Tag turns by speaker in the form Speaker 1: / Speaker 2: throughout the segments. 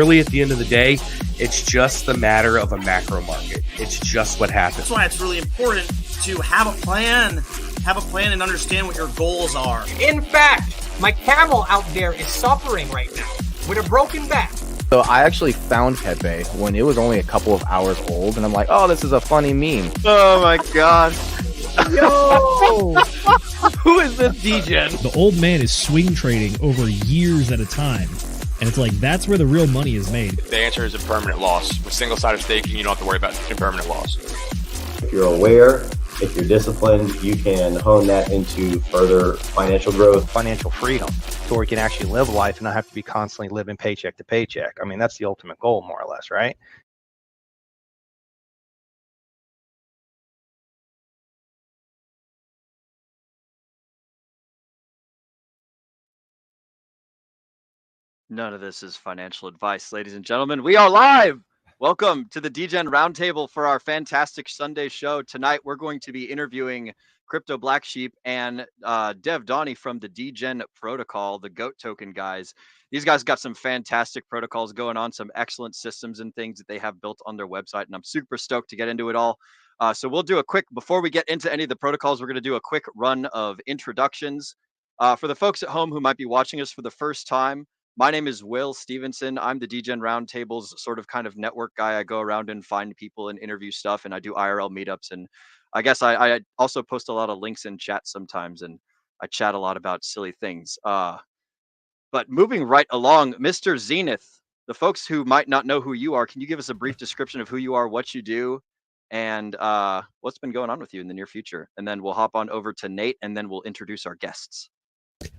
Speaker 1: really, at the end of the day, it's just the matter of a macro market. It's just what happens.
Speaker 2: That's why it's really important to have a plan. Have a plan and understand what your goals are.
Speaker 3: In fact, my camel out there is suffering right now with a broken back.
Speaker 4: So I actually found Pepe when it was only a couple of hours old, and I'm like, oh, this is a funny meme.
Speaker 5: Oh my god.
Speaker 4: Yo! Who is this Degen?
Speaker 6: The old man is swing trading over years at a time. And it's like, that's where the real money is made.
Speaker 7: The answer is impermanent loss. With single-sided staking, you don't have to worry about impermanent loss.
Speaker 8: If you're aware, if you're disciplined, you can hone that into further financial growth.
Speaker 4: Financial freedom, so we can actually live life and not have to be constantly living paycheck to paycheck. I mean, that's the ultimate goal, more or less, right?
Speaker 5: None of this is financial advice, ladies and gentlemen. We are live. Welcome to the Degen Roundtable for our fantastic Sunday show. Tonight, we're going to be interviewing Crypto Black Sheep and Dev Donnie from the Degen protocol, the GOAT token guys. These guys got some fantastic protocols going on, some excellent systems and things that they have built on their website, and I'm super stoked to get into it all. So we'll do a quick, before we get into any of the protocols, we're going to do a quick run of introductions. For the folks at home who might be watching us for the first time, my name is Will Stevenson. I'm the Degen Roundtable's sort of kind of network guy. I go around and find people and interview stuff, and I do IRL meetups. And I guess I also post a lot of links in chat sometimes, and I chat a lot about silly things. But moving right along, Mr. Zenith, the folks who might not know who you are, can you give us a brief description of who you are, what you do, and what's been going on with you in the near future? And then we'll hop on over to Nate, and then we'll introduce our guests.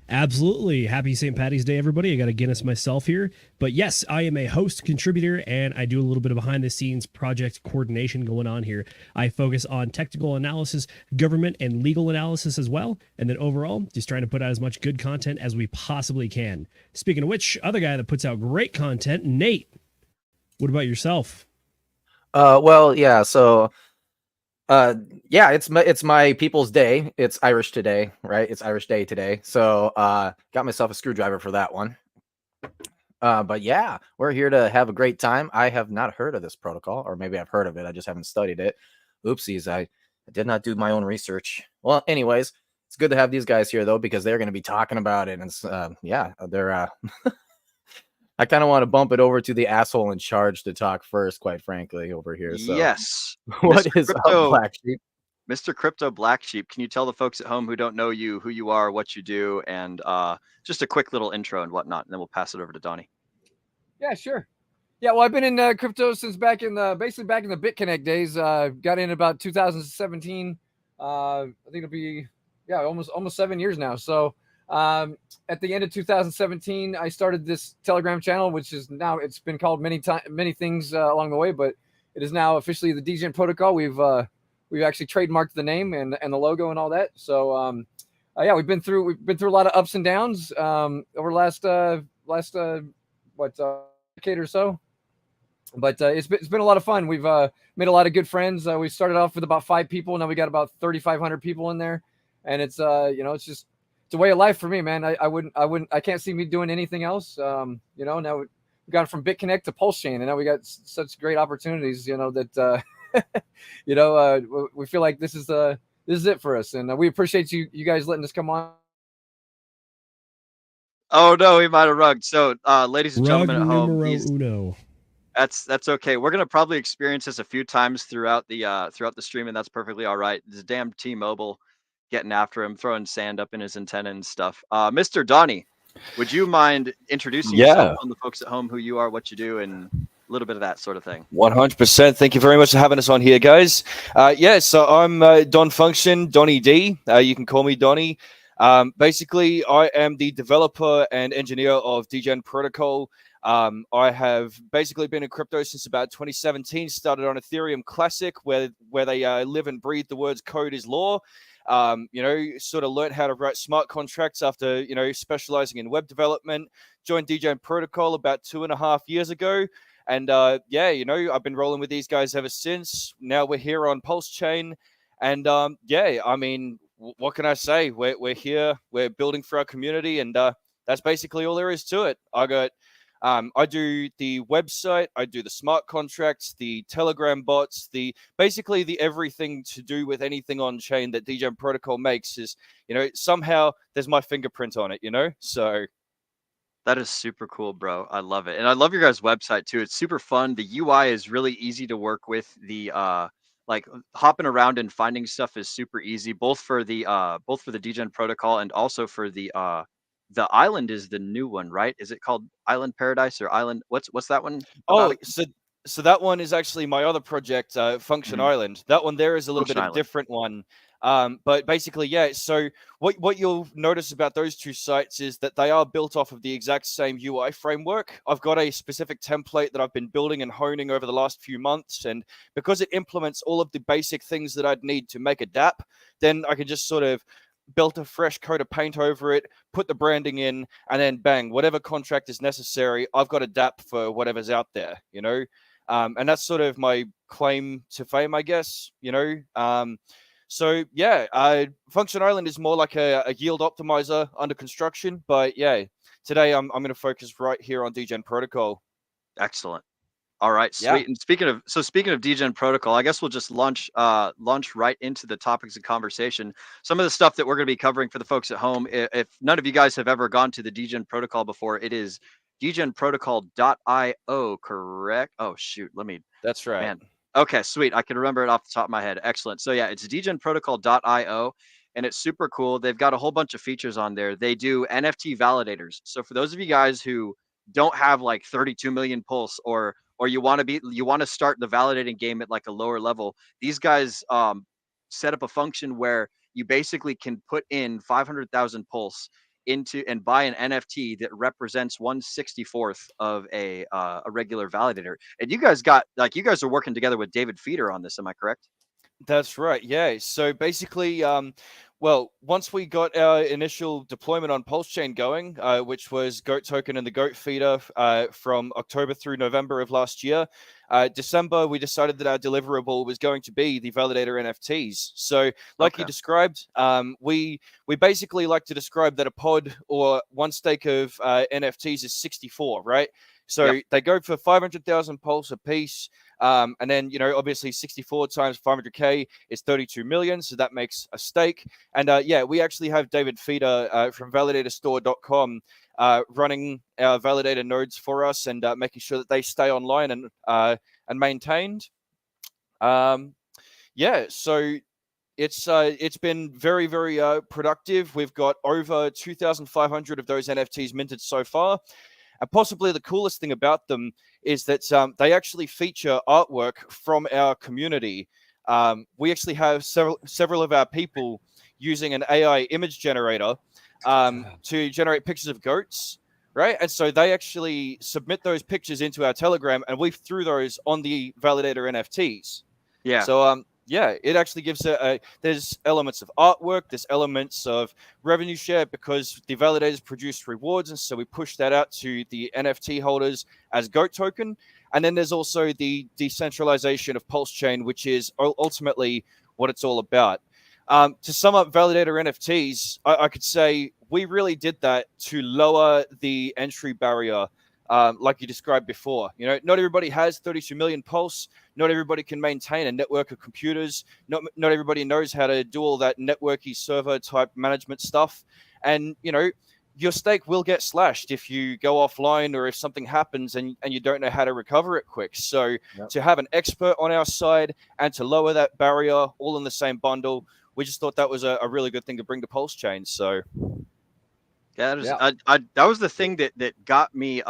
Speaker 6: Absolutely. Happy St. Patty's Day, everybody. I got a Guinness myself here. But yes, I am a host contributor, and I do a little bit of behind the scenes project coordination going on here. I focus on technical analysis, government and legal analysis as well. And then overall, just trying to put out as much good content as we possibly can. Speaking of which, other guy that puts out great content, Nate. What about yourself?
Speaker 4: Well, yeah, so yeah, it's my people's day. It's Irish today, right? It's Irish Day today. So got myself a screwdriver for that one. But yeah, we're here to have a great time. I have not heard of this protocol, or maybe I've heard of it. I just haven't studied it. Oopsies, I did not do my own research. Well, anyways, it's good to have these guys here though, because they're going to be talking about it. And it's, yeah, they're I kind of want to bump it over to the asshole in charge to talk first, quite frankly, over here. So
Speaker 5: Yes.
Speaker 4: what is up, Black Sheep?
Speaker 5: Mr. Crypto Black Sheep, can you tell the folks at home who don't know you who you are, what you do, and just a quick little intro and whatnot, and then we'll pass it over to Donnie.
Speaker 9: Yeah, sure. Yeah, well, I've been in crypto since back in the BitConnect days. Got in about 2017. I think it'll be almost 7 years now. So at the end of 2017, I started this Telegram channel, which is now, it's been called many things along the way, but it is now officially the Degen protocol. We've actually trademarked the name and the logo and all that. So yeah, we've been through a lot of ups and downs over the last decade or so. But it's been a lot of fun. We've made a lot of good friends. We started off with about 5 people. Now we got about 3,500 people in there, and it's it's a way of life for me, man. I can't see me doing anything else. Now we've gone from BitConnect to Pulse Chain, and now we got such great opportunities. That we feel like this is it for us, and we appreciate you guys letting us come on.
Speaker 5: Oh no, he might have rugged. So, ladies and gentlemen at home,
Speaker 6: Uno.
Speaker 5: That's okay. We're gonna probably experience this a few times throughout the stream, and that's perfectly all right. This damn T-Mobile getting after him, throwing sand up in his antenna and stuff. Mr. Donnie, would you mind introducing yourself on the folks at home, who you are, what you do, and a little bit of that sort of thing?
Speaker 10: 100%. Thank you very much for having us on here, guys. So I'm Don Function, Donnie D. You can call me Donnie. Basically, I am the developer and engineer of Degen Protocol. I have basically been in crypto since about 2017. Started on Ethereum Classic, where they live and breathe the words "code is law." Sort of learned how to write smart contracts after specializing in web development. Joined Degen Protocol about 2.5 years ago, and I've been rolling with these guys ever since. Now we're here on Pulse Chain, and what can I say? We're here. We're building for our community, and that's basically all there is to it. I got I do the website, I do the smart contracts, the Telegram bots, basically the everything to do with anything on chain that Degen Protocol makes is, somehow there's my fingerprint on it, so.
Speaker 5: That is super cool, bro. I love it. And I love your guys' website too. It's super fun. The UI is really easy to work with. The like hopping around and finding stuff is super easy, both for the Degen protocol and also for the island is the new one, right? Is it called Island Paradise or Island? What's that one about?
Speaker 10: So that one is actually my other project, Function Island. That one there is a little
Speaker 5: Function
Speaker 10: bit of a
Speaker 5: Island.
Speaker 10: different one. But basically, yeah. So what you'll notice about those two sites is that they are built off of the exact same UI framework. I've got a specific template that I've been building and honing over the last few months, and because it implements all of the basic things that I'd need to make a DApp, then I can just sort of build a fresh coat of paint over it, put the branding in, and then bang, whatever contract is necessary, I've got a DApp for whatever's out there, and that's sort of my claim to fame, I guess, So yeah, Function Island is more like a yield optimizer under construction, but yeah, today I'm going to focus right here on Degen Protocol.
Speaker 5: Excellent. All right, sweet.
Speaker 10: Yeah.
Speaker 5: And speaking of Degen Protocol, I guess we'll just launch right into the topics of conversation. Some of the stuff that we're going to be covering for the folks at home. If none of you guys have ever gone to the Degen Protocol before, it is degenprotocol.io, correct? Oh shoot,
Speaker 10: That's right.
Speaker 5: Man. Okay, sweet. I can remember it off the top of my head. Excellent. So yeah, it's degenprotocol.io, and it's super cool. They've got a whole bunch of features on there. They do NFT validators. So for those of you guys who don't have like 32 million pulse or you want to start the validating game at like a lower level, these guys set up a function where you basically can put in 500,000 pulse into and buy an NFT that represents 1/64th of a regular validator. And you guys are working together with David Feeder on this, am I correct?
Speaker 10: That's right. Yeah. So basically, once we got our initial deployment on Pulse Chain going, which was Goat Token and the Goat Feeder from October through November of last year, December, we decided that our deliverable was going to be the validator NFTs. So like you described, we basically like to describe that a pod or one stake of NFTs is 64, right? So they go for 500,000 pulse a piece. And then, obviously 64 times 500K is 32 million. So that makes a stake. And we actually have David Feeder from validatorstore.com running our validator nodes for us and making sure that they stay online and maintained. So it's been very, very productive. We've got over 2,500 of those NFTs minted so far. And possibly the coolest thing about them is that they actually feature artwork from our community. We actually have several of our people using an AI image generator to generate pictures of goats, right? And so they actually submit those pictures into our Telegram, and we threw those on the validator NFTs.
Speaker 5: Yeah.
Speaker 10: So it actually gives there's elements of artwork, there's elements of revenue share because the validators produce rewards, and so we push that out to the NFT holders as Goat Token. And then there's also the decentralization of Pulse Chain, which is ultimately what it's all about. To sum up validator NFTs, I could say we really did that to lower the entry barrier. Like you described before, not everybody has 32 million pulse. Not everybody can maintain a network of computers. Not everybody knows how to do all that networky server type management stuff. And, your stake will get slashed if you go offline or if something happens and you don't know how to recover it quick. So to have an expert on our side and to lower that barrier all in the same bundle, we just thought that was a really good thing to bring to Pulse Chain. So
Speaker 5: yeah, that was the thing that got me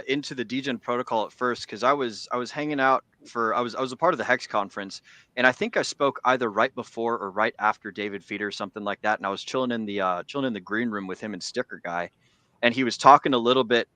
Speaker 5: into the Degen protocol at first, because I was hanging out I was a part of the Hex conference, and I think I spoke either right before or right after David Feeder or something like that, and I was chilling in the green room with him and Sticker Guy, and he was talking a little bit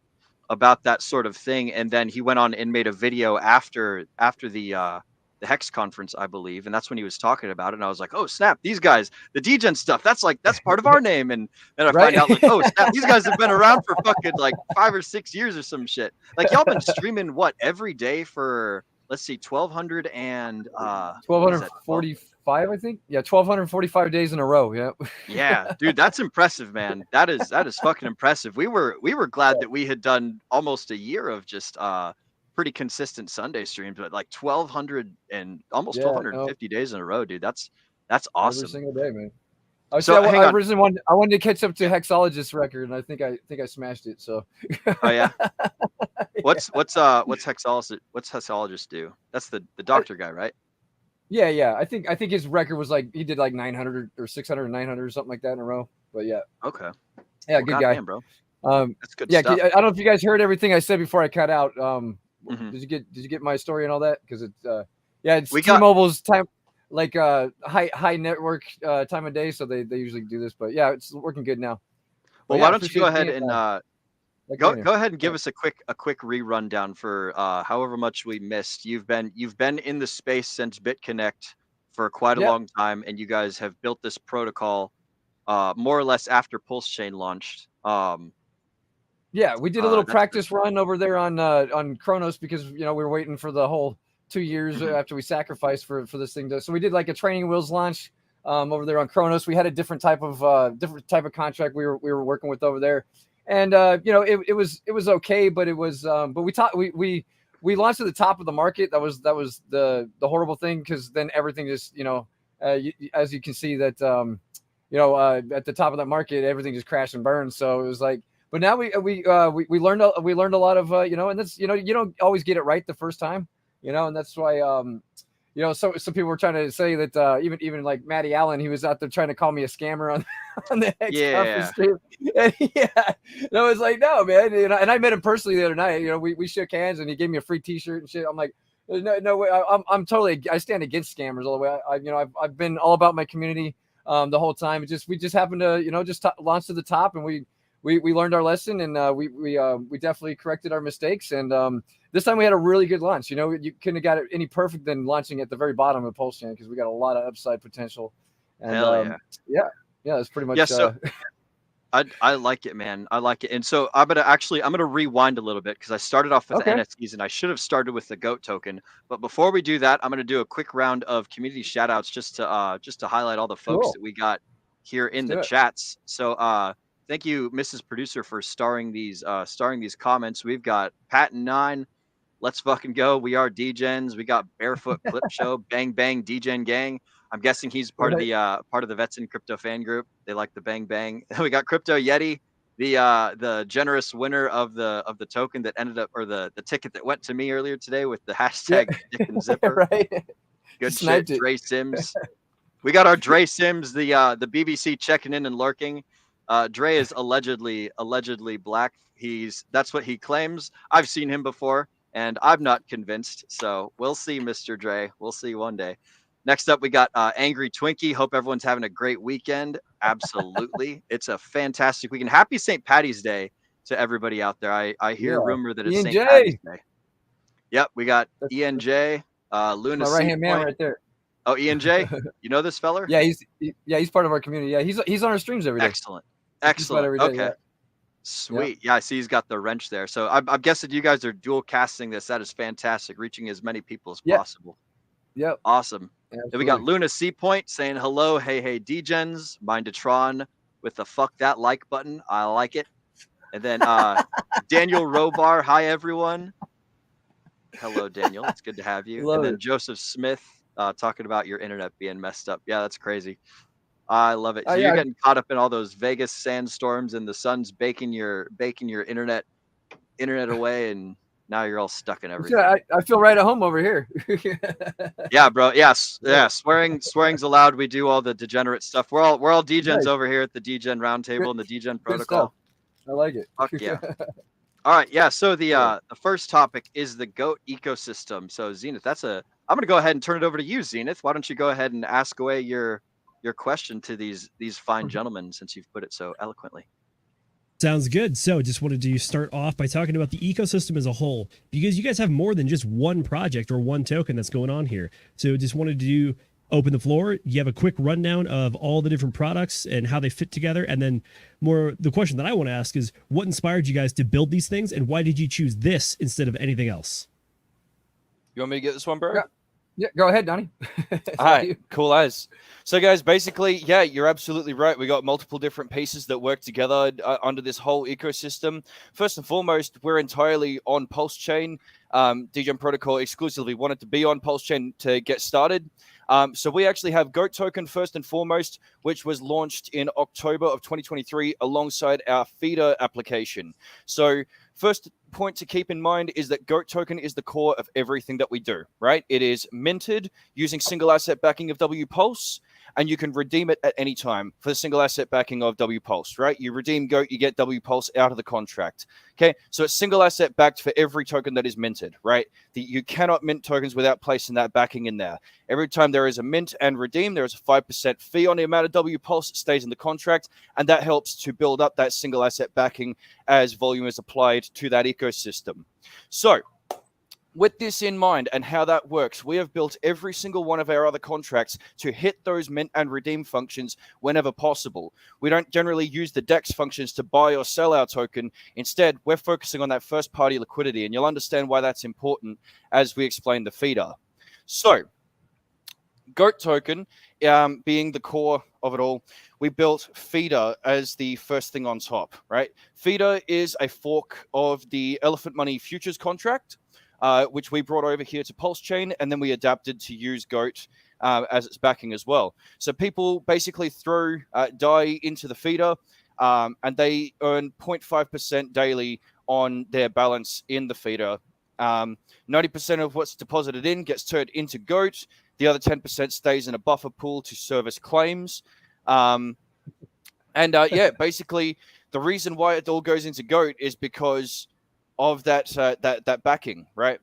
Speaker 5: about that sort of thing, and then he went on and made a video after the Hex conference, I believe, and that's when he was talking about it. And I was like, "Oh snap! These guys, the Degen stuff. That's part of our name." And then I find out, like, "Oh snap! These guys have been around for fucking like 5 or 6 years or some shit." Like y'all been streaming every day for, let's see, 1,200 and
Speaker 9: 1,245 1,245, I think. Yeah, 1,245 days in a row. Yeah.
Speaker 5: Yeah, dude, that's impressive, man. That is fucking impressive. We were glad that we had done almost a year of just pretty consistent Sunday streams, but like 1,200 and almost 1,250 days in a row, dude. That's awesome.
Speaker 9: Every single day, man. I originally wanted to catch up to Hexologist's record, and I think I smashed it. So.
Speaker 5: Oh yeah. What's Hexologist do? That's the doctor guy, right?
Speaker 9: Yeah. I think his record was like he did like 900 or 600, 900 or something like that in a row. But yeah.
Speaker 5: Okay.
Speaker 9: Yeah, well, good guy,
Speaker 5: damn, bro. That's good.
Speaker 9: Yeah,
Speaker 5: stuff.
Speaker 9: I don't know if you guys heard everything I said before I cut out. Did you get my story and all that? Because it's T-Mobile's time, like high network time of day, so they usually do this. But yeah, it's working good now.
Speaker 5: Well, why don't you go ahead and go ahead and give us a quick rundown for however much we missed. You've been in the space since BitConnect for quite a long time, and you guys have built this protocol more or less after Pulse Chain launched.
Speaker 9: Yeah, we did a little practice run over there on Kronos because we were waiting for the whole 2 years after we sacrificed for this thing. So we did like a training wheels launch over there on Kronos. We had a different type of contract we were working with over there, and it was okay, but it was but we launched at the top of the market. That was the horrible thing, because then everything just as you can see that at the top of that market everything just crashed and burned. So it was like. But now we learned a lot of and that's you don't always get it right the first time, and that's why some people were trying to say that even like Matty Allen, he was out there trying to call me a scammer on the Hex conference stream. And I was like, no, man, and I met him personally the other night. We shook hands and he gave me a free T-shirt and shit. I'm like, no way, I'm totally, I stand against scammers all the way. I've been all about my community the whole time. We just happened to just launch to the top, and we learned our lesson, and we definitely corrected our mistakes. And this time we had a really good launch. You couldn't have got it any perfect than launching at the very bottom of Pulse Chain, because we got a lot of upside potential. And
Speaker 5: hell yeah.
Speaker 9: That's pretty much.
Speaker 5: Yeah, so I like it, man. I like it. And so I'm gonna rewind a little bit, because I started off with the NFTs, and I should have started with the GOAT token. But before we do that, I'm gonna do a quick round of community shout outs just to highlight all the folks that we got here in the chats. So thank you, Mrs. Producer, for starring these comments. We've got Patton9, let's fucking go. We are Degens. We got Barefoot Clip Show, Bang Bang Degen Gang. I'm guessing he's part of the Vets in Crypto fan group. They like the bang bang. We got Crypto Yeti, the generous winner of the token that ended up, or the ticket that went to me earlier today with the hashtag Dick and Zipper.
Speaker 9: Right.
Speaker 5: Good shit, Dre Sims. We got our Dre Sims, the BBC checking in and lurking. Dre is allegedly black. That's what he claims. I've seen him before, and I'm not convinced. So we'll see, Mr. Dre. We'll see one day. Next up, we got Angry Twinkie. Hope everyone's having a great weekend. Absolutely. It's a fantastic weekend. Happy St. Patty's Day to everybody out there. I hear rumor that it's St. Patty's Day. Yep, we got ENJ, Luna.
Speaker 9: My right-hand man right there.
Speaker 5: Oh, ENJ? You know this feller?
Speaker 9: Yeah, he's part of our community. Yeah, he's on our streams every day.
Speaker 5: Excellent. Okay. Sweet. Yeah, I see he's got the wrench there. So I'm guessing you guys are dual casting this. That is fantastic. Reaching as many people as possible.
Speaker 9: Yep.
Speaker 5: Awesome. Absolutely. Then we got Luna C Point saying hello. Hey, Degens. Mindatron with the fuck that like button. I like it. And then Daniel Robar. Hi, everyone. Hello, Daniel. It's good to have you. And then Joseph Smith talking about your internet being messed up. Yeah, that's crazy. I love it. So you're getting caught up in all those Vegas sandstorms, and the sun's baking your internet away, and now you're all stuck in everything.
Speaker 9: Yeah, I feel right at home over here.
Speaker 5: Yeah, bro. Yes, yeah. Swearing's allowed. We do all the degenerate stuff. We're all Degens over here at the Degen Roundtable and the Degen Protocol.
Speaker 9: I like it.
Speaker 5: Fuck yeah. All right, yeah. So the first topic is the GOAT ecosystem. So Zenith, I'm gonna go ahead and turn it over to you, Zenith. Why don't you go ahead and ask away your question to these fine gentlemen, since you've put it so eloquently.
Speaker 6: Sounds good. So just wanted to start off by talking about the ecosystem as a whole, because you guys have more than just one project or one token that's going on here. So just wanted to open the floor. You have a quick rundown of all the different products and how they fit together. And then the question that I want to ask is, what inspired you guys to build these things, and why did you choose this instead of anything else?
Speaker 10: You want me to get this one, bro?
Speaker 9: Yeah, go ahead, Donnie.
Speaker 10: All right, cool as. So, guys, basically, yeah, you're absolutely right. We got multiple different pieces that work together under this whole ecosystem. First and foremost, we're entirely on Pulse Chain. Degen Protocol exclusively wanted to be on Pulse Chain to get started. So we actually have Goat Token first and foremost, which was launched in October of 2023 alongside our feeder application. So first point to keep in mind is that Goat Token is the core of everything that we do, right? It is minted using single asset backing of W Pulse, and you can redeem it at any time for the single asset backing of W Pulse, right? You redeem Goat, you get W Pulse out of the contract. Okay, so it's single asset backed for every token that is minted, right? You cannot mint tokens without placing that backing in there. Every time there is a mint and redeem, there is a 5% fee on the amount of W Pulse that stays in the contract, and that helps to build up that single asset backing as volume is applied to that ecosystem. So, with this in mind and how that works, we have built every single one of our other contracts to hit those mint and redeem functions whenever possible. We don't generally use the DEX functions to buy or sell our token. Instead, we're focusing on that first party liquidity, and you'll understand why that's important as we explain the feeder. So, Goat Token being the core of it all, we built Feeder as the first thing on top, right? Feeder is a fork of the Elephant Money futures contract, which we brought over here to Pulse Chain, and then we adapted to use Goat as its backing as well. So people basically throw DAI into the feeder, and they earn 0.5% daily on their balance in the feeder. 90% of what's deposited in gets turned into Goat. The other 10% stays in a buffer pool to service claims. Yeah, basically the reason why it all goes into Goat is because of that backing, right?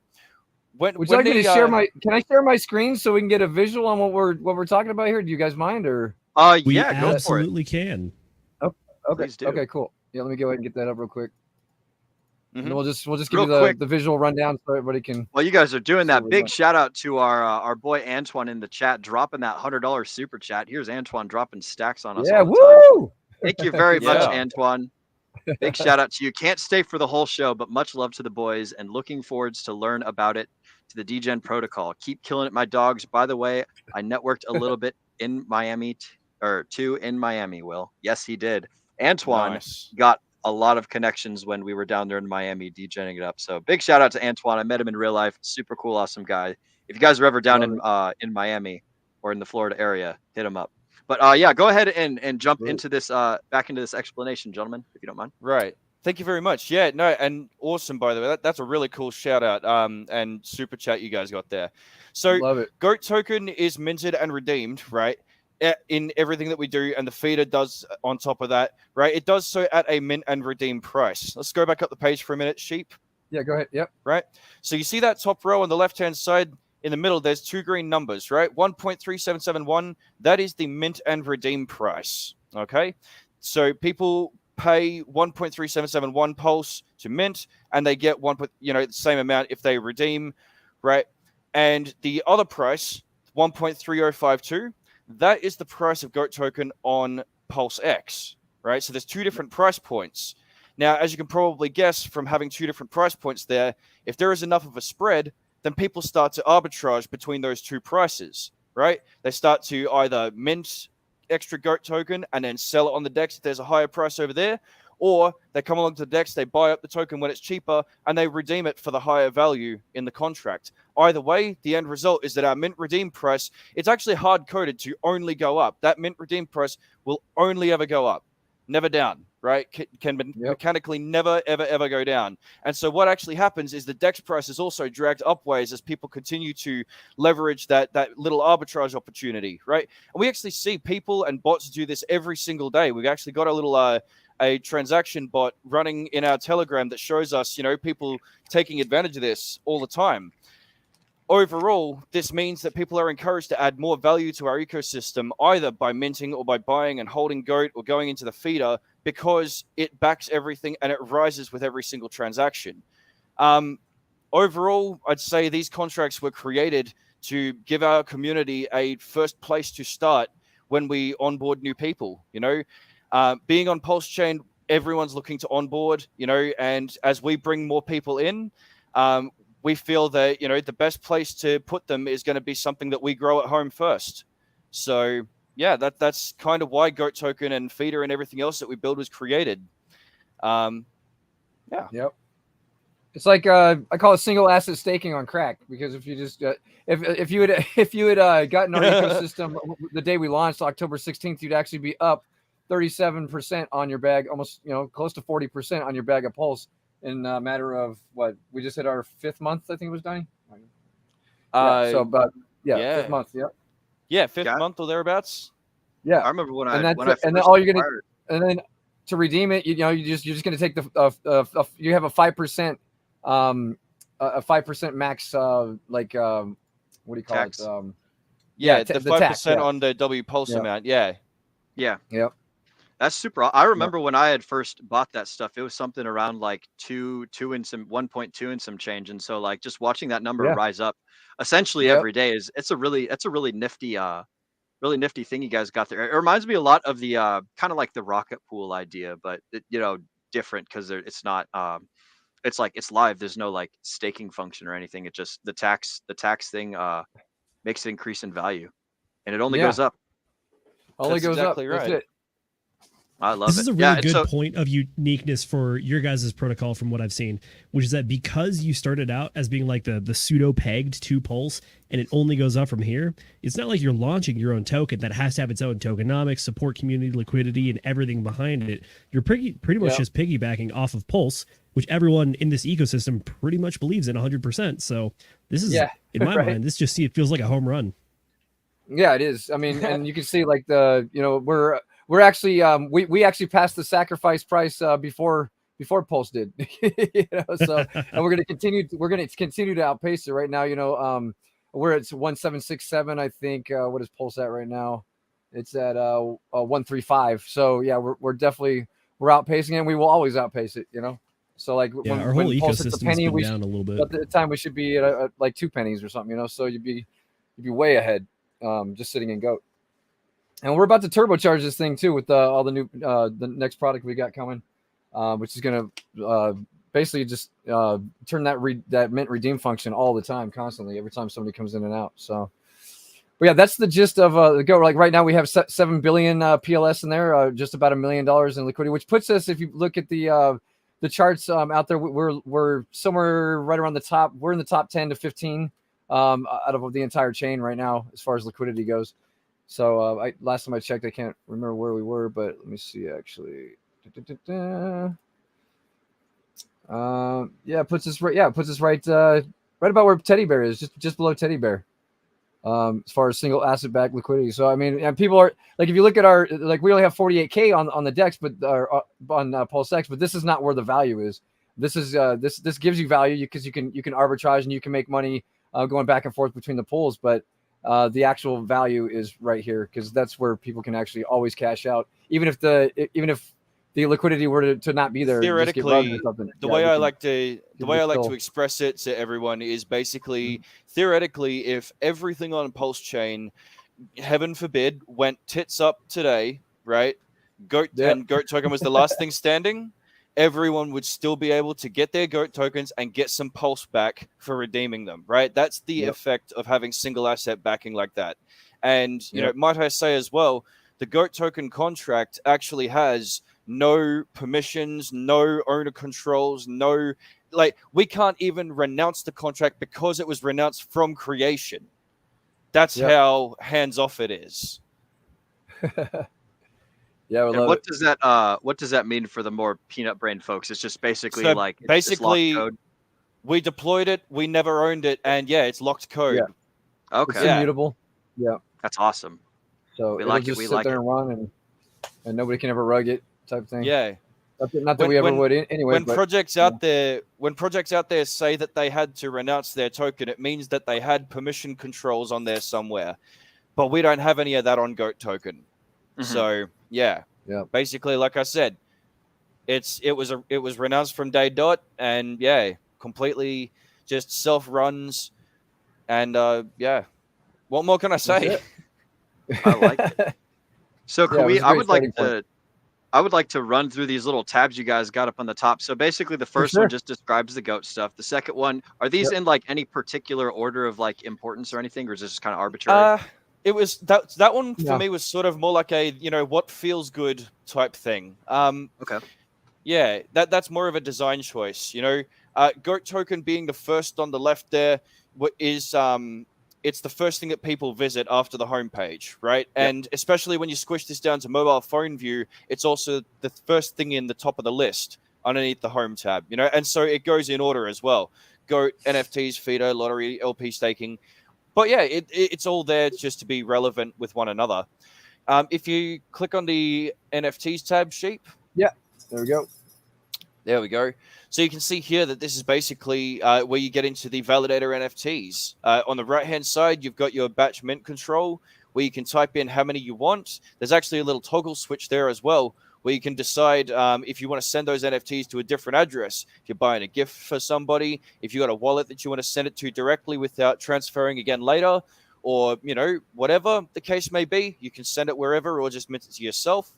Speaker 9: Would you like me to share my? Can I share my screen so we can get a visual on what we're talking about here? Do you guys mind or?
Speaker 6: We
Speaker 5: Yeah, go for it.
Speaker 6: absolutely can.
Speaker 9: Oh, okay.
Speaker 5: Please do.
Speaker 9: Okay, cool. Yeah, let me go ahead and get that up real quick. And we'll just give
Speaker 5: Real
Speaker 9: you
Speaker 5: quick.
Speaker 9: the visual rundown so everybody can.
Speaker 5: While you guys are doing that,
Speaker 9: So
Speaker 5: big shout out to our boy Antoine in the chat, dropping that $100 super chat. Here's Antoine dropping stacks on us
Speaker 9: Yeah,
Speaker 5: all the time.
Speaker 9: woo!
Speaker 5: Thank you very much,
Speaker 10: Yeah.
Speaker 5: Antoine. Big shout out to you. Can't stay for the whole show, but much love to the boys and looking forwards to learn about it to the Degen protocol. Keep killing it, my dogs. By the way, I networked a little bit in Miami in Miami, Will. Yes, he did. Antoine
Speaker 10: Nice.
Speaker 5: got a lot of connections when we were down there in Miami DJing it up. So big shout out to Antoine. I met him in real life. Super cool, awesome guy. If you guys are ever down in Miami or in the Florida area, hit him up. But yeah, go ahead and jump into this back into this explanation, gentlemen, if you don't mind.
Speaker 10: Right. Thank you very much. Yeah, no, and awesome, by the way. That's a really cool shout out and super chat you guys got there. So
Speaker 9: Love it.
Speaker 10: Goat Token is minted and redeemed, right? In everything that we do, and the feeder does on top of that, right? It does so at a mint and redeem price. Let's go back up the page for a minute, Sheep.
Speaker 9: Yeah, go ahead. Yep.
Speaker 10: Right. So you see that top row on the left-hand side in the middle, there's two green numbers, right? 1.3771, that is the mint and redeem price, okay? So people pay 1.3771 pulse to mint, and they get the same amount if they redeem, right? And the other price, 1.3052, that is the price of Goat Token on Pulse X, right? So there's two different price points. Now, as you can probably guess from having two different price points there, if there is enough of a spread, then people start to arbitrage between those two prices, right? They start to either mint extra Goat Token and then sell it on the DEX if there's a higher price over there, or they come along to the DEX, they buy up the token when it's cheaper, and they redeem it for the higher value in the contract. Either way, the end result is that our mint redeem price, it's actually hard-coded to only go up. That mint redeem price will only ever go up, never down, right? Can mechanically never, ever, ever go down. And so what actually happens is the DEX price is also dragged upwards as people continue to leverage that little arbitrage opportunity, right? And we actually see people and bots do this every single day. We've actually got a little a transaction bot running in our Telegram that shows us, people taking advantage of this all the time. Overall, this means that people are encouraged to add more value to our ecosystem, either by minting or by buying and holding Goat or going into the feeder, because it backs everything and it rises with every single transaction. Overall, I'd say these contracts were created to give our community a first place to start when we onboard new people. Being on Pulse Chain, everyone's looking to onboard, and as we bring more people in, we feel that, you know, the best place to put them is going to be something that we grow at home first. So yeah, that's kind of why Goat Token and Feeder and everything else that we build was created. Yeah.
Speaker 9: Yep. It's like I call it single asset staking on crack, because if you just if you had gotten our ecosystem the day we launched, October 16th, you'd actually be up 37% on your bag, almost, you know, close to 40% on your bag of Pulse in a matter of what, we just hit our 5th month, I think it was, Donnie. So about 5th month.
Speaker 10: Yeah, 5th month or thereabouts.
Speaker 9: Yeah,
Speaker 5: I remember when
Speaker 9: and
Speaker 5: I
Speaker 9: then all you're gonna, and then to redeem it, you're just gonna take the you have a 5%, a 5% max, what do you call
Speaker 5: tax.
Speaker 9: it?
Speaker 10: The
Speaker 9: the
Speaker 10: 5%
Speaker 9: tax,
Speaker 10: on the W Pulse amount. Yeah.
Speaker 5: Yeah.
Speaker 9: Yep.
Speaker 5: That's super. I remember when I had first bought that stuff, it was something around like 2 and some 1.2 and some change. And so like just watching that number rise up essentially every day it's a really nifty thing you guys got there. It reminds me a lot of the kind of like the rocket pool idea, but different, because it's not it's like it's live. There's no like staking function or anything. It just the tax thing makes it increase in value, and it only goes up.
Speaker 9: Only goes
Speaker 10: exactly
Speaker 9: up.
Speaker 10: Right.
Speaker 9: That's it.
Speaker 5: I love
Speaker 6: this
Speaker 5: it.
Speaker 6: is a really good point of uniqueness for your guys' protocol from what I've seen, which is that because you started out as being like the pseudo pegged to Pulse and it only goes up from here, it's not like you're launching your own token that has to have its own tokenomics, support community liquidity, and everything behind it. You're pretty much just piggybacking off of Pulse, which everyone in this ecosystem pretty much believes in 100%. So this is, in my mind, this it feels like a home run.
Speaker 9: Yeah, it is. I mean, and you can see like we're actually we actually passed the sacrifice price before Pulse did. So and we're going to continue to outpace it right now. We're at 1767, I think. What is Pulse at right now? It's at 135. So yeah, we're definitely outpacing it, and we will always outpace it, So like when
Speaker 6: our whole
Speaker 9: Pulse hits a penny,
Speaker 6: been down a little bit.
Speaker 9: At the time we should be at like 2 pennies or something, So you'd be way ahead, just sitting in GOAT. And we're about to turbocharge this thing too with all the new the next product we got coming, which is going to basically just turn that mint redeem function all the time, constantly, every time somebody comes in and out. So, but yeah, that's the gist of the GOAT. Like right now we have 7 billion PLS in there, just about $1 million in liquidity, which puts us, if you look at the charts out there, we're somewhere right around the top. We're in the top 10 to 15 out of the entire chain right now as far as liquidity goes. So last time I checked, I can't remember where we were, but let me see actually. It puts us right. Yeah, it puts us right about where Teddy Bear is, just below Teddy Bear, as far as single asset backed liquidity. So I mean, and people are like, if you look at our, like, we only have 48K on the DEX, but on Pulse X, but this is not where the value is. This is this gives you value because you can arbitrage and you can make money going back and forth between the pools, but the actual value is right here, because that's where people can actually always cash out, even if the liquidity were to not be there.
Speaker 10: Theoretically, the way I like to express it to everyone is basically, theoretically, if everything on Pulse Chain, heaven forbid, went tits up today, right? And Goat Token was the last thing standing, everyone would still be able to get their GOAT tokens and get some Pulse back for redeeming them, right? That's the effect of having single asset backing like that. And, might I say as well, the GOAT token contract actually has no permissions, no owner controls, we can't even renounce the contract because it was renounced from creation. That's how hands-off it is.
Speaker 9: Yeah,
Speaker 5: and what does that mean for the more peanut brain folks? It's just basically
Speaker 10: we deployed it, we never owned it, and it's locked code.
Speaker 9: Yeah. Okay, it's immutable. Yeah,
Speaker 5: that's awesome.
Speaker 9: So it'll just sit there and run, and nobody can ever rug it, type thing.
Speaker 10: Yeah,
Speaker 9: not that we ever would anyway.
Speaker 10: When projects out there say that they had to renounce their token, it means that they had permission controls on there somewhere, but we don't have any of that on GOAT token. So basically, like I said, it was renounced from day dot, and completely just self runs, and what more can I say?
Speaker 5: I like it. So can I I would like to run through these little tabs you guys got up on the top. So basically, the first one just describes the goat stuff. The second one, are these in like any particular order of like importance or anything, or is this just kind of arbitrary?
Speaker 10: It was that one for me was sort of more like a what feels good type thing.
Speaker 5: Okay.
Speaker 10: Yeah, that's more of a design choice. Goat token being the first on the left there is it's the first thing that people visit after the homepage, right?
Speaker 5: Yep.
Speaker 10: And especially when you squish this down to mobile phone view, it's also the first thing in the top of the list underneath the home tab, and so it goes in order as well. Goat, NFTs, feeder, lottery, LP staking. But yeah, it's all there just to be relevant with one another. If you click on the NFTs tab, Sheep.
Speaker 9: Yeah, there we go.
Speaker 10: There we go. So you can see here that this is basically where you get into the validator NFTs. On the right-hand side, you've got your batch mint control, where you can type in how many you want. There's actually a little toggle switch there as well, where you can decide if you want to send those NFTs to a different address. If you're buying a gift for somebody, if you got a wallet that you want to send it to directly without transferring again later, or whatever the case may be, you can send it wherever or just mint it to yourself.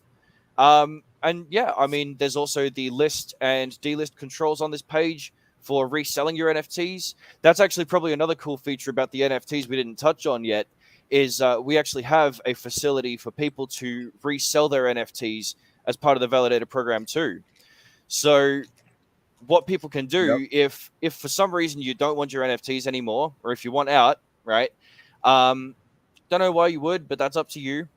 Speaker 10: And yeah, I mean, there's also the list and delist controls on this page for reselling your NFTs. That's actually probably another cool feature about the NFTs we didn't touch on yet, is we actually have a facility for people to resell their NFTs as part of the validator program too. So what people can do, if for some reason you don't want your NFTs anymore, or if you want out, right? Don't know why you would, but that's up to you.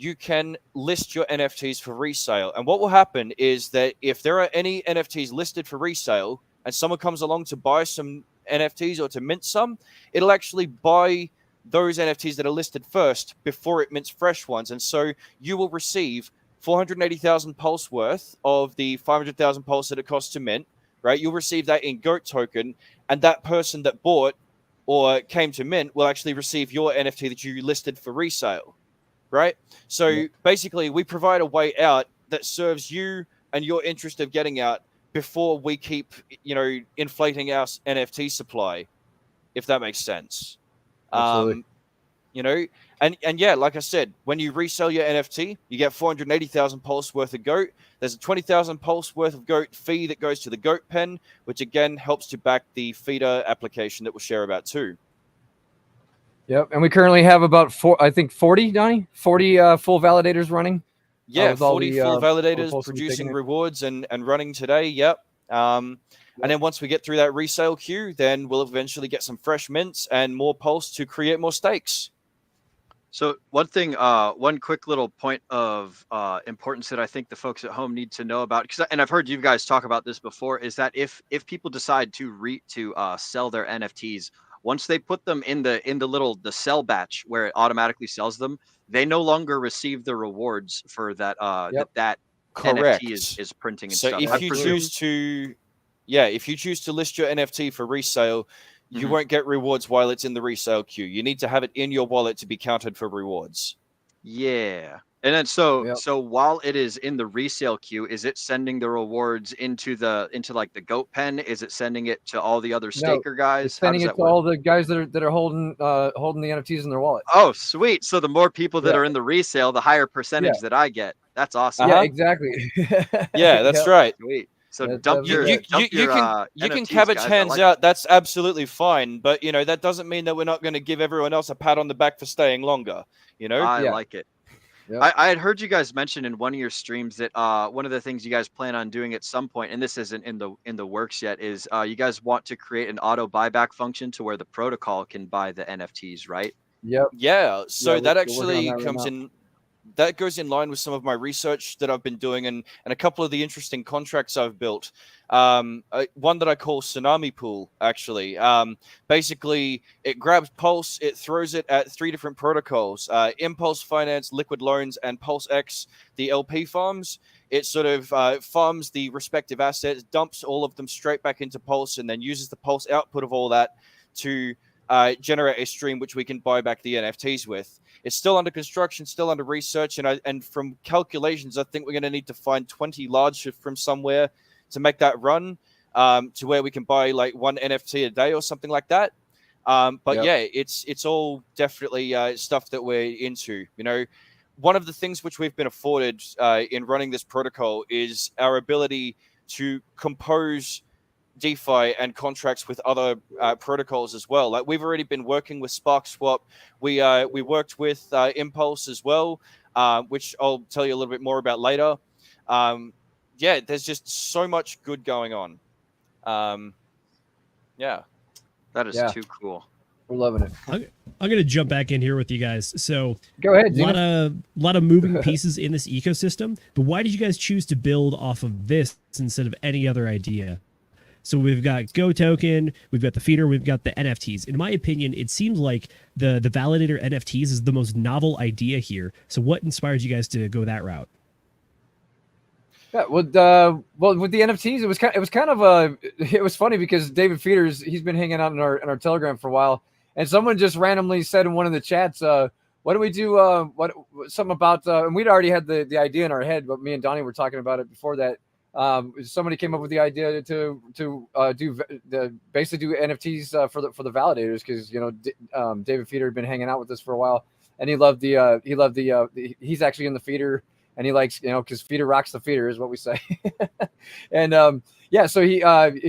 Speaker 10: You can list your NFTs for resale. And what will happen is that if there are any NFTs listed for resale and someone comes along to buy some NFTs or to mint some, it'll actually buy those NFTs that are listed first before it mints fresh ones. And so you will receive 480,000 pulse worth of the 500,000 pulse that it costs to mint, right? You'll receive that in GOAT token, and that person that bought or came to mint will actually receive your NFT that you listed for resale. Right? So basically, we provide a way out that serves you and your interest of getting out before we keep, inflating our NFT supply, if that makes sense.
Speaker 9: Absolutely.
Speaker 10: And yeah, like I said, when you resell your NFT, you get 480,000 pulse worth of GOAT. There's a 20,000 pulse worth of GOAT fee that goes to the GOAT pen, which again helps to back the feeder application that we'll share about too.
Speaker 9: Yep, and we currently have about 40, Donnie? 40 full validators running.
Speaker 10: Yeah, 40 full validators producing rewards and running today. Yep. And then once we get through that resale queue, then we'll eventually get some fresh mints and more pulse to create more stakes.
Speaker 5: So one quick little point of importance that I think the folks at home need to know about, and I've heard you guys talk about this before, is that if people decide to sell their NFTs, once they put them in the sell batch where it automatically sells them, they no longer receive the rewards for that that
Speaker 10: Correct.
Speaker 5: NFT is printing and
Speaker 10: so
Speaker 5: stuff.
Speaker 10: if you choose to list your NFT for resale, you won't get rewards while it's in the resale queue. You need to have it in your wallet to be counted for rewards.
Speaker 5: Yeah. And then so while it is in the resale queue, is it sending the rewards into like the GOAT pen? Is it sending it to all the other staker guys?
Speaker 9: It's sending it to all the guys that are holding the NFTs in their wallet.
Speaker 5: Oh, sweet. So the more people that are in the resale, the higher percentage that I get. That's awesome.
Speaker 9: Yeah, exactly.
Speaker 10: Yeah, that's right.
Speaker 5: Sweet. So
Speaker 9: That's
Speaker 5: dump your
Speaker 10: You can
Speaker 5: NFTs,
Speaker 10: cabbage
Speaker 5: guys.
Speaker 10: hands out. That's absolutely fine. But that doesn't mean that we're not going to give everyone else a pat on the back for staying longer.
Speaker 5: I like it. Yep. I had heard you guys mention in one of your streams that one of the things you guys plan on doing at some point, and this isn't in the works yet, is you guys want to create an auto buyback function to where the protocol can buy the NFTs, right?
Speaker 9: Yep.
Speaker 10: Yeah. So that actually
Speaker 9: that
Speaker 10: comes in. That goes in line with some of my research that I've been doing and a couple of the interesting contracts I've built. One that I call Tsunami Pool, actually. Basically, it grabs Pulse, it throws it at 3 different protocols, Impulse Finance, Liquid Loans, and Pulse X, the LP farms. It sort of farms the respective assets, dumps all of them straight back into Pulse, and then uses the Pulse output of all that to generate a stream which we can buy back the NFTs with. It's still under construction, still under research, and from calculations, I think we're going to need to find 20 large from somewhere to make that run to where we can buy like 1 NFT a day or something like that. But yeah, it's all definitely stuff that we're into. one of the things which we've been afforded in running this protocol is our ability to compose DeFi and contracts with other protocols as well. Like we've already been working with SparkSwap. We worked with Impulse as well, which I'll tell you a little bit more about later. Yeah, there's just so much good going on. Yeah,
Speaker 5: that is too cool.
Speaker 9: We're loving it.
Speaker 6: I'm going to jump back in here with you guys. So
Speaker 9: go ahead.
Speaker 6: A lot of moving pieces in this ecosystem. But why did you guys choose to build off of this instead of any other idea? So we've got Go Token, we've got the feeder, we've got the NFTs. In my opinion, it seems like the validator NFTs is the most novel idea here. So what inspired you guys to go that route?
Speaker 9: Yeah, well, with the NFTs, it was funny because David Feeders, he's been hanging out in our Telegram for a while, and someone just randomly said in one of the chats, "What do we do? Something about?" And we'd already had the idea in our head, but me and Donnie were talking about it before that. Somebody came up with the idea to basically do NFTs for the validators because David Feeder had been hanging out with us for a while, and he loved he's actually in the feeder, and he likes because feeder rocks the feeder is what we say, and so he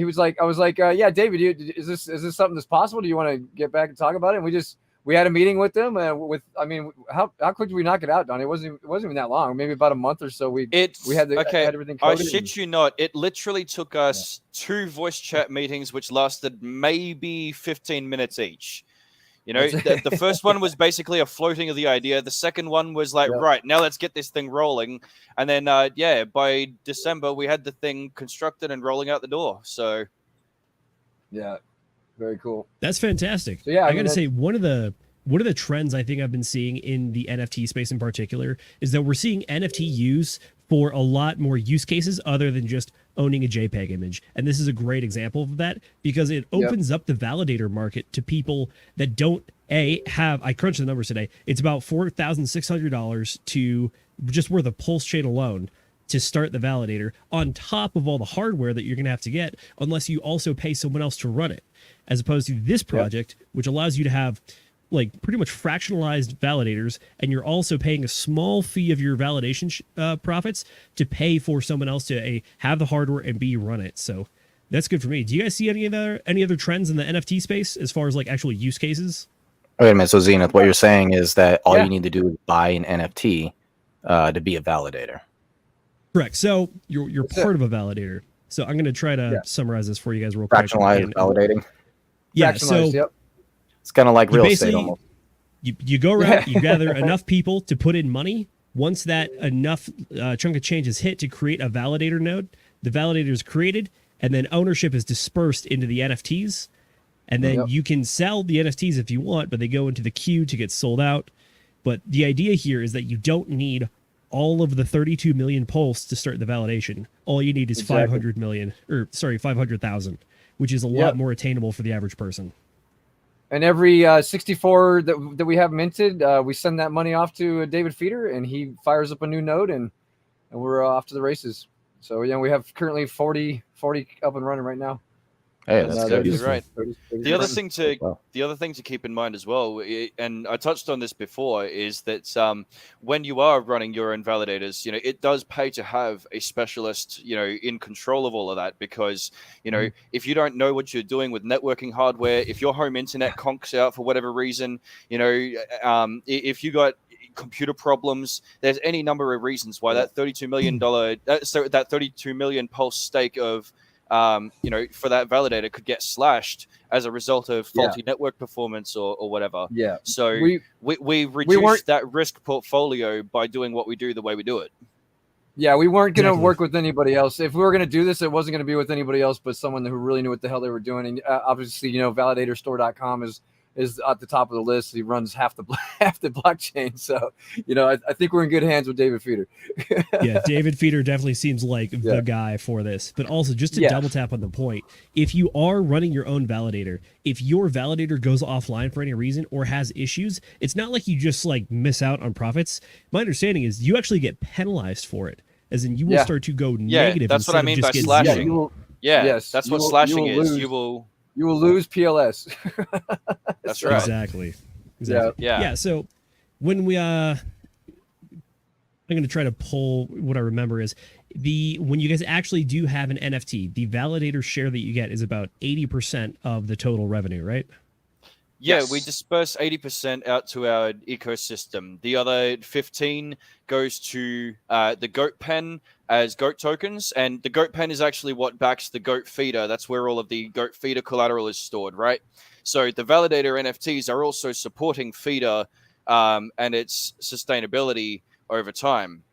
Speaker 9: was like, I was like, yeah, David, is this something that's possible? Do you want to get back and talk about it? And we had a meeting with them. How quick did we knock it out, Don? It wasn't even that long. Maybe about a month or so. We had everything coded.
Speaker 10: I shit you not. It literally took us 2 voice chat meetings, which lasted maybe 15 minutes each. The first one was basically a floating of the idea. The second one was like, right, now let's get this thing rolling. And then, by December, we had the thing constructed and rolling out the door. So,
Speaker 9: yeah. Very cool.
Speaker 6: That's fantastic. So, I got to say, one of the trends I think I've been seeing in the NFT space in particular is that we're seeing NFT use for a lot more use cases other than just owning a JPEG image. And this is a great example of that because it opens up the validator market to people that don't have, I crunched the numbers today, it's about $4,600 to just worth a pulse chain alone to start the validator on top of all the hardware that you're going to have to get unless you also pay someone else to run it. As opposed to this project, which allows you to have like pretty much fractionalized validators, and you're also paying a small fee of your validation profits to pay for someone else to have the hardware and B, run it. So that's good for me. Do you guys see any other trends in the NFT space as far as like actual use cases?
Speaker 4: Wait a minute. So Zenith, what you're saying is that all you need to do is buy an NFT to be a validator.
Speaker 6: Correct. So you're part of a validator. So I'm going to try to summarize this for you guys real quick.
Speaker 4: Fractionalized validating.
Speaker 6: Yeah, so
Speaker 4: it's kind of like real estate almost.
Speaker 6: You go around, you gather enough people to put in money. Once that enough chunk of change is hit to create a validator node, the validator is created, and then ownership is dispersed into the NFTs. And then you can sell the NFTs if you want, but they go into the queue to get sold out. But the idea here is that you don't need all of the 32 million pulse to start the validation. All you need is 500,000, which is a lot more attainable for the average person.
Speaker 9: And every 64 that we have minted, we send that money off to David Feeder, and he fires up a new node, and we're off to the races. So we have currently 40 up and running right now.
Speaker 4: Hey, that's
Speaker 10: exactly right. The other thing to keep in mind as well, and I touched on this before, is that when you are running your own validators, it does pay to have a specialist, in control of all of that, because if you don't know what you're doing with networking hardware, if your home internet conks out for whatever reason, if you got computer problems, there's any number of reasons why that $32 million, that 32 million pulse stake of for that validator could get slashed as a result of faulty network performance or whatever. Yeah. So we reduced that risk portfolio by doing what we do the way we do it.
Speaker 9: Yeah, we weren't going to work with anybody else. If we were going to do this, it wasn't going to be with anybody else but someone who really knew what the hell they were doing. And obviously, validatorstore.com is at the top of the list. He runs half the blockchain. So, I think we're in good hands with David Feeder.
Speaker 6: Yeah, David Feeder definitely seems like the guy for this. But also, just to double tap on the point, if you are running your own validator, if your validator goes offline for any reason or has issues, it's not like you just miss out on profits. My understanding is you actually get penalized for it, as in you will start to go negative.
Speaker 10: That's what I mean by slashing. That's what slashing is.
Speaker 9: You will lose PLS.
Speaker 10: That's right.
Speaker 6: Exactly. Yeah. So when we I'm going to try to pull what I remember is when you guys actually do have an NFT, the validator share that you get is about 80% of the total revenue, right?
Speaker 10: Yeah,
Speaker 5: Yes.
Speaker 10: we disperse 80% out to our ecosystem. The other 15 goes to the goat pen as goat tokens, and the goat pen is actually what backs the goat feeder. That's where all of the goat feeder collateral is stored, right? So the validator NFTs are also supporting feeder and its sustainability over time.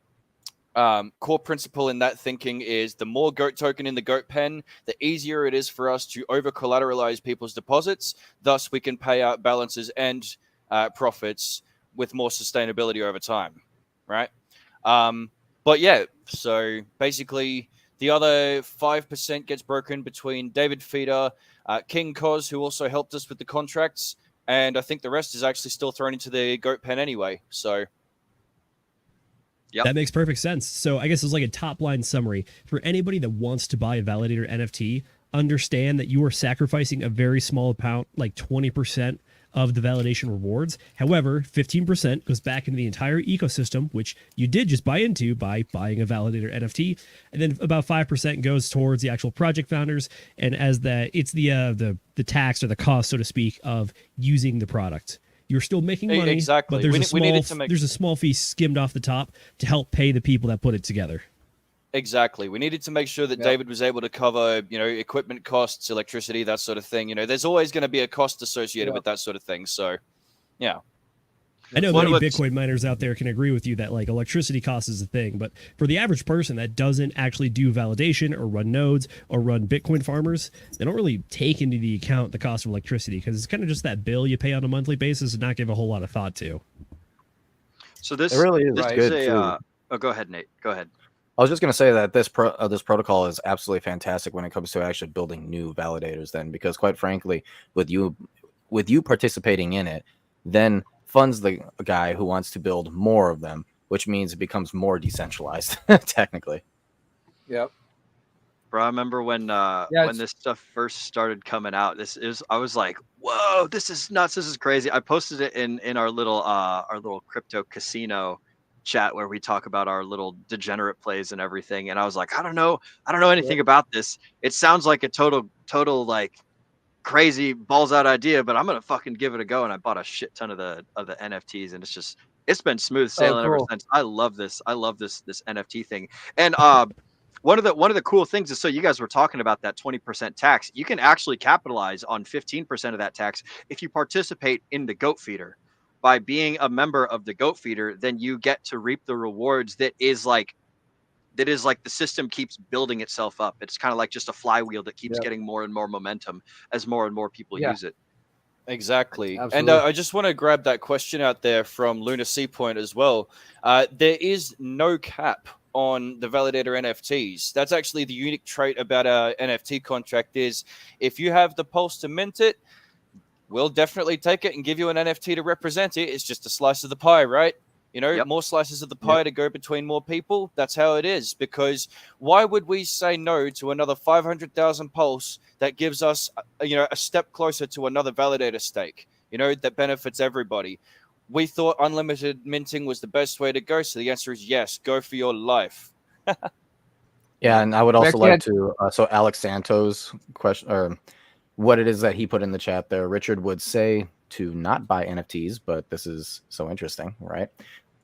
Speaker 10: Core principle in that thinking is the more goat token in the goat pen, the easier it is for us to over collateralize people's deposits. Thus, we can pay out balances and profits with more sustainability over time, right? But yeah, so basically, the other 5% gets broken between David Feeder, King Cos, who also helped us with the contracts, and I think the rest is actually still thrown into the goat pen anyway. So.
Speaker 5: Yep.
Speaker 6: That makes perfect sense. So I guess it's like a top line summary for anybody that wants to buy a validator NFT. Understand that you are sacrificing a very small amount, like 20% of the validation rewards. However, 15% goes back into the entire ecosystem, which you did just buy into by buying a validator NFT, and then about 5% goes towards the actual project founders. And as it's the tax or the cost, so to speak, of using the product. You're still making money,
Speaker 10: exactly.
Speaker 6: but there's a small fee skimmed off the top to help pay the people that put it together.
Speaker 10: Exactly. We needed to make sure that David was able to cover, equipment costs, electricity, that sort of thing. There's always going to be a cost associated with that sort of thing. So, yeah.
Speaker 6: I know many Bitcoin miners out there can agree with you that like electricity cost is a thing, but for the average person that doesn't actually do validation or run nodes or run Bitcoin farmers, they don't really take into the account the cost of electricity because it's kind of just that bill you pay on a monthly basis and not give a whole lot of thought to.
Speaker 5: So this
Speaker 4: It really is
Speaker 5: this
Speaker 4: good
Speaker 5: is
Speaker 4: too.
Speaker 5: Oh, go ahead, Nate. Go ahead.
Speaker 4: I was just going to say that this protocol is absolutely fantastic when it comes to actually building new validators. Then, because quite frankly, with you participating in it, then funds the guy who wants to build more of them, which means it becomes more decentralized, technically.
Speaker 9: Yep.
Speaker 5: Bro, I remember when this stuff first started coming out. I was like, whoa, this is nuts. This is crazy. I posted it in our little crypto casino chat where we talk about our little degenerate plays and everything. And I was like, I don't know anything about this. It sounds like a total like crazy balls out idea, but I'm gonna fucking give it a go. And I bought a shit ton of the NFTs, and it's been smooth sailing ever since. I love this NFT thing. And one of the cool things is, so you guys were talking about that 20% tax. You can actually capitalize on 15% of that tax if you participate in the goat feeder. By being a member of the goat feeder, then you get to reap the rewards that is like the system keeps building itself up. It's kind of like just a flywheel that keeps getting more and more momentum as more and more people use it.
Speaker 10: Exactly.
Speaker 9: Absolutely.
Speaker 10: And I just want to grab that question out there from Luna Seapoint as well. There is no cap on the validator NFTs. That's actually the unique trait about our NFT contract is if you have the pulse to mint it, we'll definitely take it and give you an NFT to represent it. It's just a slice of the pie, right? More slices of the pie to go between more people. That's how it is. Because why would we say no to another 500,000 pulse that gives us, a step closer to another validator stake, that benefits everybody? We thought unlimited minting was the best way to go. So the answer is yes, go for your life.
Speaker 4: Yeah, and I would also like to, so Alex Santos question, or what it is that he put in the chat there. Richard would say to not buy NFTs, but this is so interesting, right?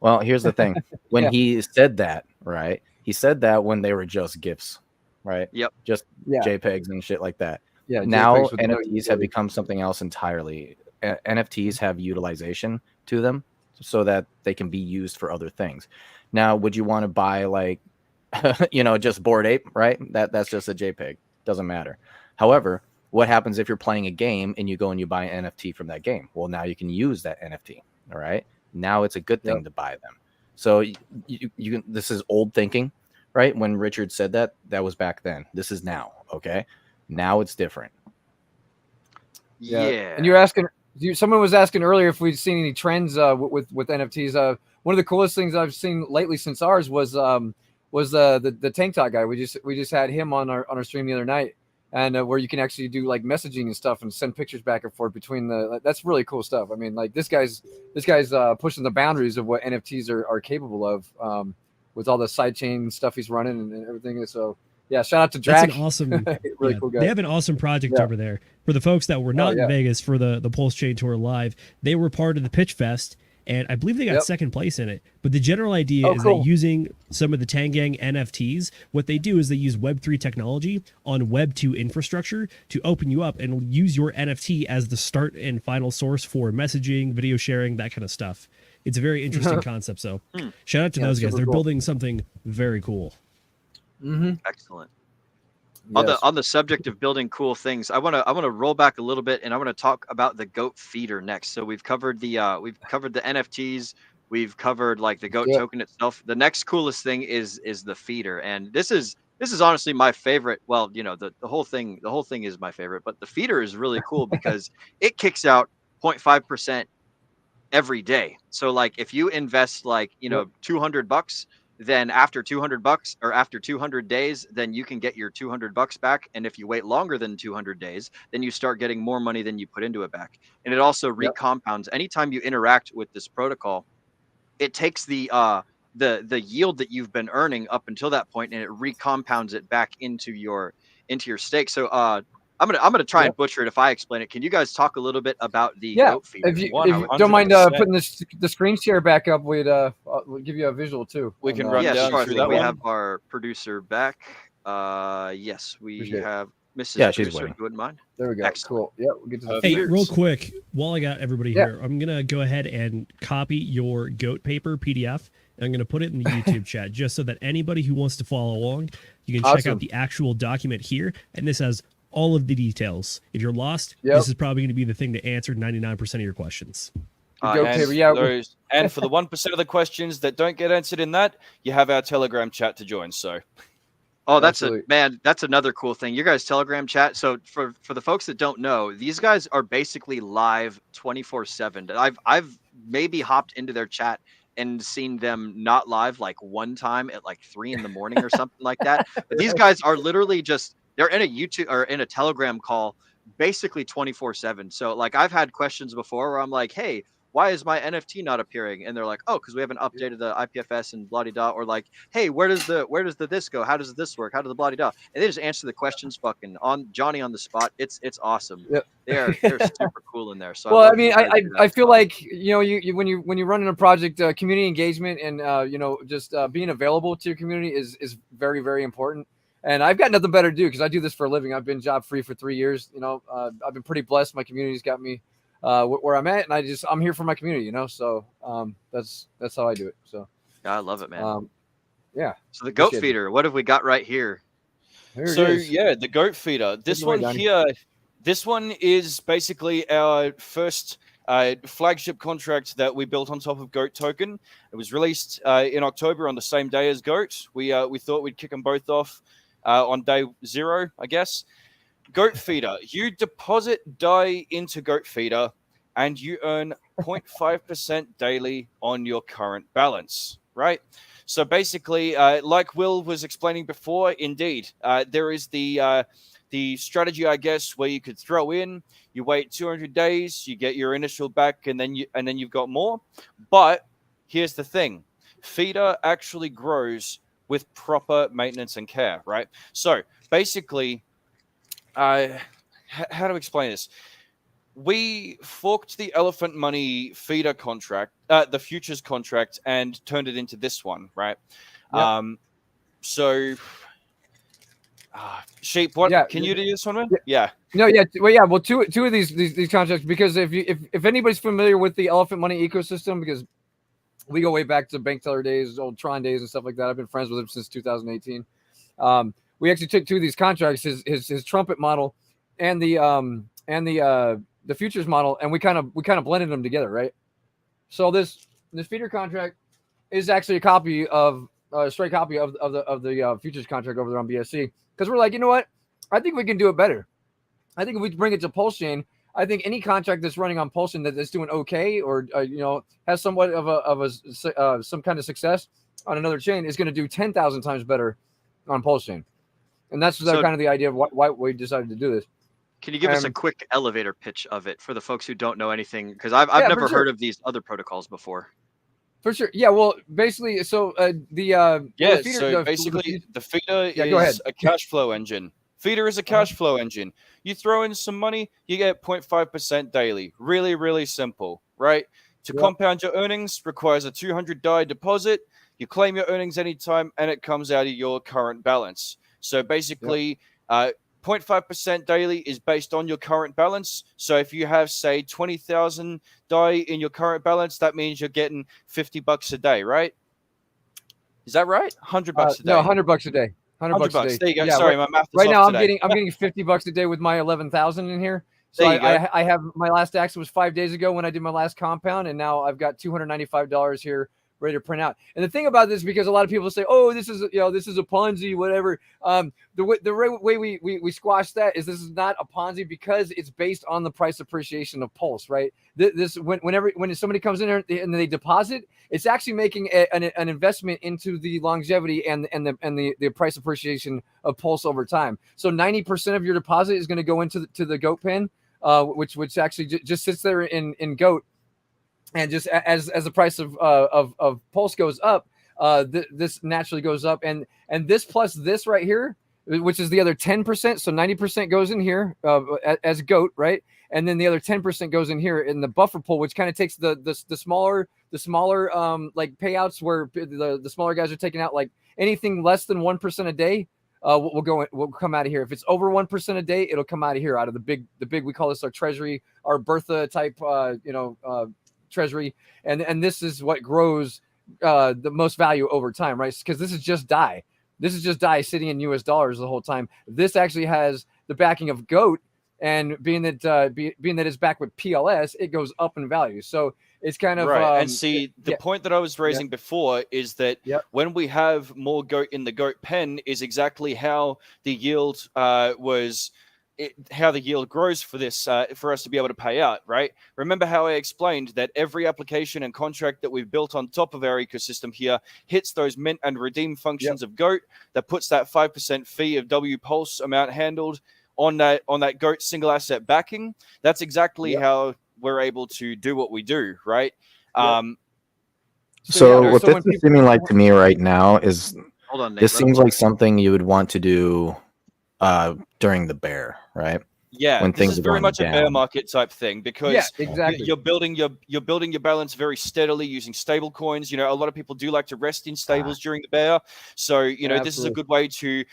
Speaker 4: Well, here's the thing. When he said that, right? He said that when they were just GIFs, right?
Speaker 5: Yep.
Speaker 4: Just JPEGs and shit like that.
Speaker 9: Yeah.
Speaker 4: Now NFTs have become something else entirely. NFTs have utilization to them so that they can be used for other things. Now, would you want to buy like, just Bored Ape, right? That's just a JPEG. Doesn't matter. However, what happens if you're playing a game and you go and you buy an NFT from that game? Well, now you can use that NFT. All right. Now it's a good thing to buy them. So you this is old thinking, right? When Richard said that was back then. This is now. Okay. Now it's different.
Speaker 5: Yeah.
Speaker 9: And you're asking, someone was asking earlier if we've seen any trends with NFTs. One of the coolest things I've seen lately since ours was the tank top guy. We just had him on our stream the other night, and where you can actually do like messaging and stuff and send pictures back and forth between that's really cool stuff. I mean, like this guy's pushing the boundaries of what NFTs are capable of, with all the sidechain stuff he's running and everything. So yeah, shout out to Drac.
Speaker 6: That's an awesome,
Speaker 9: really
Speaker 6: yeah,
Speaker 9: cool guy.
Speaker 6: They have an awesome project over there. For the folks that were not in Vegas for the Pulse Chain Tour Live, they were part of the Pitch Fest, and I believe they got second place in it. But the general idea is that using some of the Tangang NFTs, what they do is they use Web3 technology on Web2 infrastructure to open you up and use your NFT as the start and final source for messaging, video sharing, that kind of stuff. It's a very interesting concept. So shout out to those guys. They're building something very cool.
Speaker 5: Excellent. On the subject of building cool things, I want to roll back a little bit, and I want to talk about the goat feeder next. So we've covered the NFTs, we've covered like the goat token itself. The next coolest thing is the feeder, and this is honestly my favorite. Well, you know, the whole thing is my favorite, but the feeder is really cool because it kicks out 0.5% every day. So like if you invest like, you know, $200, then after $200 or after 200 days, then you can get your $200 back. And if you wait longer than 200 days, then you start getting more money than you put into it back. And it also recompounds. Anytime you interact with this protocol, it takes the yield that you've been earning up until that point, and it recompounds it back into your stake. So I'm gonna try and butcher it if I explain it. Can you guys talk a little bit about the goat feeder?
Speaker 9: If you don't mind putting the screen share back up, we'll give you a visual too.
Speaker 10: We can run down through that
Speaker 5: we
Speaker 10: one.
Speaker 5: have our producer back. Yes, we have Mrs.
Speaker 4: Yeah, she's
Speaker 5: Producer,
Speaker 4: waiting.
Speaker 5: if you wouldn't mind.
Speaker 9: There we go.
Speaker 5: Excellent.
Speaker 9: Cool. Yeah, we'll get to the
Speaker 6: Hey,
Speaker 9: feeders.
Speaker 6: real quick, while I got everybody here, I'm going to go ahead and copy your goat paper PDF, and I'm going to put it in the YouTube chat just so that anybody who wants to follow along, you can check out the actual document here. And this has all of the details. If you're lost, this is probably going to be the thing to answer 99% of your questions.
Speaker 10: And for the 1% of the questions that don't get answered in that, you have our Telegram chat to join. So,
Speaker 5: that's another cool thing. Your guys' Telegram chat. So for the folks that don't know, these guys are basically live 24/7. I've maybe hopped into their chat and seen them not live like one time at like 3 a.m. or something like that. But these guys are literally they're in a YouTube or in a Telegram call basically 24/7. So like I've had questions before where I'm like, hey, why is my NFT not appearing? And they're like, oh, because we haven't updated the IPFS and blah da. Or like, hey, where does the this go? How does this work? How does the blah da? And they just answer the questions fucking on Johnny on the spot. It's awesome.
Speaker 9: Yep.
Speaker 5: They're super cool in there. So
Speaker 9: well, I feel like you when you run in a project, community engagement and just being available to your community is very, very important. And I've got nothing better to do because I do this for a living. I've been job free for 3 years. I've been pretty blessed. My community's got me where I'm at, and I'm here for my community. So that's how I do it. So
Speaker 5: I love it, man.
Speaker 9: Yeah.
Speaker 5: So the goat feeder. What have we got right here?
Speaker 10: The goat feeder. This one here. This one is basically our first flagship contract that we built on top of Goat Token. It was released in October on the same day as Goat. We thought we'd kick them both off on day 0, I guess. Goat Feeder. You deposit DAI into Goat Feeder, and you earn 0.5% daily on your current balance, right? So basically, like Will was explaining before, indeed, there is the strategy, I guess, where you could throw in, you wait 200 days, you get your initial back, and then you've got more. But here's the thing: Feeder actually grows with proper maintenance and care, right? So basically, how to explain this? We forked the Elephant Money Feeder contract, the futures contract, and turned it into this one, right? Yep. Sheep, what can you do this one, man? Yeah.
Speaker 9: No, yeah. Well, yeah. Well, two of these contracts, because if anybody's familiar with the Elephant Money ecosystem, because we go way back to Bank Teller days, old Tron days, and stuff like that. I've been friends with him since 2018. We actually took 2 of these contracts, his trumpet model and the futures model, and we kind of blended them together, right? So this feeder contract is actually a straight copy of the futures contract over there on BSC, because we're like, you know what? I think we can do it better. I think if we bring it to Pulse Chain, I think any contract that's running on Pulse Chain that's doing okay, or has somewhat of some kind of success on another chain is going to do 10,000 times better on Pulse Chain. And that's
Speaker 5: So-
Speaker 9: kind of the idea of why we decided to do this.
Speaker 5: Can you give us a quick elevator pitch of it for the folks who don't know anything? Because I've never heard of these other protocols before.
Speaker 9: For sure. Yeah. Well, basically, so the feeder,
Speaker 10: basically the feeder
Speaker 9: go ahead.
Speaker 10: is a cash flow engine. Feeder is a cash flow engine. You throw in some money, you get 0.5% daily. Really, really simple, right? To compound your earnings requires a 200 die deposit. You claim your earnings anytime, and it comes out of your current balance. So basically, 0.5% daily is based on your current balance. So if you have, say, 20,000 die in your current balance, that means you're getting $50 a day, right? Is that right? $100 a day.
Speaker 9: No, $100 a day. $100 a day.
Speaker 10: There you go.
Speaker 9: Yeah,
Speaker 10: Sorry, my math is
Speaker 9: right
Speaker 10: off
Speaker 9: now
Speaker 10: today.
Speaker 9: I'm getting $50 a day with my 11,000 in here. So
Speaker 10: There you go.
Speaker 9: I have my last action was 5 days ago when I did my last compound, and now I've got $295 here ready to print out. And the thing about this, because a lot of people say, "Oh, this is a Ponzi, whatever." The way we squash that is this is not a Ponzi because it's based on the price appreciation of Pulse, right? This when somebody comes in there and they deposit, it's actually making an investment into the longevity and the price appreciation of Pulse over time. So 90% of your deposit is going to go into the goat pen, which actually just sits there in goat. And just as the price of Pulse goes up, this naturally goes up, and this plus this right here, which is the other 10%. So 90% goes in here as goat, right? And then the other 10% goes in here in the buffer pool, which kind of takes the smaller like payouts where the smaller guys are taking out like anything less than 1% a day. We'll come out of here. If it's over 1% a day, it'll come out of here out of the big we call this our treasury, our Bertha type treasury, and this is what grows the most value over time, right? Because this is just DAI. This is just DAI sitting in US dollars the whole time. This actually has the backing of GOAT, and being that it's back with PLS, it goes up in value. So it's kind of
Speaker 10: right. And see, the point that I was raising before is that when we have more GOAT in the GOAT pen is exactly how the yield how the yield grows for this for us to be able to pay out, right? Remember how I explained that every application and contract that we've built on top of our ecosystem here hits those mint and redeem functions of GOAT that puts that 5% fee of W Pulse amount handled on that GOAT single asset backing. That's exactly how we're able to do what we do, right?
Speaker 4: So what this is seeming like to me right now is
Speaker 5: Hold on, Nate,
Speaker 4: this seems like something you would want to do during the bear, right?
Speaker 10: Yeah,
Speaker 4: when
Speaker 10: this
Speaker 4: things
Speaker 10: is
Speaker 4: are
Speaker 10: very
Speaker 4: going
Speaker 10: much
Speaker 4: down.
Speaker 10: a bear market type thing because
Speaker 9: exactly.
Speaker 10: you're building your balance very steadily using stable coins. You know, a lot of people do like to rest in stables during the bear, so this is a good way to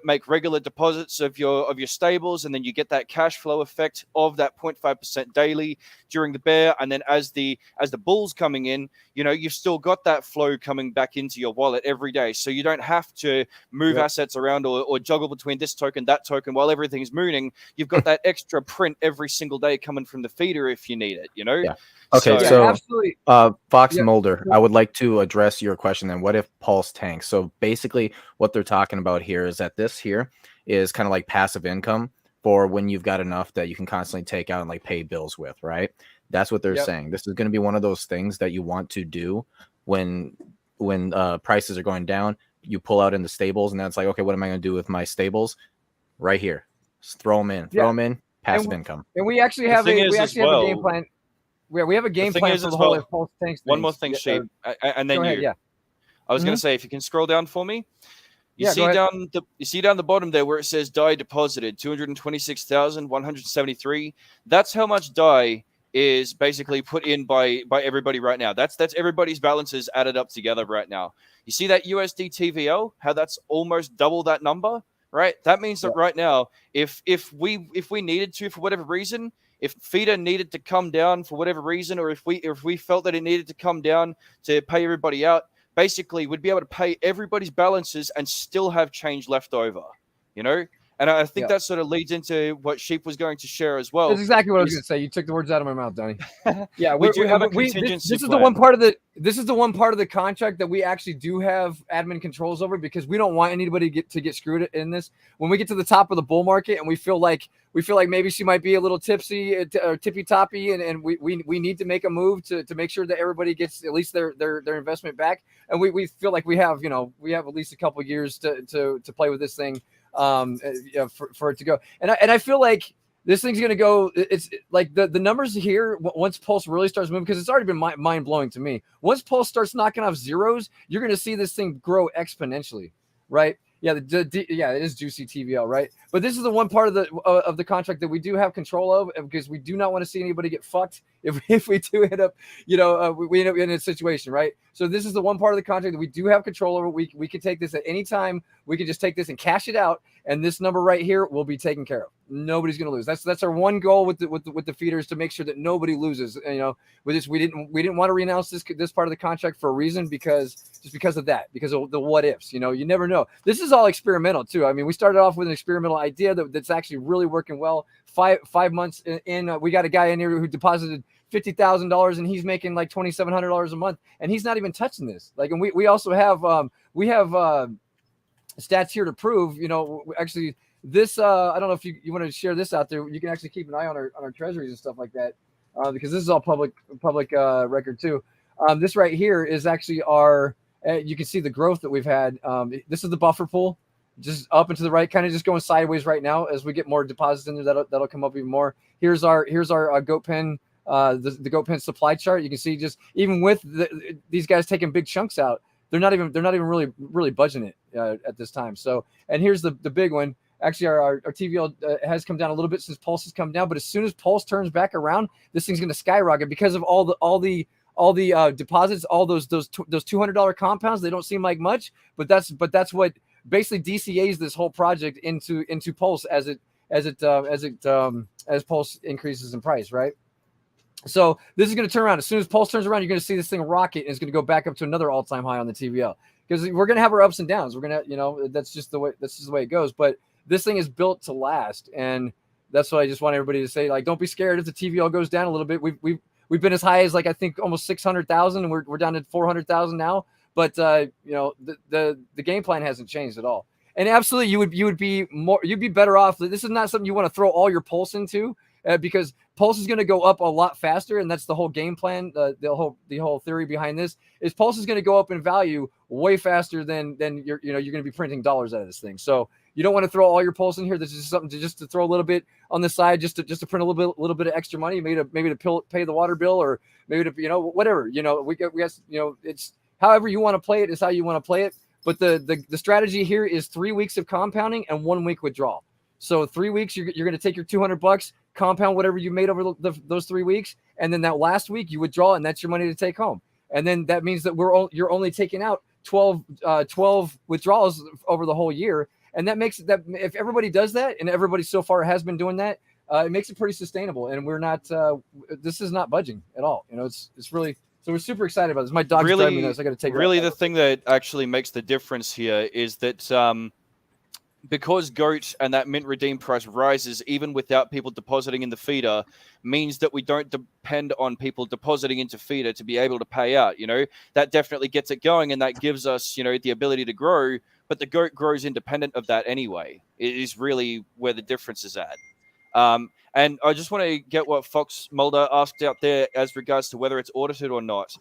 Speaker 10: make regular deposits of your stables, and then you get that cash flow effect of that 0.5% daily during the bear, and then as the bull's coming in, you've still got that flow coming back into your wallet every day, so you don't have to move assets around or juggle between this token, that token while everything's mooning. You've got that extra print every single day coming from the feeder if you need it, Yeah.
Speaker 4: Okay, so
Speaker 9: absolutely.
Speaker 4: Fox Mulder, I would like to address your question then. What if Pulse tanks? So basically what they're talking about here is that this here is kind of like passive income for when you've got enough that you can constantly take out and like pay bills with, right? That's what they're saying. This is going to be one of those things that you want to do when prices are going down. You pull out in the stables, and then it's like, okay, what am I going to do with my stables? Right here. Just throw them in, passive income.
Speaker 9: And we actually have a game plan. We have a game plan for the whole Pulse tanks.
Speaker 10: One more thing, Sheep, and then I was going to say, if you can scroll down for me, you see down the bottom there where it says DAI deposited 226,173. That's how much DAI is basically put in by everybody right now. That's everybody's balances added up together right now. You see that USD TVL? How that's almost double that number. Right, that means that right now, if we needed to for whatever reason, if feeder needed to come down for whatever reason, or if we felt that it needed to come down to pay everybody out, basically we'd be able to pay everybody's balances and still have change left over, And I think that sort of leads into what Sheep was going to share as well.
Speaker 9: That's exactly what I was going to say. You took the words out of my mouth, Donnie. Yeah,
Speaker 10: we do have a contingency
Speaker 9: this is the one part of the contract that we actually do have admin controls over, because we don't want anybody to get screwed in this. When we get to the top of the bull market and we feel like maybe she might be a little tipsy or tippy toppy, and we need to make a move to make sure that everybody gets at least their investment back. And we feel like we have at least a couple years to play with this thing. for it to go. And I feel like this thing's gonna go. It's like the numbers here. Once Pulse really starts moving, because it's already been mind blowing to me. Once Pulse starts knocking off zeros, you're gonna see this thing grow exponentially, right? Yeah, yeah, it is juicy TVL, right? But this is the one part of the contract that we do have control of, because we do not want to see anybody get fucked if we do end up, we end up in a situation, right? So this is the one part of the contract that we do have control over. We can take this at any time. We can just take this and cash it out, and this number right here will be taken care of. Nobody's going to lose. That's our one goal with the feeders, to make sure that nobody loses. With this, we didn't want to renounce this part of the contract for a reason, because of that, because of the what ifs. You never know. This is all experimental too. I mean, we started off with an experimental idea that's actually really working well. Five months in, we got a guy in here who deposited $50,000, and he's making like $2,700 a month, and he's not even touching this. Like, and we also have stats here to prove. Actually, this I don't know if you want to share this out there. You can actually keep an eye on our treasuries and stuff like that, because this is all public record too. This right here is actually our. You can see the growth that we've had. This is the buffer pool, just up and to the right, kind of just going sideways right now. As we get more deposits in there, that'll come up even more. Here's our goat pen. The goat pen supply chart. You can see, just even with these guys taking big chunks out, they're not even really budging it at this time. So, and here's the big one. Actually, our TVL has come down a little bit since Pulse has come down, but as soon as Pulse turns back around, this thing's going to skyrocket because of all the deposits, all those $200 compounds. They don't seem like much, but that's what basically DCAs this whole project into Pulse as Pulse increases in price, right? So this is going to turn around. As soon as Pulse turns around, you're going to see this thing rocket, and it's going to go back up to another all-time high on the TVL, because we're going to have our ups and downs. We're going to, that's just the way it goes. But this thing is built to last, and that's what I just want everybody to say. Like, don't be scared if the TVL goes down a little bit. We've been as high as, like, I think almost 600,000, and we're down to 400,000 now. But the game plan hasn't changed at all. And absolutely, you'd be better off. This is not something you want to throw all your Pulse into. Because Pulse is going to go up a lot faster, and that's the whole game plan. The whole theory behind this is Pulse is going to go up in value way faster than you're going to be printing dollars out of this thing. So you don't want to throw all your Pulse in here. This is something to throw a little bit on the side, just to print a little bit of extra money, maybe to pay the water bill, or maybe to whatever. We got it's however you want to play it is how you want to play it. But the strategy here is 3 weeks of compounding and 1 week withdrawal. So 3 weeks, you're going to take your $200, compound whatever you made over those 3 weeks, and then that last week you withdraw, and that's your money to take home. And then that means that you're only taking out 12 withdrawals over the whole year, and that makes that, if everybody does that, and everybody so far has been doing that, it makes it pretty sustainable. And we're not this is not budging at all. It's really. So we're super excited about this. My dog's driving me nuts. I got to take.
Speaker 10: Really, the thing that actually makes the difference here is that because GOAT and that mint redeem price rises even without people depositing in the feeder, means that we don't depend on people depositing into feeder to be able to pay out. That definitely gets it going, and that gives us, the ability to grow. But the GOAT grows independent of that anyway. It is really where the difference is at. And I just want to get what Fox Mulder asked out there as regards to whether it's audited or not.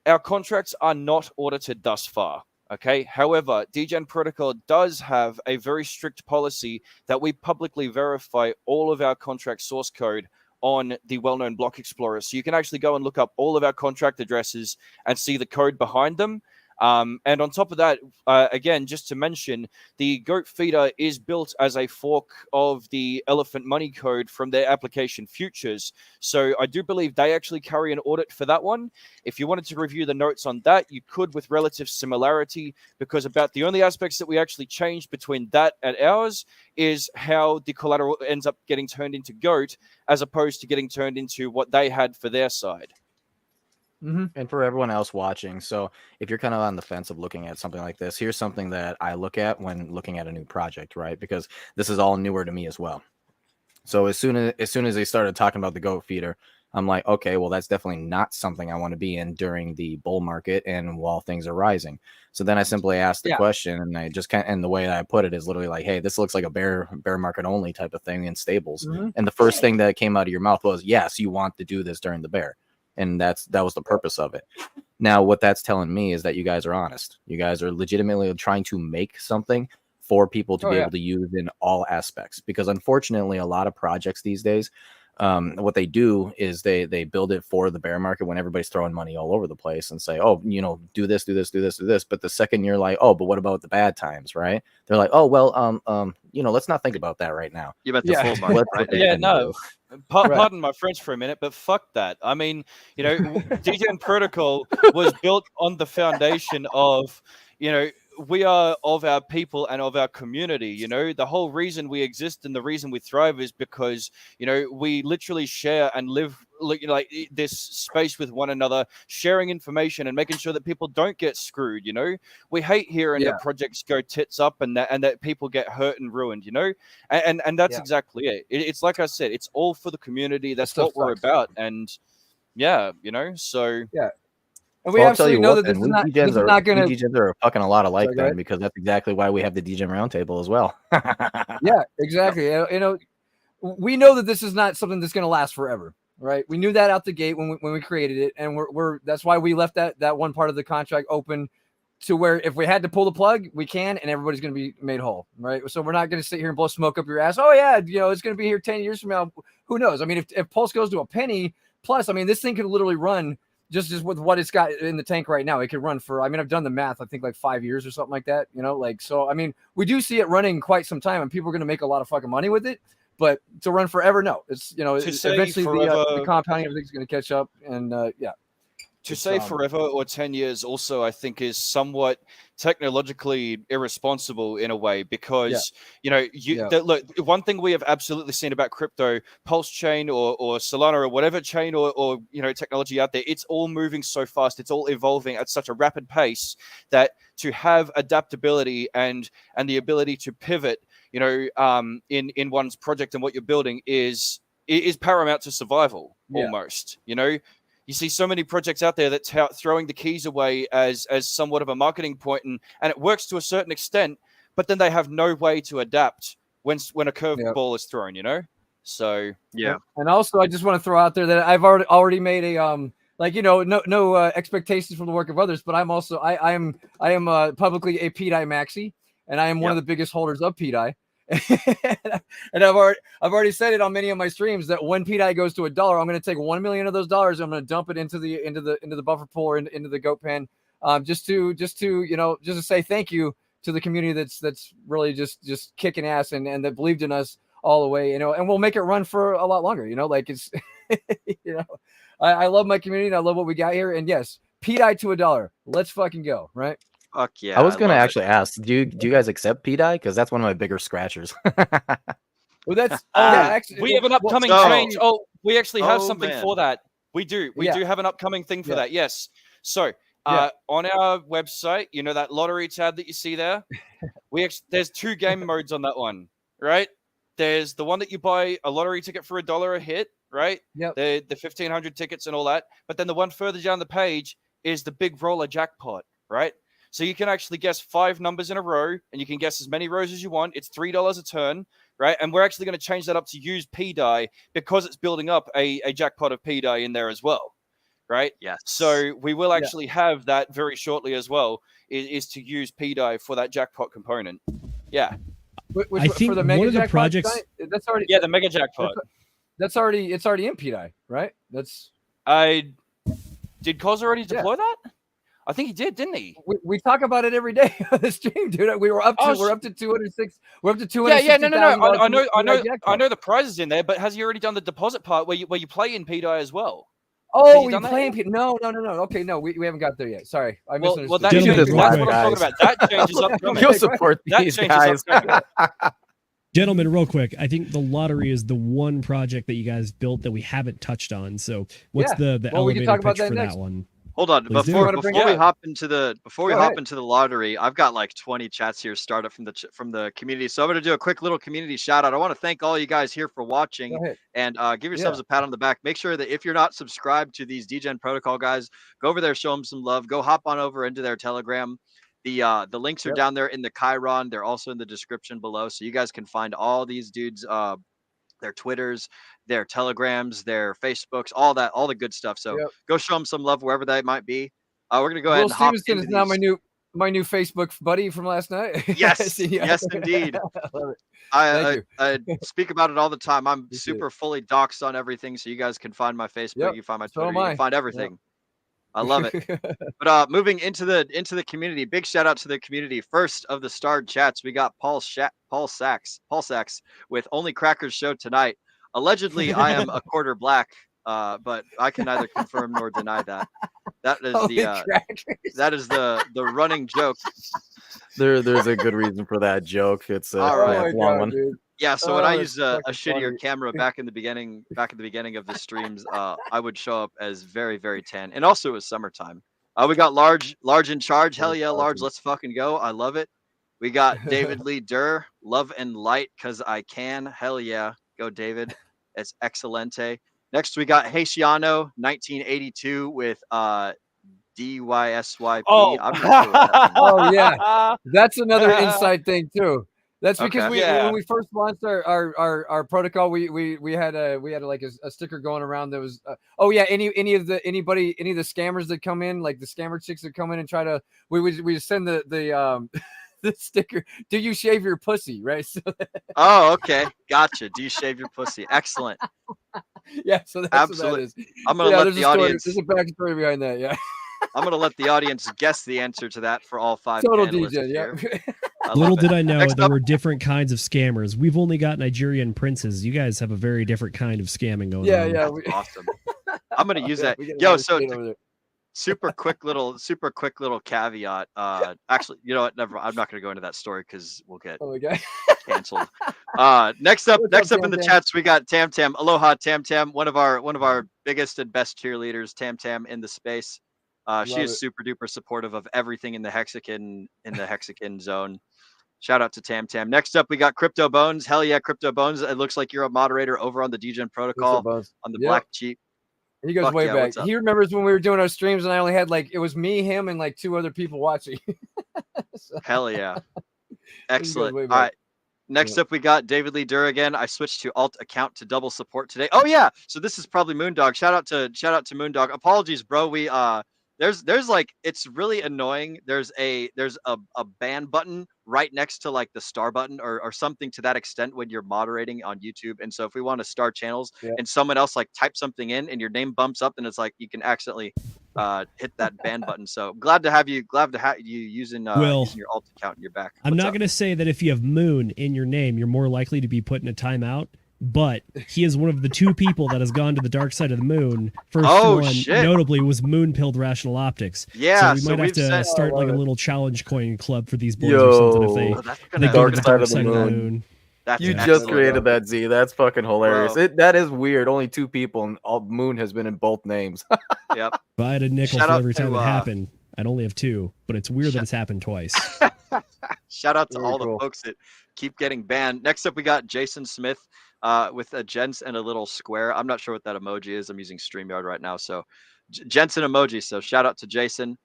Speaker 10: Our contracts are not audited thus far. Okay. However, Degen Protocol does have a very strict policy that we publicly verify all of our contract source code on the well-known Block Explorer. So you can actually go and look up all of our contract addresses and see the code behind them. And on top of that, again, just to mention, the GOAT feeder is built as a fork of the Elephant Money code from their application Futures. So I do believe they actually carry an audit for that one. If you wanted to review the notes on that, you could with relative similarity, because about the only aspects that we actually changed between that and ours is how the collateral ends up getting turned into GOAT as opposed to getting turned into what they had for their side.
Speaker 4: Mm-hmm. And for everyone else watching, so if you're kind of on the fence of looking at something like this, here's something that I look at when looking at a new project, right? Because this is all newer to me as well. So as soon as they started talking about the GOAT feeder, I'm like, okay, well, that's definitely not something I want to be in during the bull market and while things are rising. So then I simply asked the question, and I just and the way that I put it is literally like, hey, this looks like a bear market only type of thing in stables. Mm-hmm. And the first thing that came out of your mouth was, yes, you want to do this during the bear. And that was the purpose of it. Now, what that's telling me is that you guys are honest. You guys are legitimately trying to make something for people to
Speaker 9: Oh,
Speaker 4: be
Speaker 9: yeah.
Speaker 4: able to use in all aspects. Because unfortunately, a lot of projects these days, what they do is they build it for the bear market when everybody's throwing money all over the place and say, oh, you know, do this, do this, do this, do this. But the second you're like, oh, but what about the bad times, right? They're like, oh, well, you know, let's not think about that right now.
Speaker 5: You meant the
Speaker 9: Yeah.
Speaker 5: full market,
Speaker 4: Let's
Speaker 5: right?
Speaker 10: Yeah, no.
Speaker 9: Right.
Speaker 10: Pardon my French for a minute, but fuck that. I mean, you know, Degen Protocol was built on the foundation of, you know, we are of our people and of our community. You know, the whole reason we exist and the reason we thrive is because, you know, we literally share and live like this space with one another, sharing information and making sure that people don't get screwed. You know, we hate hearing that projects go tits up and that people get hurt and ruined. You know, and that's exactly it. It's like I said, it's all for the community. That's what we're about. And yeah, you know, so
Speaker 9: Yeah. And
Speaker 4: So
Speaker 9: we
Speaker 4: I'll tell
Speaker 9: absolutely
Speaker 4: you
Speaker 9: know
Speaker 4: what,
Speaker 9: that this
Speaker 4: then
Speaker 9: is
Speaker 4: we degens
Speaker 9: not going to.
Speaker 4: are fucking a lot alike
Speaker 9: Sorry, go
Speaker 4: then,
Speaker 9: ahead.
Speaker 4: because that's exactly why we have the Degen Roundtable as well.
Speaker 9: Yeah, exactly. You know, we know that this is not something that's going to last forever, right? We knew that out the gate when we created it, and we're that's why we left that one part of the contract open to where if we had to pull the plug, we can, and everybody's going to be made whole, right? So we're not going to sit here and blow smoke up your ass. Oh yeah, you know, it's going to be here 10 years from now. Who knows? I mean, if Pulse goes to a penny plus, I mean, this thing could literally run just with what it's got in the tank right now. It could run for, I mean, I've done the math, I think like 5 years or something like that, you know, like, so, I mean, we do see it running quite some time and people are going to make a lot of fucking money with it, but to run forever, no, it's, you know, eventually the compounding, everything's going to catch up. And yeah.
Speaker 10: To say forever or 10 years also, I think, is somewhat technologically irresponsible in a way, because, you know, look, one thing we have absolutely seen about crypto, Pulse chain or Solana or whatever chain or you know, technology out there, it's all moving so fast. It's all evolving at such a rapid pace that to have adaptability and the ability to pivot, you know, in one's project and what you're building is paramount to survival almost, you know. You see so many projects out there that's throwing the keys away as somewhat of a marketing point, and it works to a certain extent, but then they have no way to adapt when a curveball is thrown, you know? So
Speaker 5: yeah.
Speaker 9: And also, I just want to throw out there that I've already made a like, you know, no expectations from the work of others, but I'm also I am publicly a PDI maxi, and I am one of the biggest holders of PDI. And I've already said it on many of my streams that when PDI goes to $1, I'm going to take 1 million of those dollars. I'm going to dump it into the buffer pool or into the goat pen, just to you know, just to say thank you to the community that's really just kicking ass and that believed in us all the way, you know, and we'll make it run for a lot longer, you know, like it's you know, I love my community and I love what we got here, and yes, PDI to $1, let's fucking go, right?
Speaker 5: Fuck yeah.
Speaker 4: I was going to actually ask, do you guys accept PDI? Because that's one of my bigger scratchers.
Speaker 9: Well, that's
Speaker 10: actually, we have an upcoming change. Oh, we actually have something for that. We do have an upcoming thing for that. Yes. So on our website, you know, that lottery tab that you see there, there's 2 game modes on that one, right? There's the one that you buy a lottery ticket for $1 a hit, right?
Speaker 9: Yep.
Speaker 10: The 1,500 tickets and all that. But then the one further down the page is the big roller jackpot, right? So you can actually guess 5 numbers in a row, and you can guess as many rows as you want. It's $3 a turn, right? And we're actually going to change that up to use PDI because it's building up a jackpot of PDI in there as well, right?
Speaker 5: Yes.
Speaker 10: So we will actually have that very shortly as well, is to use PDI for that jackpot component. Yeah.
Speaker 6: I think for one of the projects...
Speaker 9: That's already...
Speaker 10: Yeah, the mega jackpot.
Speaker 9: It's already in PDI, right? That's...
Speaker 10: Did Cos already deploy that? I think he did, didn't he?
Speaker 9: We talk about it every day on the stream, dude. We're up to 206. We're up to 200.
Speaker 10: Yeah, no. I know the prize is in there, but has he already done the deposit part where you play in PDI as well?
Speaker 9: Oh, we play in PDI? No. Okay, no, we haven't got there yet. Sorry, I misunderstood.
Speaker 10: Well, that changes, that's what I'm talking about. That changes upcoming.
Speaker 4: You'll support these guys.
Speaker 6: Gentlemen, real quick, I think the lottery is the one project that you guys built that we haven't touched on. So what's the elevator pitch for that one?
Speaker 5: Hold on, before we hop into the lottery, I've got like 20 chats here started from the community, so I'm gonna do a quick little community shout out. I want to thank all you guys here for watching, and give yourselves a pat on the back. Make sure that if you're not subscribed to these Degen Protocol guys, go over there, show them some love. Go hop on over into their Telegram. The links are down there in the Chiron. They're also in the description below, so you guys can find all these dudes, their Twitters, their Telegrams, their Facebooks, all the good stuff. So go show them some love wherever that might be. We're gonna go ahead and hop into
Speaker 9: Stevenson is now my new my new Facebook buddy from last night.
Speaker 5: Yes,
Speaker 9: Yeah.
Speaker 5: yes, indeed.
Speaker 9: I love it.
Speaker 5: I
Speaker 9: Thank you.
Speaker 5: speak about it all the time. I'm
Speaker 9: Appreciate
Speaker 5: super fully doxxed on everything, so you guys can find my Facebook,
Speaker 9: Yep.
Speaker 5: you can find my
Speaker 9: So
Speaker 5: Twitter,
Speaker 9: am
Speaker 5: you can
Speaker 9: I.
Speaker 5: find
Speaker 9: Yep.
Speaker 5: everything. I love it. But moving into the community, big shout out to the community. First of the starred chats, we got Paul Sachs with Only Crackers show tonight. Allegedly, I am a quarter black, but I can neither confirm nor deny that. That is that is the running joke.
Speaker 4: There's a good reason for that joke. It's a
Speaker 5: All right.
Speaker 4: long one.
Speaker 9: Dude.
Speaker 5: Yeah, so when I
Speaker 9: that's
Speaker 5: used a
Speaker 9: fucking
Speaker 5: shittier
Speaker 9: funny.
Speaker 5: camera back in the beginning of the streams, I would show up as very, very tan. And also it was summertime. We got Large in charge. Hell yeah, Large, let's fucking go. I love it. We got David Lee Durr, Love and Light, cause I can. Hell yeah. Go David. It's excelente. Next we got Haitiano 1982 with DYSYP.
Speaker 4: Oh.
Speaker 5: I'm not sure what that means.
Speaker 9: Oh yeah, that's another inside thing too. That's because
Speaker 5: Okay.
Speaker 9: when we first launched our protocol, we had like a sticker going around that was oh yeah, any of the scammers that come in, like the scammer chicks that come in and try to we send the the sticker. Do you shave your pussy? Right. So
Speaker 5: Oh, okay. Gotcha. Do you shave your pussy? Excellent.
Speaker 9: yeah, so that's
Speaker 5: Absolutely.
Speaker 9: what that is.
Speaker 5: I'm gonna
Speaker 9: Yeah,
Speaker 5: let
Speaker 9: there's
Speaker 5: the
Speaker 9: a story,
Speaker 5: audience.
Speaker 9: there's a backstory behind that. Yeah.
Speaker 5: I'm gonna let the audience guess the answer to that for all 5
Speaker 9: Total
Speaker 5: panelists
Speaker 9: DJ.
Speaker 5: here.
Speaker 9: Yeah.
Speaker 5: I
Speaker 6: Little
Speaker 5: love it.
Speaker 6: did I know
Speaker 5: Next
Speaker 6: there
Speaker 5: up-
Speaker 6: were different kinds of scammers. We've only got Nigerian princes. You guys have a very different kind of scamming going
Speaker 9: Yeah,
Speaker 6: on.
Speaker 9: yeah.
Speaker 5: That's awesome. I'm gonna use
Speaker 9: Yeah,
Speaker 5: that.
Speaker 9: we get a lot
Speaker 5: Yo,
Speaker 9: of
Speaker 5: so
Speaker 9: shit over there.
Speaker 5: super quick little caveat. Actually, you know what? Never. I'm not gonna go into that story because we'll get
Speaker 9: Oh my god.
Speaker 5: canceled. Next up
Speaker 9: What's up,
Speaker 5: in the
Speaker 9: Tam Tam?
Speaker 5: chats, we got Tam Tam. Aloha, Tam Tam. One of our biggest and best cheerleaders, Tam Tam, in the space. She
Speaker 9: Love
Speaker 5: is
Speaker 9: it.
Speaker 5: super duper supportive of everything in the Hexagon zone. Shout out to Tam Tam. Next up, we got Crypto Bones. Hell yeah, Crypto Bones. It looks like you're a moderator over on the Degen
Speaker 9: What's up,
Speaker 5: protocol
Speaker 9: Buzz?
Speaker 5: on the
Speaker 9: Yep.
Speaker 5: Black Sheep.
Speaker 9: He goes
Speaker 5: Fuck
Speaker 9: way
Speaker 5: yeah,
Speaker 9: back.
Speaker 5: what's up?
Speaker 9: He remembers when we were doing our streams and I only had like it was me, him, and like 2 other people watching. So,
Speaker 5: Hell yeah.
Speaker 9: he goes
Speaker 5: Excellent.
Speaker 9: way
Speaker 5: All
Speaker 9: back.
Speaker 5: right. Next
Speaker 9: Yeah.
Speaker 5: up, we got David Lee Durr again. I switched to alt account to double support today. Oh yeah. So this is probably Moondog. Shout out to Moondog. Apologies, bro. We there's like it's really annoying. There's a ban button right next to like the star button or something to that extent when you're moderating on YouTube. And so if we want to start channels
Speaker 9: Yeah.
Speaker 5: and someone else like type something in and your name bumps up, then it's like you can accidentally hit that ban button. So glad to have you using
Speaker 6: Will,
Speaker 5: using your alt account in your back.
Speaker 6: I'm
Speaker 5: What's
Speaker 6: not
Speaker 5: up?
Speaker 6: going to say that if you have Moon in your name, you're more likely to be put in a timeout, but he is one of the 2 people that has gone to the dark side of the moon. First
Speaker 5: Oh,
Speaker 6: one,
Speaker 5: shit.
Speaker 6: notably, was Moon Pilled Rational Optics.
Speaker 5: Yeah,
Speaker 6: so we might have
Speaker 5: we've
Speaker 6: to
Speaker 5: sent-
Speaker 6: start
Speaker 9: Oh,
Speaker 6: like a
Speaker 9: love it.
Speaker 6: little challenge coin club for these boys or something if
Speaker 4: Yo.
Speaker 6: they,
Speaker 5: Oh, that's
Speaker 6: they
Speaker 5: gonna
Speaker 6: go to
Speaker 4: Dark
Speaker 6: the
Speaker 4: side
Speaker 6: dark
Speaker 4: of the
Speaker 6: side of the
Speaker 4: moon.
Speaker 6: moon.
Speaker 5: That's
Speaker 4: You
Speaker 5: excellent.
Speaker 4: just created that, Z. That's fucking hilarious.
Speaker 5: Bro.
Speaker 4: That is weird. Only 2 people, and all Moon has been in both names.
Speaker 5: Yep.
Speaker 6: If I had a nickel
Speaker 5: Shout
Speaker 6: for
Speaker 5: out
Speaker 6: every time
Speaker 5: to,
Speaker 6: it happened, I'd only have 2, but it's weird that it's happened twice.
Speaker 5: Shout out to
Speaker 9: Very
Speaker 5: all
Speaker 9: cool.
Speaker 5: the folks that keep getting banned. Next up, we got Jason Smith with a gents and a little square. I'm not sure what that emoji is. I'm using StreamYard right now. So gents and emoji. So shout out to Jason.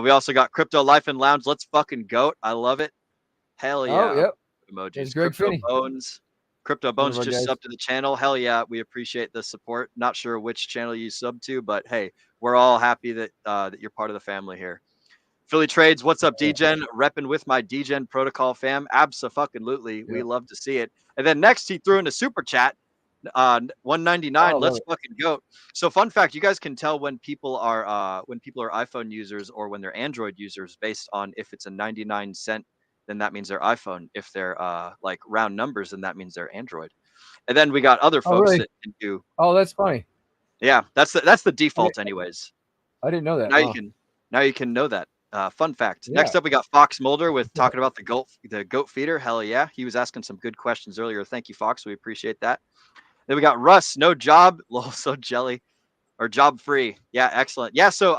Speaker 5: We also got Crypto Life and Lounge. Let's fucking goat. I love it. Hell yeah.
Speaker 9: Oh, yep.
Speaker 5: Emojis.
Speaker 9: There's Greg
Speaker 5: Crypto
Speaker 9: Finney.
Speaker 5: Bones. Crypto
Speaker 9: One
Speaker 5: Bones
Speaker 9: of our
Speaker 5: just
Speaker 9: guys.
Speaker 5: subbed to the channel. Hell yeah. We appreciate the support. Not sure which channel you sub to, but hey, we're all happy that that you're part of the family here. Philly Trades, what's up, Degen? Repping with my Degen protocol fam. Abso-fucking-lutely. We
Speaker 9: Yep.
Speaker 5: love to see it. And then next, he threw in a super chat. 199.
Speaker 9: Oh,
Speaker 5: Let's
Speaker 9: love it.
Speaker 5: fucking go. So, fun fact: you guys can tell when people are iPhone users or when they're Android users based on if it's a 99 cent, then that means they're iPhone. If they're like round numbers, then that means they're Android. And then we got other
Speaker 9: Oh,
Speaker 5: folks
Speaker 9: really?
Speaker 5: that can do.
Speaker 9: Oh, that's funny.
Speaker 5: Yeah, that's the default, anyways.
Speaker 9: I didn't know that.
Speaker 5: Now
Speaker 9: Wow.
Speaker 5: you can know that. Fun fact.
Speaker 9: Yeah.
Speaker 5: Next up, we got Fox Mulder with talking about the goat feeder. Hell yeah, he was asking some good questions earlier. Thank you, Fox. We appreciate that. Then we got Russ, no job, lol, so jelly, or job free. Yeah, excellent. Yeah, so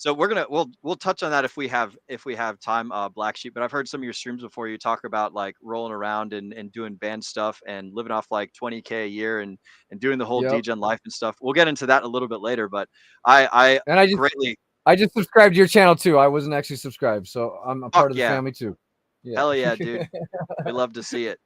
Speaker 5: we'll touch on that if we have time, Black Sheep. But I've heard some of your streams before. You talk about like rolling around and doing band stuff and living off like 20K a year and doing the whole
Speaker 9: Yep.
Speaker 5: Degen life and stuff. We'll get into that a little bit later. But I greatly.
Speaker 9: I just subscribed to your channel too. I wasn't actually subscribed, so I'm a part of the
Speaker 5: yeah.
Speaker 9: family too. Yeah.
Speaker 5: Hell yeah, dude. We love to see it.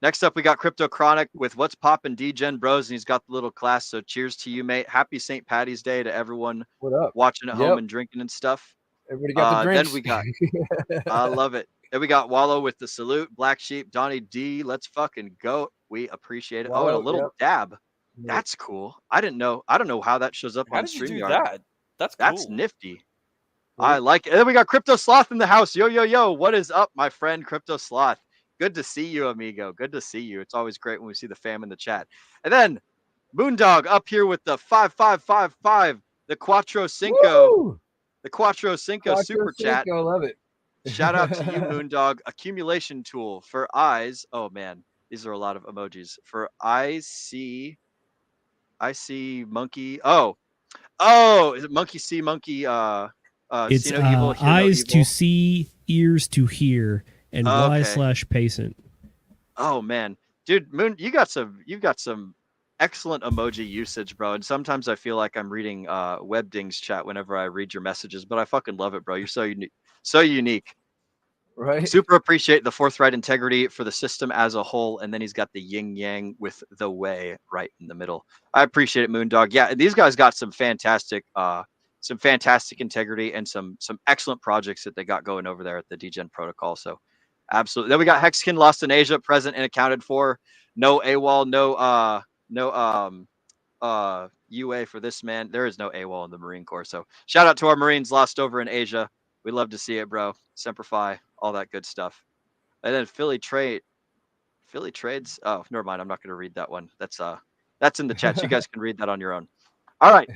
Speaker 5: Next up, we got Crypto Chronic with What's Poppin' Degen Bros, and he's got the little class. So cheers to you, mate. Happy St. Patty's Day to everyone
Speaker 9: What up?
Speaker 5: watching at
Speaker 9: Yep.
Speaker 5: home and drinking and stuff.
Speaker 9: Everybody got the drinks.
Speaker 5: Then we got, I love it. Then we got Wallow with the salute, Black Sheep, Donnie D. Let's fucking go. We appreciate it.
Speaker 9: Wallow,
Speaker 5: and a little
Speaker 9: yep.
Speaker 5: dab. That's cool. I don't know how that shows up
Speaker 10: How
Speaker 5: on
Speaker 10: did you do
Speaker 5: StreamYard.
Speaker 10: that? That's cool.
Speaker 5: That's nifty. I like it. And then we got Crypto Sloth in the house. Yo, yo, yo. What is up, my friend Crypto Sloth? Good to see you, amigo. Good to see you. It's always great when we see the fam in the chat. And then Moondog up here with the 5555, the Quattro Cinco.
Speaker 9: Woo!
Speaker 5: The Quattro Cinco super chat.
Speaker 9: I love it.
Speaker 5: Shout out to you, Moondog. Accumulation tool for eyes. Oh man, these are a lot of emojis. For I see monkey. Oh, is it monkey see monkey?
Speaker 6: It's
Speaker 5: see no evil, hear no
Speaker 6: eyes
Speaker 5: evil?
Speaker 6: to see, ears to hear, and
Speaker 5: Okay.
Speaker 6: y/patient.
Speaker 5: Oh man, dude, Moon, you've got some excellent emoji usage, bro. And sometimes I feel like I'm reading Webding's chat whenever I read your messages, but I fucking love it, bro. You're so unique, so unique.
Speaker 9: Right.
Speaker 5: Super appreciate the forthright integrity for the system as a whole, and then he's got the yin yang with the way right in the middle. I appreciate it, Moondog. Yeah, these guys got some fantastic integrity and some excellent projects that they got going over there at the Degen protocol. So absolutely. Then we got Hexkin Lost in Asia, present and accounted for. No AWOL, no UA for this man. There is no AWOL in the Marine Corps. So shout out to our Marines lost over in Asia. We love to see it, bro. Semper Fi, all that good stuff. And then Philly Trades. Oh, never mind. I'm not going to read that one. That's in the chat. You guys can read that on your own. All right.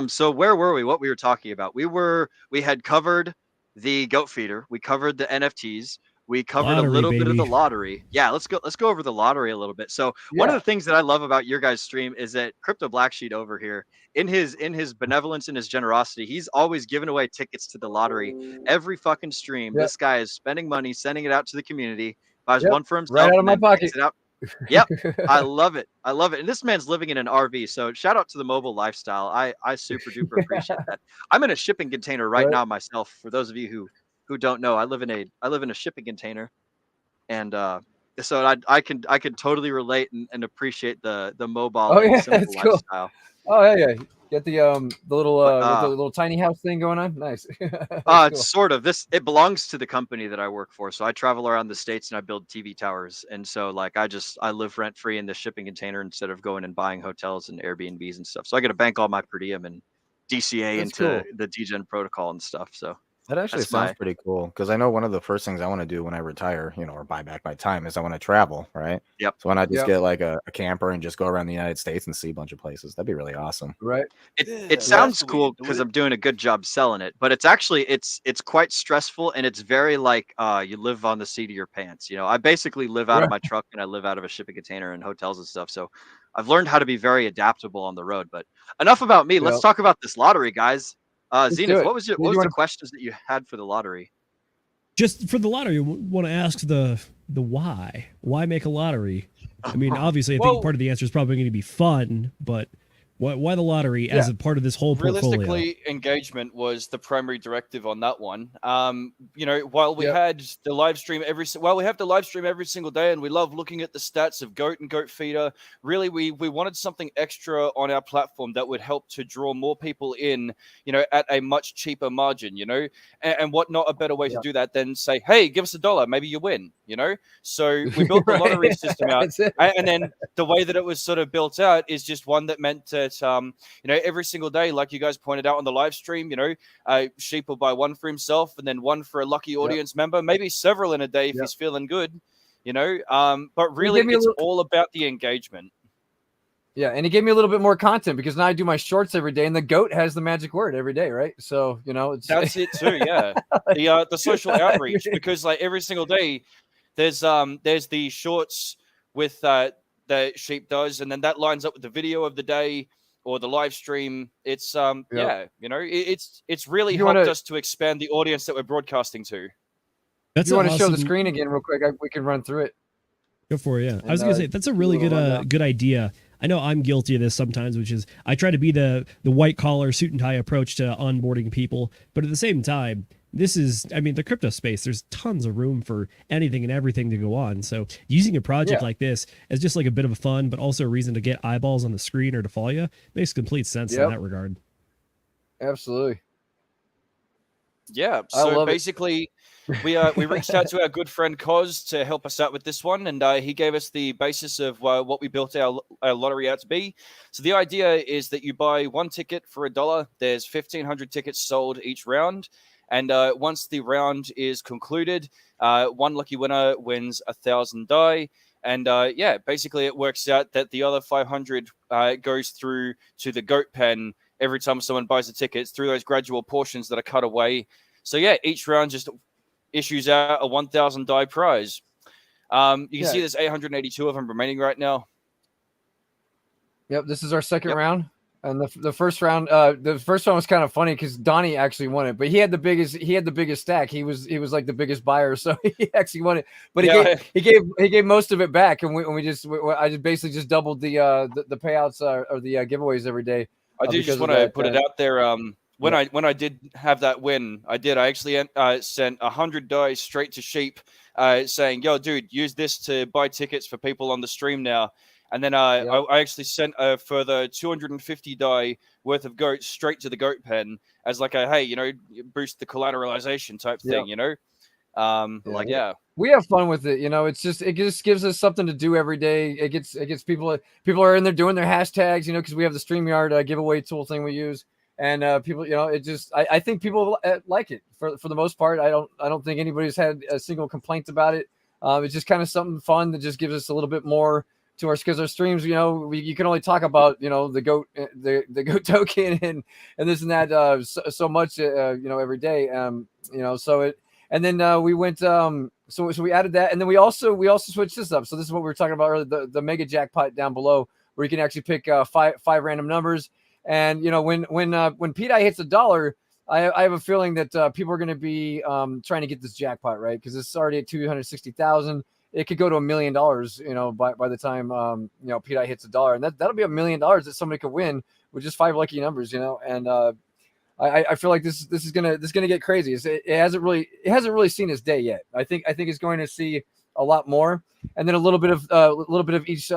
Speaker 5: So where were we? What we were talking about? We had covered the goat feeder. We covered the NFTs. We covered
Speaker 6: Lottery,
Speaker 5: a little bit of the
Speaker 6: baby.
Speaker 5: lottery. Yeah, let's go over the lottery a little bit. So one of the things that I love about your guys' stream is that Crypto Black Sheet over here, in his benevolence and his generosity, he's always giving away tickets to the lottery every fucking stream.
Speaker 9: Yep.
Speaker 5: This guy is spending money, sending it out to the community, buys
Speaker 9: Yep,
Speaker 5: one for himself,
Speaker 9: right out of
Speaker 5: and
Speaker 9: my
Speaker 5: then
Speaker 9: pocket.
Speaker 5: takes it out. Yep, I love it. I love it. And this man's living in an RV, so shout out to the mobile lifestyle. I super duper appreciate that. I'm in a shipping container right now myself. For those of you who don't know, I live in a shipping container, and so I can totally relate and appreciate the mobile
Speaker 9: Oh,
Speaker 5: and
Speaker 9: yeah,
Speaker 5: simple
Speaker 9: that's cool.
Speaker 5: lifestyle.
Speaker 9: Oh yeah. Get the little tiny house thing going on. Nice.
Speaker 5: It's sort of it belongs to the company that I work for. So I travel around the States and I build TV towers. And so like I live rent free in the shipping container instead of going and buying hotels and Airbnbs and stuff. So I get to bank all my per diem and DCA
Speaker 9: That's
Speaker 5: into
Speaker 9: cool.
Speaker 5: the Degen protocol and stuff. So
Speaker 4: That actually
Speaker 5: that's
Speaker 4: sounds
Speaker 5: my
Speaker 4: pretty cool because I know one of the first things I want to do when I retire, or buy back my time, is I want to travel, right?
Speaker 5: Yep.
Speaker 4: So why not just
Speaker 9: Yep.
Speaker 4: get like a camper and just go around the United States and see a bunch of places? That'd be really awesome.
Speaker 9: Right.
Speaker 5: It sounds
Speaker 10: that's the way
Speaker 5: cool
Speaker 10: to do
Speaker 5: because
Speaker 10: it.
Speaker 5: I'm doing a good job selling it, but it's actually it's quite stressful and it's very like you live on the seat of your pants. I basically live out of my truck and I live out of a shipping container and hotels and stuff. So I've learned how to be very adaptable on the road. But enough about me. Let's
Speaker 9: Yep.
Speaker 5: talk about this lottery, guys.
Speaker 9: do
Speaker 5: Zenith,
Speaker 9: it.
Speaker 5: what was
Speaker 9: Did you
Speaker 5: the
Speaker 9: wanna-
Speaker 5: questions that you had for the lottery?
Speaker 6: Just for the lottery, want to ask the why? Why make a lottery? I mean, obviously, I think
Speaker 9: Well-
Speaker 6: part of the answer is probably going to be fun, but why the lottery as a part of this whole portfolio?
Speaker 10: Realistically, engagement was the primary directive on that one. While we
Speaker 9: Yep.
Speaker 10: had the live stream we have the live stream every single day, and we love looking at the stats of Goat and Goat Feeder. Really, we wanted something extra on our platform that would help to draw more people in, at a much cheaper margin, and what not a better way to do that than say, hey, give us $1, maybe you win, So we built the lottery
Speaker 9: Right.
Speaker 10: system out.
Speaker 9: That's it.
Speaker 10: And then the way that it was sort of built out is just one that meant that, every single day, like you guys pointed out on the live stream, Sheep will buy one for himself and then one for a lucky audience member, maybe several in a day if he's feeling good, but really
Speaker 9: me a
Speaker 10: it's
Speaker 9: little-
Speaker 10: all about the engagement.
Speaker 9: Yeah, and it gave me a little bit more content because now I do my shorts every day, and the goat has the magic word every day, right? So it's
Speaker 10: That's it too, yeah. The social outreach, because like every single day there's the shorts with that Sheep does, and then that lines up with the video of the day or the live stream. It's it's really
Speaker 9: You
Speaker 10: helped
Speaker 9: wanna-
Speaker 10: us to expand the audience that we're broadcasting to.
Speaker 9: If you want to show the
Speaker 6: awesome-
Speaker 9: screen again real quick, we can run through it.
Speaker 6: Go for it, yeah. I
Speaker 9: And,
Speaker 6: was gonna say that's a really
Speaker 9: do a
Speaker 6: good
Speaker 9: little rundown.
Speaker 6: good idea. I know I'm guilty of this sometimes, which is I try to be the white collar suit and tie approach to onboarding people, but at the same time, the crypto space, there's tons of room for anything and everything to go on. So using a project like this as just like a bit of a fun, but also a reason to get eyeballs on the screen or to follow you makes complete sense in
Speaker 9: Yep.
Speaker 6: that regard.
Speaker 9: Absolutely.
Speaker 10: Yeah.
Speaker 9: I
Speaker 10: So
Speaker 9: love it.
Speaker 10: basically, we reached out to our good friend Koz to help us out with this one, and he gave us the basis of what we built our lottery out to be. So the idea is that you buy one ticket for $1. There's 1,500 tickets sold each round, and once the round is concluded, one lucky winner wins 1,000 die. And yeah, basically it works out that the other 500 goes through to the goat pen every time someone buys the tickets through those gradual portions that are cut away. So yeah, each round just issues out a 1,000 die prize. You can see there's 882 of them remaining right now.
Speaker 9: Yep, this is our second round. And the first round was kind of funny because Donnie actually won it, but he had the biggest stack. He was like the biggest buyer, so he actually won it. But he gave most of it back, and I just basically just doubled the payouts or the giveaways every day.
Speaker 10: I do just want to put it out there. When I did have that win, I actually sent 100 die straight to Sheep, saying, "Yo, dude, use this to buy tickets for people on the stream now." And then I actually sent a further 250 die worth of goats straight to the goat pen as like a, hey, boost the collateralization type thing,
Speaker 9: We have fun with it, it just gives us something to do every day. It gets people are in there doing their hashtags, because we have the StreamYard giveaway tool thing we use. And people, I think people like it for the most part. I don't think anybody's had a single complaint about it. It's just kind of something fun that just gives us a little bit more to because our streams, you can only talk about, the goat token and this and that so much, every day. And then we went, so we added that, and then we also switched this up. So this is what we were talking about earlier, the mega jackpot down below, where you can actually pick five random numbers. And when Pete hits $1, I have a feeling that people are going to be trying to get this jackpot, right? Because it's already at 260,000. It could go to $1 million, by the time Pete hits $1, and that'll be $1 million that somebody could win with just 5 lucky numbers, And I feel like this is gonna get crazy. It hasn't really seen its day yet. I think it's going to see a lot more, and then a little bit of each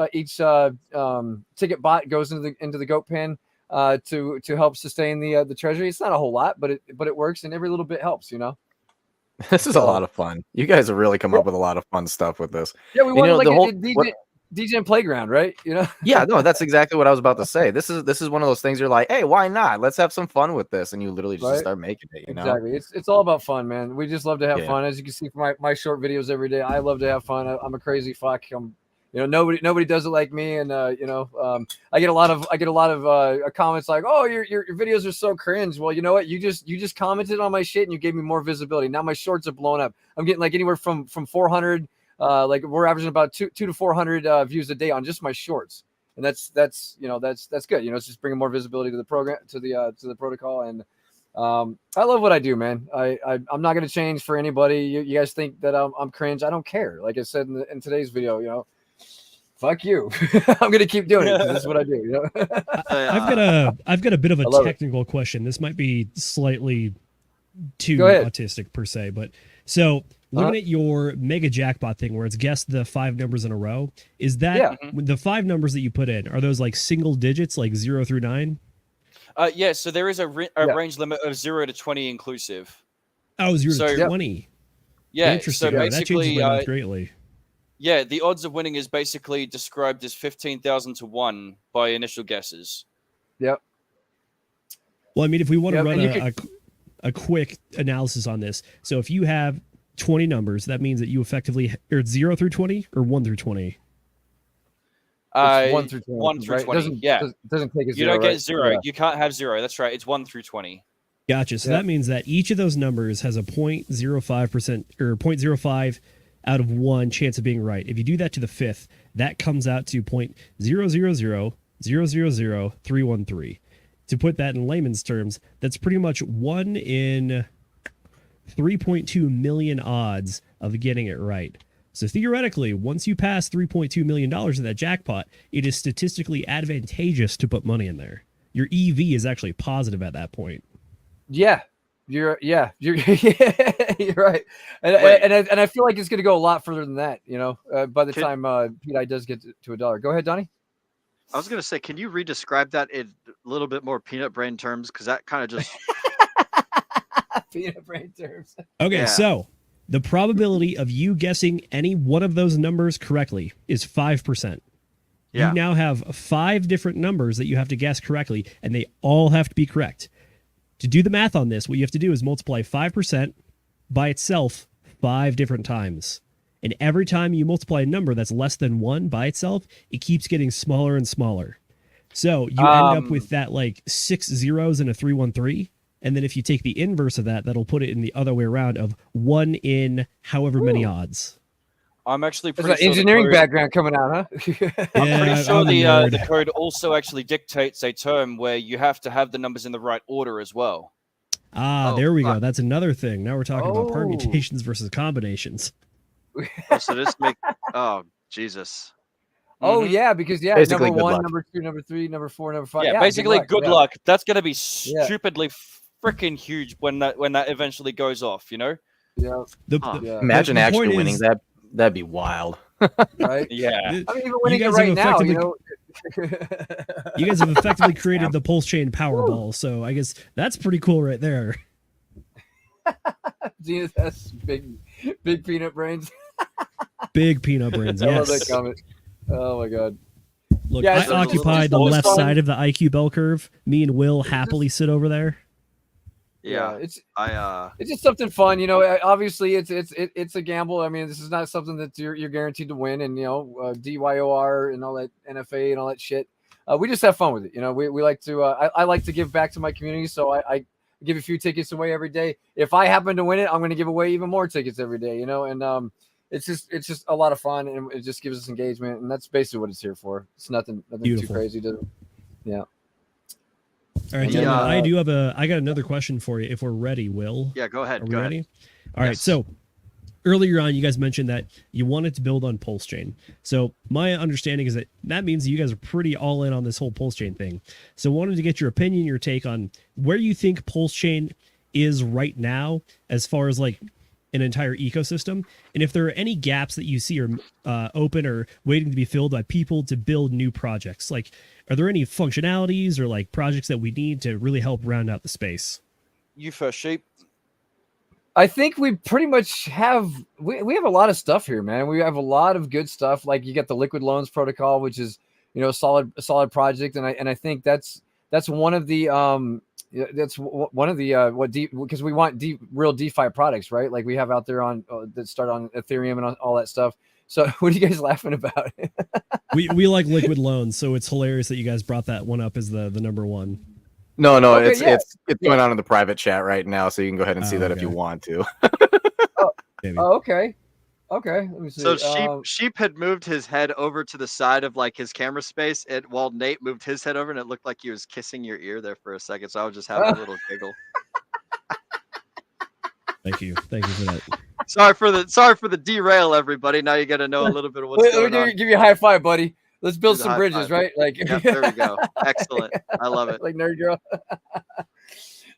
Speaker 9: ticket bot goes into the goat pen to help sustain the treasury. It's not a whole lot, but it works, and every little bit helps.
Speaker 4: This is a lot of fun. You guys have really come up with a lot of fun stuff with this.
Speaker 9: Yeah, we wanted DJ Playground, right?
Speaker 4: Yeah, no, that's exactly what I was about to say. This is one of those things you're like, hey, why not? Let's have some fun with this, and you literally just start making it.
Speaker 9: Exactly. It's all about fun, man. We just love to have fun. As you can see from my short videos every day, I love to have fun. I'm a crazy fuck. Nobody does it like me, and I get a lot of comments like, "Oh, your videos are so cringe." Well, you know what? You just commented on my shit, and you gave me more visibility. Now my shorts are blowing up. I'm getting like anywhere from 400, like we're averaging about 200 to 400 views a day on just my shorts, and that's good. It's just bringing more visibility to the program, to the protocol, and I love what I do, man. I'm not gonna change for anybody. You guys think that I'm cringe? I don't care. Like I said in today's video, fuck you. I'm gonna keep doing it. This is what I do.
Speaker 6: I've got a bit of a technical question. This might be slightly too autistic per se, but so looking at your mega jackpot thing where it's guessed the 5 numbers in a row, is that the 5 numbers that you put in, are those like single digits, like 0 through 9?
Speaker 10: Yeah, so there is a range limit of 0 to 20 inclusive.
Speaker 6: Oh, 0 to 20.
Speaker 10: Yeah,
Speaker 6: interesting.
Speaker 10: So basically,
Speaker 6: that changes my math greatly.
Speaker 10: Yeah, the odds of winning is basically described as 15,000 to 1 by initial guesses.
Speaker 9: Yep.
Speaker 6: Well, I mean, if we want to run a quick analysis on this, so if you have 20 numbers, that means that you effectively, or it's 0 through 20 or 1 through 20?
Speaker 9: It's 1 through 20.
Speaker 10: 1 through 20.
Speaker 9: Doesn't take a 0.
Speaker 10: You don't get 0. Yeah. You can't have 0. That's right. It's 1 through 20.
Speaker 6: Gotcha. So that means that each of those numbers has a 0.05% or 0.05 out of 1 chance of being right. If you do that to the 5th, that comes out to 0.000000313. To put that in layman's terms, that's pretty much 1 in 3.2 million odds of getting it right. So theoretically, once you pass $3.2 million in that jackpot, it is statistically advantageous to put money in there. Your EV is actually positive at that point.
Speaker 9: Yeah. You're right, and I feel like it's going to go a lot further than that. By the time Pete does get to $1. Go ahead, Donnie.
Speaker 5: I was going to say, can you re-describe that in a little bit more peanut brain terms? Because that kind of just
Speaker 9: Peanut brain terms.
Speaker 6: Okay,
Speaker 5: Yeah.
Speaker 6: so the probability of you guessing any one of those numbers correctly is 5%.
Speaker 5: Yeah.
Speaker 6: You now have 5 different numbers that you have to guess correctly, and they all have to be correct. To do the math on this, what you have to do is multiply 5% by itself 5 different times. And every time you multiply a number that's less than 1 by itself, it keeps getting smaller and smaller. So you end up with that like 6 zeros and a 313. And then if you take the inverse of that, that'll put it in the other way around of 1 in however many odds.
Speaker 10: I'm actually
Speaker 9: There's
Speaker 10: pretty
Speaker 9: an
Speaker 10: sure
Speaker 9: engineering
Speaker 10: the code,
Speaker 9: background coming out, huh?
Speaker 10: I'm pretty sure
Speaker 6: I'm a
Speaker 10: the
Speaker 6: nerd.
Speaker 10: code also actually dictates a term where you have to have the numbers in the right order as well.
Speaker 5: Oh,
Speaker 6: There we go.
Speaker 5: fuck.
Speaker 6: That's another thing. Now we're talking about
Speaker 9: Oh.
Speaker 6: permutations versus combinations.
Speaker 5: Oh, so this make. Oh, Jesus.
Speaker 9: Oh
Speaker 10: Mhm.
Speaker 9: yeah, because
Speaker 4: Basically,
Speaker 9: number
Speaker 4: good
Speaker 9: 1,
Speaker 4: luck.
Speaker 9: number 2, number 3, number 4, number 5.
Speaker 10: Yeah, basically good
Speaker 9: yeah.
Speaker 10: luck. That's gonna be
Speaker 9: Yeah.
Speaker 10: stupidly freaking huge when that eventually goes off. You know?
Speaker 9: Yeah,
Speaker 6: The,
Speaker 5: Huh.
Speaker 6: the-
Speaker 9: yeah.
Speaker 4: Imagine
Speaker 6: the
Speaker 4: actually
Speaker 6: point
Speaker 4: winning
Speaker 6: is-
Speaker 4: that. That'd be wild.
Speaker 9: Right.
Speaker 10: Yeah.
Speaker 9: I mean, even
Speaker 6: You
Speaker 9: winning it
Speaker 6: guys
Speaker 9: right
Speaker 6: have
Speaker 9: now, you
Speaker 6: effectively-
Speaker 9: know.
Speaker 6: You guys have effectively created the pulse chain Powerball, so I guess that's pretty cool right there.
Speaker 9: Zenith has big peanut brains.
Speaker 6: Big peanut brains.
Speaker 9: I love that
Speaker 6: Yes.
Speaker 9: comment. Oh my god.
Speaker 6: Look,
Speaker 9: Yeah,
Speaker 6: I
Speaker 9: it's a
Speaker 6: occupy the
Speaker 9: little
Speaker 6: left
Speaker 9: fun.
Speaker 6: side of the IQ bell curve. Me and Will happily sit over there.
Speaker 5: Yeah.
Speaker 9: It's
Speaker 5: I
Speaker 9: it's just something fun, you know. Obviously, it's a gamble. I mean, this is not something that you're guaranteed to win, and you know, DYOR and all that NFA and all that shit. We just have fun with it, you know. We like to. I like to give back to my community, so I give a few tickets away every day. If I happen to win it, I'm going to give away even more tickets every day, you know. And it's just a lot of fun, and it just gives us engagement, and that's basically what it's here for. It's nothing too
Speaker 6: Beautiful.
Speaker 9: crazy to. Yeah.
Speaker 6: All right,
Speaker 9: Yeah.
Speaker 6: gentlemen, I got another question for you if we're ready, Will.
Speaker 5: yeah. Go ahead.
Speaker 6: Are we
Speaker 5: Go
Speaker 6: ready?
Speaker 5: ahead.
Speaker 6: All right.
Speaker 5: Yes.
Speaker 6: So earlier on, you guys mentioned that you wanted to build on Pulse Chain. So my understanding is that means you guys are pretty all in on this whole Pulse Chain thing. So wanted to get your opinion, your take on where you think Pulse Chain is right now as far as like an entire ecosystem, and if there are any gaps that you see are open or waiting to be filled by people to build new projects. Like, are there any functionalities or like projects that we need to really help round out the space?
Speaker 10: You first, sheep.
Speaker 9: I think we pretty much have we have a lot of stuff here, man. We have a lot of good stuff. Like you got the liquid loans protocol, which is, you know, a solid project, and I think that's one of the because we want real DeFi products, right? Like we have out there on that start on Ethereum and all that stuff. So what are you guys laughing about?
Speaker 6: we like liquid loans, so it's hilarious that you guys brought that one up as the number one.
Speaker 4: No,
Speaker 9: Okay,
Speaker 4: it's
Speaker 9: yeah.
Speaker 4: it's going on in the private chat right now, so you can go ahead and see
Speaker 6: Oh,
Speaker 4: that if you
Speaker 6: okay.
Speaker 4: want to.
Speaker 6: Maybe.
Speaker 9: Oh, okay. Let me see.
Speaker 5: So sheep had moved his head over to the side of like his camera space, while Nate moved his head over, and it looked like he was kissing your ear there for a second. So I was just having a little giggle.
Speaker 6: Thank you for that.
Speaker 5: Sorry for the derail, everybody. Now you got to know a little bit of what's
Speaker 9: Let
Speaker 5: going
Speaker 9: me
Speaker 5: on.
Speaker 9: give you a high five, buddy. Let's build
Speaker 5: Do the
Speaker 9: some
Speaker 5: high
Speaker 9: bridges,
Speaker 5: five.
Speaker 9: right? Like,
Speaker 5: Yep, there we go. Excellent. I love it.
Speaker 9: like nerd girl.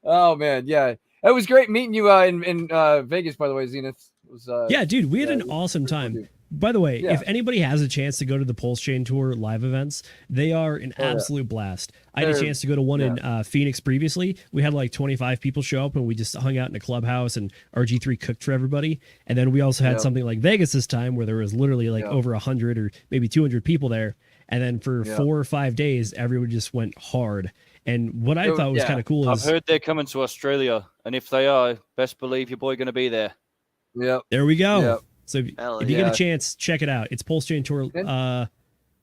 Speaker 9: Oh man, yeah, it was great meeting you in Vegas. By the way, Zenith was.
Speaker 6: Yeah, dude, we had
Speaker 9: yeah,
Speaker 6: an awesome
Speaker 9: pretty cool,
Speaker 6: time.
Speaker 9: dude.
Speaker 6: By the way,
Speaker 9: Yeah.
Speaker 6: if anybody has a chance to go to the Pulse Chain Tour live events, they are an
Speaker 9: yeah.
Speaker 6: absolute blast. I had a
Speaker 9: They're-
Speaker 6: chance to go to one in Phoenix previously. We had like 25 people show up, and we just hung out in a clubhouse, and RG3 cooked for everybody. And then we also had
Speaker 9: Yeah.
Speaker 6: something like Vegas this time, where there was literally like
Speaker 9: Yeah.
Speaker 6: over 100 or maybe 200 people there. And then for
Speaker 9: Yeah.
Speaker 6: 4 or 5 days, everyone just went hard. And what I
Speaker 9: So,
Speaker 6: thought was
Speaker 9: yeah.
Speaker 6: kind of cool
Speaker 10: I've
Speaker 6: is
Speaker 10: heard they're coming to Australia, and if they are, best believe your boy going to be there.
Speaker 9: Yep.
Speaker 6: there we go.
Speaker 9: Yep.
Speaker 6: So if
Speaker 5: Hell
Speaker 6: you
Speaker 9: yeah.
Speaker 6: get a chance, check it out. It's PulseChainTour.com.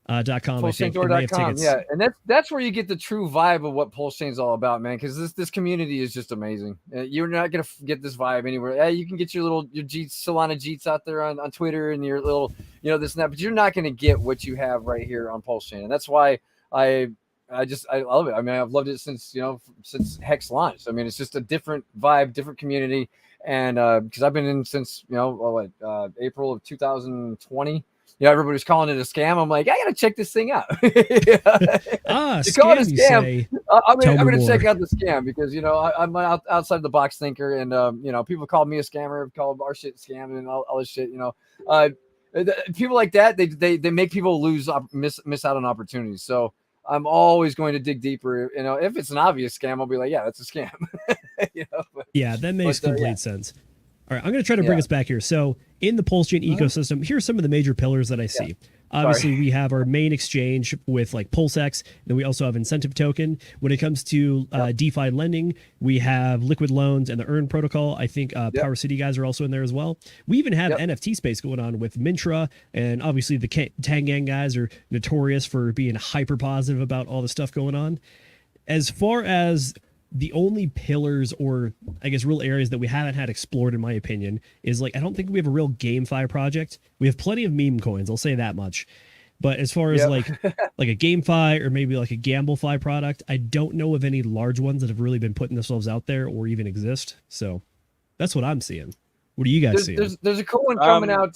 Speaker 6: I think, and they have
Speaker 9: PulseChainTour.com.
Speaker 6: tickets.
Speaker 9: Yeah, and that's where you get the true vibe of what Pulse Chain's all about, man. Because this community is just amazing. You're not gonna get this vibe anywhere. Yeah, you can get your Solana Jeets out there on Twitter and your little, this and that, but you're not gonna get what you have right here on Pulse Chain, and that's why I love it. I mean, I've loved it since Hex launched. I mean, it's just a different vibe, different community, and because I've been in since April of 2020. Everybody was calling it a scam. I'm like, I gotta check this thing out.
Speaker 6: Ah,
Speaker 9: You call it a
Speaker 6: scam, you
Speaker 9: scam.
Speaker 6: say.
Speaker 9: I'm
Speaker 6: Tell me
Speaker 9: gonna check
Speaker 6: more.
Speaker 9: out the scam because I'm an outside the box thinker, and people call me a scammer, call our shit scam, and all this shit. People like that, they make people miss out on opportunities. So I'm always going to dig deeper. If it's an obvious scam, I'll be like, yeah, that's a scam.
Speaker 6: Yeah, that makes complete sense. All right, I'm going to try to bring us back here. So, in the Pulse Chain ecosystem, here's some of the major pillars that I see. Obviously, we have our main exchange with like PulseX, then we also have incentive token. When it comes to DeFi lending, we have liquid loans and the Earn protocol. I think Power City guys are also in there as well. We even have NFT space going on with Mintra, and obviously the Tangang guys are notorious for being hyper positive about all the stuff going on. As far as the only pillars or I guess real areas that we haven't had explored, in my opinion, is like I don't think we have a real GameFi project. We have plenty of meme coins, I'll say that much. But as far as like a GameFi or maybe like a GambleFi product, I don't know of any large ones that have really been putting themselves out there or even exist. So that's what I'm seeing. What are you guys seeing?
Speaker 9: There's a cool one coming out.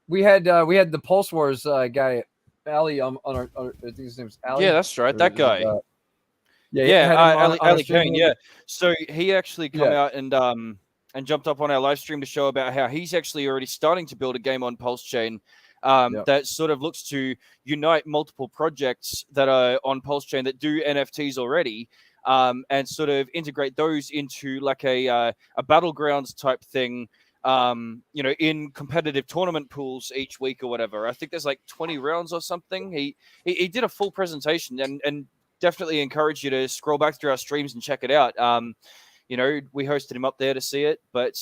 Speaker 9: We had the Pulse Wars guy, Ali, on our I think his name's Ali.
Speaker 10: Yeah, that's right. That guy. Ali Kane, So he actually come out and jumped up on our live stream to show about how he's actually already starting to build a game on Pulse Chain that sort of looks to unite multiple projects that are on Pulse Chain that do NFTs already, and sort of integrate those into like a battlegrounds type thing. In competitive tournament pools each week or whatever. I think there's like 20 rounds or something. He did a full presentation and definitely encourage you to scroll back through our streams and check it out. We hosted him up there to see it, but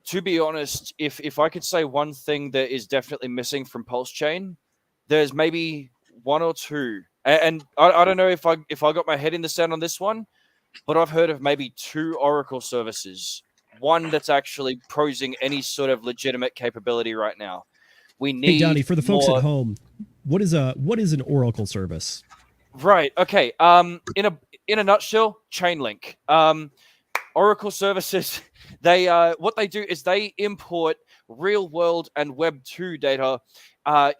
Speaker 10: to be honest, if I could say one thing that is definitely missing from Pulse Chain, there's maybe one or two, and I don't know if I got my head in the sand on this one, but I've heard of maybe 2 Oracle services, one that's actually posing any sort of legitimate capability right now. We need.
Speaker 6: Hey Donnie, for the folks at home, what is an Oracle service?
Speaker 10: Right. Okay. In a nutshell, Chainlink. Oracle services. They what they do is they import real world and Web 2 data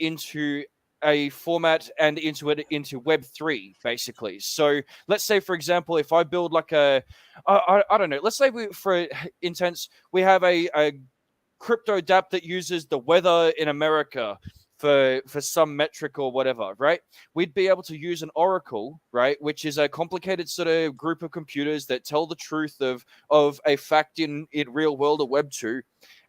Speaker 10: into a format and into Web 3 basically. So let's say, for example, if I build like I don't know. Let's say for intents we have a crypto dApp that uses the weather in America for some metric or whatever, right? We'd be able to use an Oracle, right, which is a complicated sort of group of computers that tell the truth of a fact in real world or Web 2,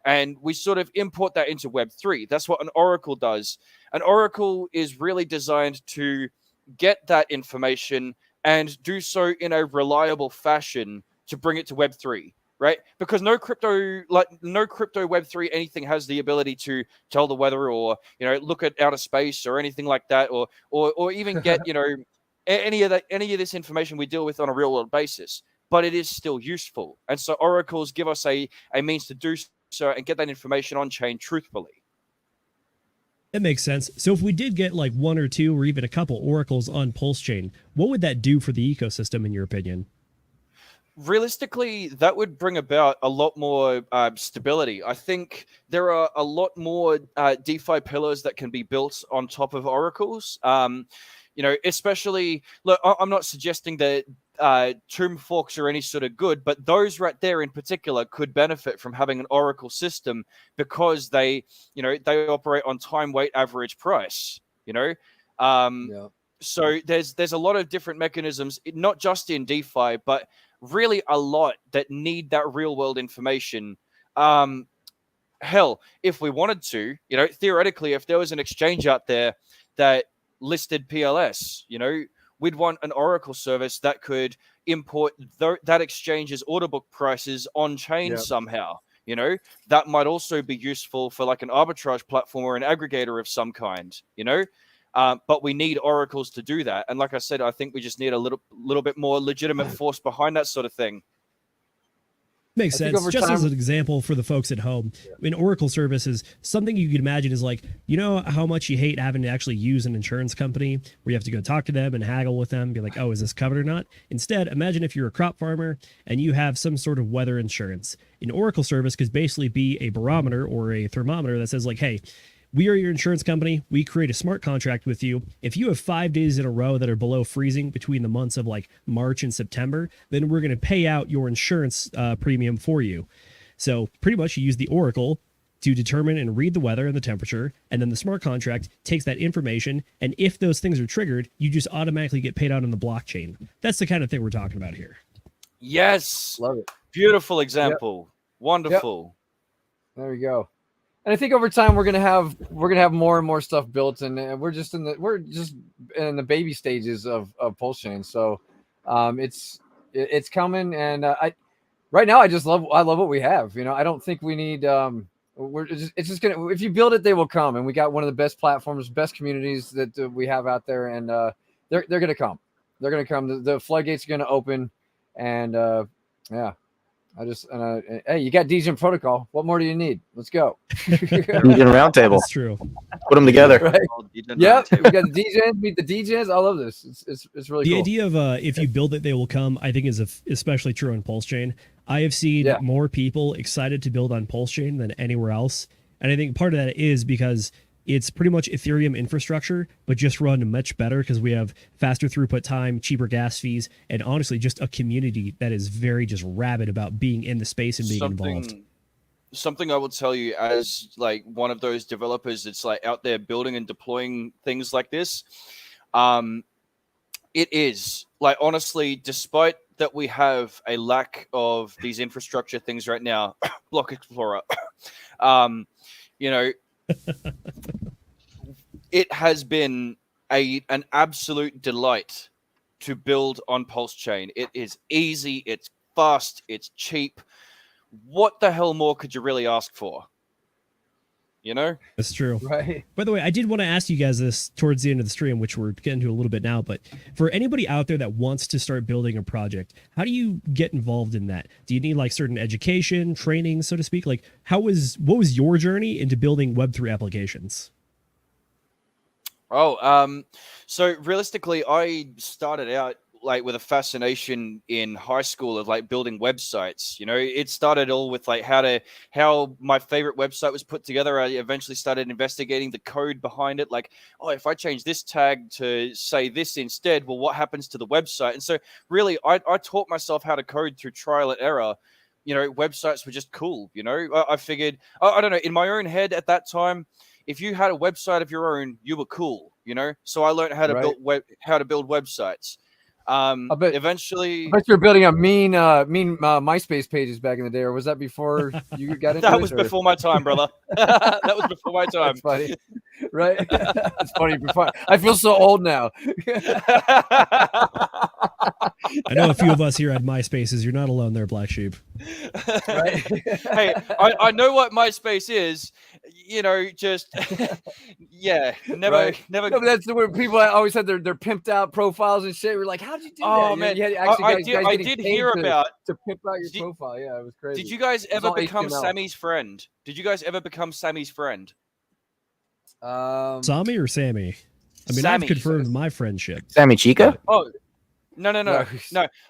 Speaker 10: and we sort of import that into Web 3. That's what an Oracle does. An Oracle is really designed to get that information and do so in a reliable fashion to bring it to Web 3. Right, because no crypto Web 3 anything has the ability to tell the weather or look at outer space or anything like that, or even get any of this information we deal with on a real world basis. But it is still useful, and so oracles give us a means to do so and get that information on chain truthfully.
Speaker 6: That makes sense. So if we did get like 1 or 2 or even a couple oracles on Pulse Chain, what would that do for the ecosystem in your opinion?
Speaker 10: Realistically, that would bring about a lot more stability. I think there are a lot more DeFi pillars that can be built on top of oracles. Especially, look, I'm not suggesting that tomb forks are any sort of good, but those right there in particular could benefit from having an oracle system because they operate on time, weight, average price. So there's a lot of different mechanisms, not just in DeFi, but really a lot that need that real world information. Hell, if we wanted to, theoretically, if there was an exchange out there that listed PLS, we'd want an Oracle service that could import that exchange's order book prices on chain somehow. That might also be useful for like an arbitrage platform or an aggregator of some kind, but we need oracles to do that. And like I said, I think we just need a little bit more legitimate force behind that sort of thing.
Speaker 6: Makes sense. Just as an example for the folks at home, an Oracle service is something you could imagine is like, how much you hate having to actually use an insurance company where you have to go talk to them and haggle with them, be like, oh, is this covered or not? Instead, imagine if you're a crop farmer and you have some sort of weather insurance. An Oracle service could basically be a barometer or a thermometer that says like, hey, we are your insurance company. We create a smart contract with you. If you have 5 days in a row that are below freezing between the months of like March and September, then we're going to pay out your insurance premium for you. So pretty much you use the Oracle to determine and read the weather and the temperature, and then the smart contract takes that information, and if those things are triggered, you just automatically get paid out on the blockchain. That's the kind of thing we're talking about here.
Speaker 10: Yes.
Speaker 9: Love it.
Speaker 10: Beautiful example. Wonderful.
Speaker 9: There we go. And I think over time we're gonna have more and more stuff built, and we're just in the baby stages of pulse chain. So it's coming, and right now I love what we have. You know, I don't think we need it's just gonna, if you build it, they will come, and we got one of the best platforms, best communities that we have out there, and they're gonna come. They're gonna come. The floodgates are gonna open, and yeah. Hey, you got Degen protocol. What more do you need? Let's go.
Speaker 4: Degen Roundtable.
Speaker 6: That's true.
Speaker 4: Put them together.
Speaker 9: Right. Yep. We got the Degens, meet the Degens. I love this. It's really
Speaker 6: The
Speaker 9: cool.
Speaker 6: idea of if you build it, they will come, I think is especially true on Pulse Chain. I have seen more people excited to build on Pulse Chain than anywhere else. And I think part of that is because it's pretty much Ethereum infrastructure, but just run much better because we have faster throughput time, cheaper gas fees, and honestly, just a community that is very just rabid about being in the space and being involved.
Speaker 10: Something I will tell you as like one of those developers that's like out there building and deploying things like this. It is like, honestly, despite that we have a lack of these infrastructure things right now, Block Explorer, you know, it has been an absolute delight to build on Pulse Chain. It is easy, it's fast, it's cheap. What the hell more could you really ask for? You know?
Speaker 6: That's true.
Speaker 9: Right.
Speaker 6: By the way, I did want to ask you guys this towards the end of the stream, which we're getting to a little bit now, but for anybody out there that wants to start building a project, how do you get involved in that? Do you need like certain education, training, so to speak? Like what was your journey into building Web3 applications?
Speaker 10: So realistically, I started out like with a fascination in high school of like building websites. You know, it started all with like how my favorite website was put together. I eventually started investigating the code behind it. Like, oh, if I change this tag to say this instead, well, what happens to the website? And so really, I taught myself how to code through trial and error. You know, websites were just cool. You know, I figured, I don't know, in my own head at that time, if you had a website of your own, you were cool. You know, so I learned how to build websites. Eventually,
Speaker 9: I bet you were building up mean MySpace pages back in the day, or was that before you got into
Speaker 10: that
Speaker 9: it?
Speaker 10: was before my time, brother. That was before my time.
Speaker 9: That's funny, right? It's funny. I feel so old now.
Speaker 6: I know a few of us here had MySpaces. You're not alone there, Black Sheep.
Speaker 9: Right?
Speaker 10: Hey, I know what MySpace is. You know, just never.
Speaker 9: No, but that's where people always had their pimped out profiles and shit. We're like, how did you do that?
Speaker 10: Oh man, I did hear about
Speaker 9: to pimp out your profile. Yeah, it was crazy.
Speaker 10: Did you guys ever become
Speaker 9: HTML.
Speaker 10: Sammy's friend? Did you guys ever become Sammy's friend?
Speaker 6: Sami or Sammy? I mean,
Speaker 10: Sammy.
Speaker 6: I've confirmed my friendship.
Speaker 4: Sammy Chica?
Speaker 10: Oh, no.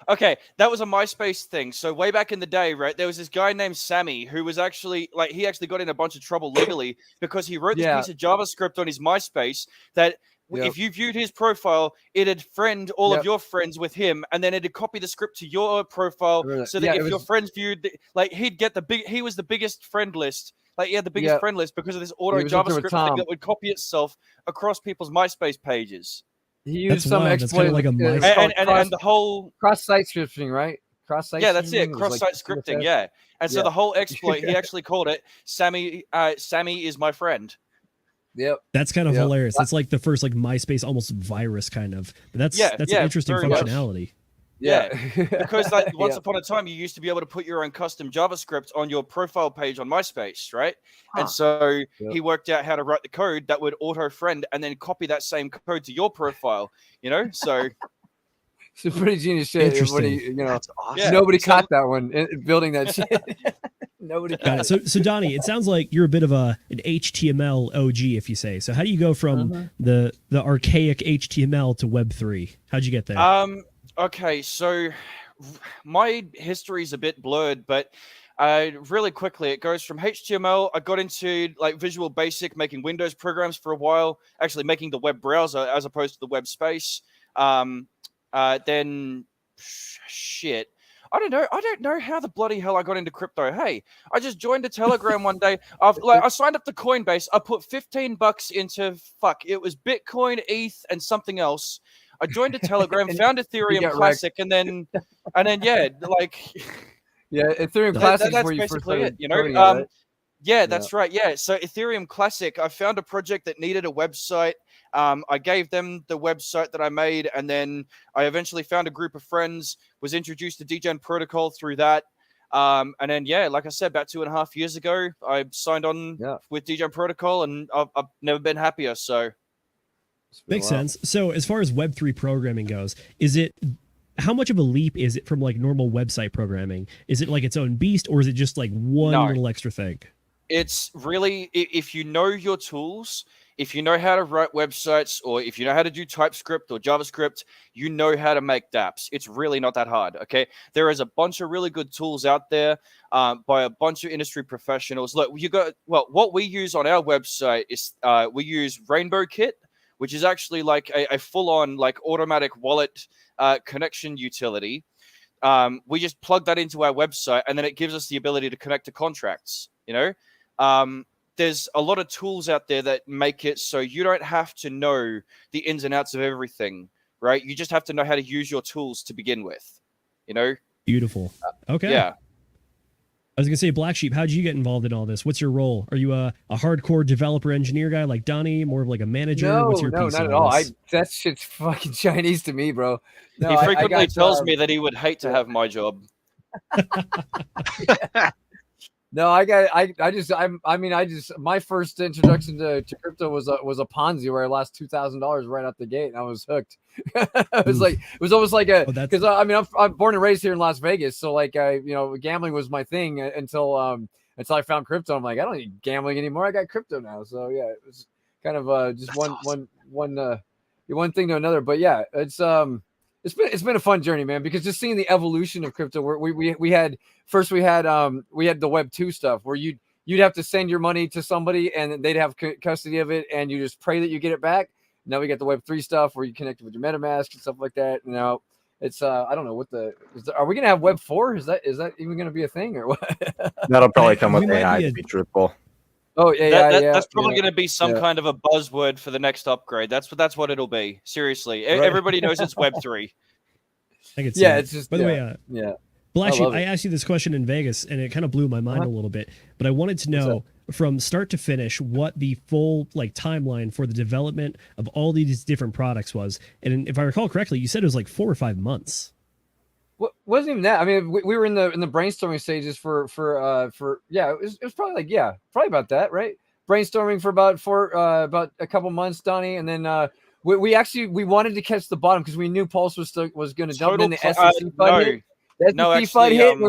Speaker 10: Okay, that was a MySpace thing. So way back in the day, right, there was this guy named Sammy who was actually like, he actually got in a bunch of trouble legally because he wrote this piece of JavaScript on his MySpace that if you viewed his profile, it'd friend all of your friends with him, and then it'd copy the script to your profile so that if your friends viewed, he'd get he was the biggest friend list. Like, he had the biggest friend list because of this auto JavaScript thing that would copy itself across people's MySpace pages.
Speaker 9: He used some exploit
Speaker 6: like a
Speaker 10: and the whole
Speaker 9: cross-site scripting, right? Cross-site.
Speaker 10: Yeah, that's it. Cross-site scripting. Yeah, and so the whole exploit, he actually called it Sammy. Sammy is my friend.
Speaker 9: Yep.
Speaker 6: That's kind of hilarious. That's like the first like MySpace almost virus kind of. But that's an interesting functionality.
Speaker 10: Yeah, because like once upon a time, you used to be able to put your own custom JavaScript on your profile page on MySpace, right? And so he worked out how to write the code that would auto-friend and then copy that same code to your profile. You know, so
Speaker 9: it's pretty genius shit.
Speaker 6: Interesting.
Speaker 10: That's awesome.
Speaker 9: Nobody caught that one building that shit. Nobody
Speaker 6: got it. So Donnie, it sounds like you're a bit of an HTML OG, if you say. So how do you go from the archaic HTML to Web3? How'd you get there?
Speaker 10: Okay, so my history is a bit blurred, but really quickly, it goes from HTML. I got into like Visual Basic, making Windows programs for a while, actually making the web browser as opposed to the web space. Then shit. I don't know how the bloody hell I got into crypto. Hey, I just joined a Telegram one day. I signed up to Coinbase. I put $15 into it was Bitcoin, ETH, and something else. I joined a Telegram,
Speaker 9: And
Speaker 10: found
Speaker 9: you
Speaker 10: Ethereum
Speaker 9: got wrecked.
Speaker 10: Classic, and then yeah, like
Speaker 9: Yeah, Ethereum Classic is
Speaker 10: that's
Speaker 9: where you first
Speaker 10: basically
Speaker 9: started
Speaker 10: it. You know,
Speaker 9: coding it, right?
Speaker 10: yeah, that's right. Yeah, so Ethereum Classic, I found a project that needed a website. I gave them the website that I made, and then I eventually found a group of friends, was introduced to Degen Protocol through that. And then, yeah, like I said, about 2.5 years ago, I signed on with Degen Protocol, and I've never been happier. So
Speaker 6: Makes sense. So as far as Web3 programming goes, is it how much of a leap is it from like normal website programming? Is it like its own beast, or is it just like one little extra thing?
Speaker 10: It's really, if you know your tools, if you know how to write websites, or if you know how to do TypeScript or JavaScript, you know how to make dApps. It's really not that hard, okay? There is a bunch of really good tools out there by a bunch of industry professionals. Look, what we use on our website is we use Rainbow Kit, which is actually like a full-on like automatic wallet connection utility. We just plug that into our website, and then it gives us the ability to connect to contracts, you know? There's a lot of tools out there that make it so you don't have to know the ins and outs of everything, right? You just have to know how to use your tools to begin with, you know?
Speaker 6: Beautiful. Okay.
Speaker 10: Yeah.
Speaker 6: I was gonna say, Black Sheep, how'd you get involved in all this? What's your role? Are you a hardcore developer engineer guy like Donnie, more of like a manager?
Speaker 9: No,
Speaker 6: What's your
Speaker 9: no,
Speaker 6: piece
Speaker 9: not
Speaker 6: on
Speaker 9: at all.
Speaker 6: this?
Speaker 9: That shit's fucking Chinese to me, bro. No,
Speaker 10: He frequently
Speaker 9: I got,
Speaker 10: tells me that he would hate to have my job.
Speaker 9: No, my first introduction to crypto was a Ponzi where I lost $2,000 right out the gate, and I was hooked. It was almost like because I'm born and raised here in Las Vegas, so like gambling was my thing until I found crypto. I'm like, I don't need gambling anymore. I got crypto now. So yeah, it was kind of just one thing to another. But yeah, it's been a fun journey, man, because just seeing the evolution of crypto, where we had the Web 2 stuff where you'd have to send your money to somebody and they'd have custody of it, and you just pray that you get it back. Now we got the Web 3 stuff where you connect it with your MetaMask and stuff like that. Now it's I don't know are we gonna have Web 4? Is that even gonna be a thing or what?
Speaker 4: That'll probably come with AI, to be truthful.
Speaker 9: Oh yeah,
Speaker 10: that's probably going to be some kind of a buzzword for the next upgrade. That's what it'll be. Seriously, everybody knows it's Web 3.
Speaker 6: I could see
Speaker 9: it's just
Speaker 6: by the way, Black Sheep, I asked you this question in Vegas, and it kind of blew my mind a little bit. But I wanted to know from start to finish what the full like timeline for the development of all these different products was. And if I recall correctly, you said it was like 4 or 5 months.
Speaker 9: Wasn't even that. I mean, we were in the brainstorming stages for it was probably probably about that, right? Brainstorming for about a couple months, Donnie, and then we wanted to catch the bottom because we knew Pulse was going to dump in the SEC FUD hit. The SEC FUD hit.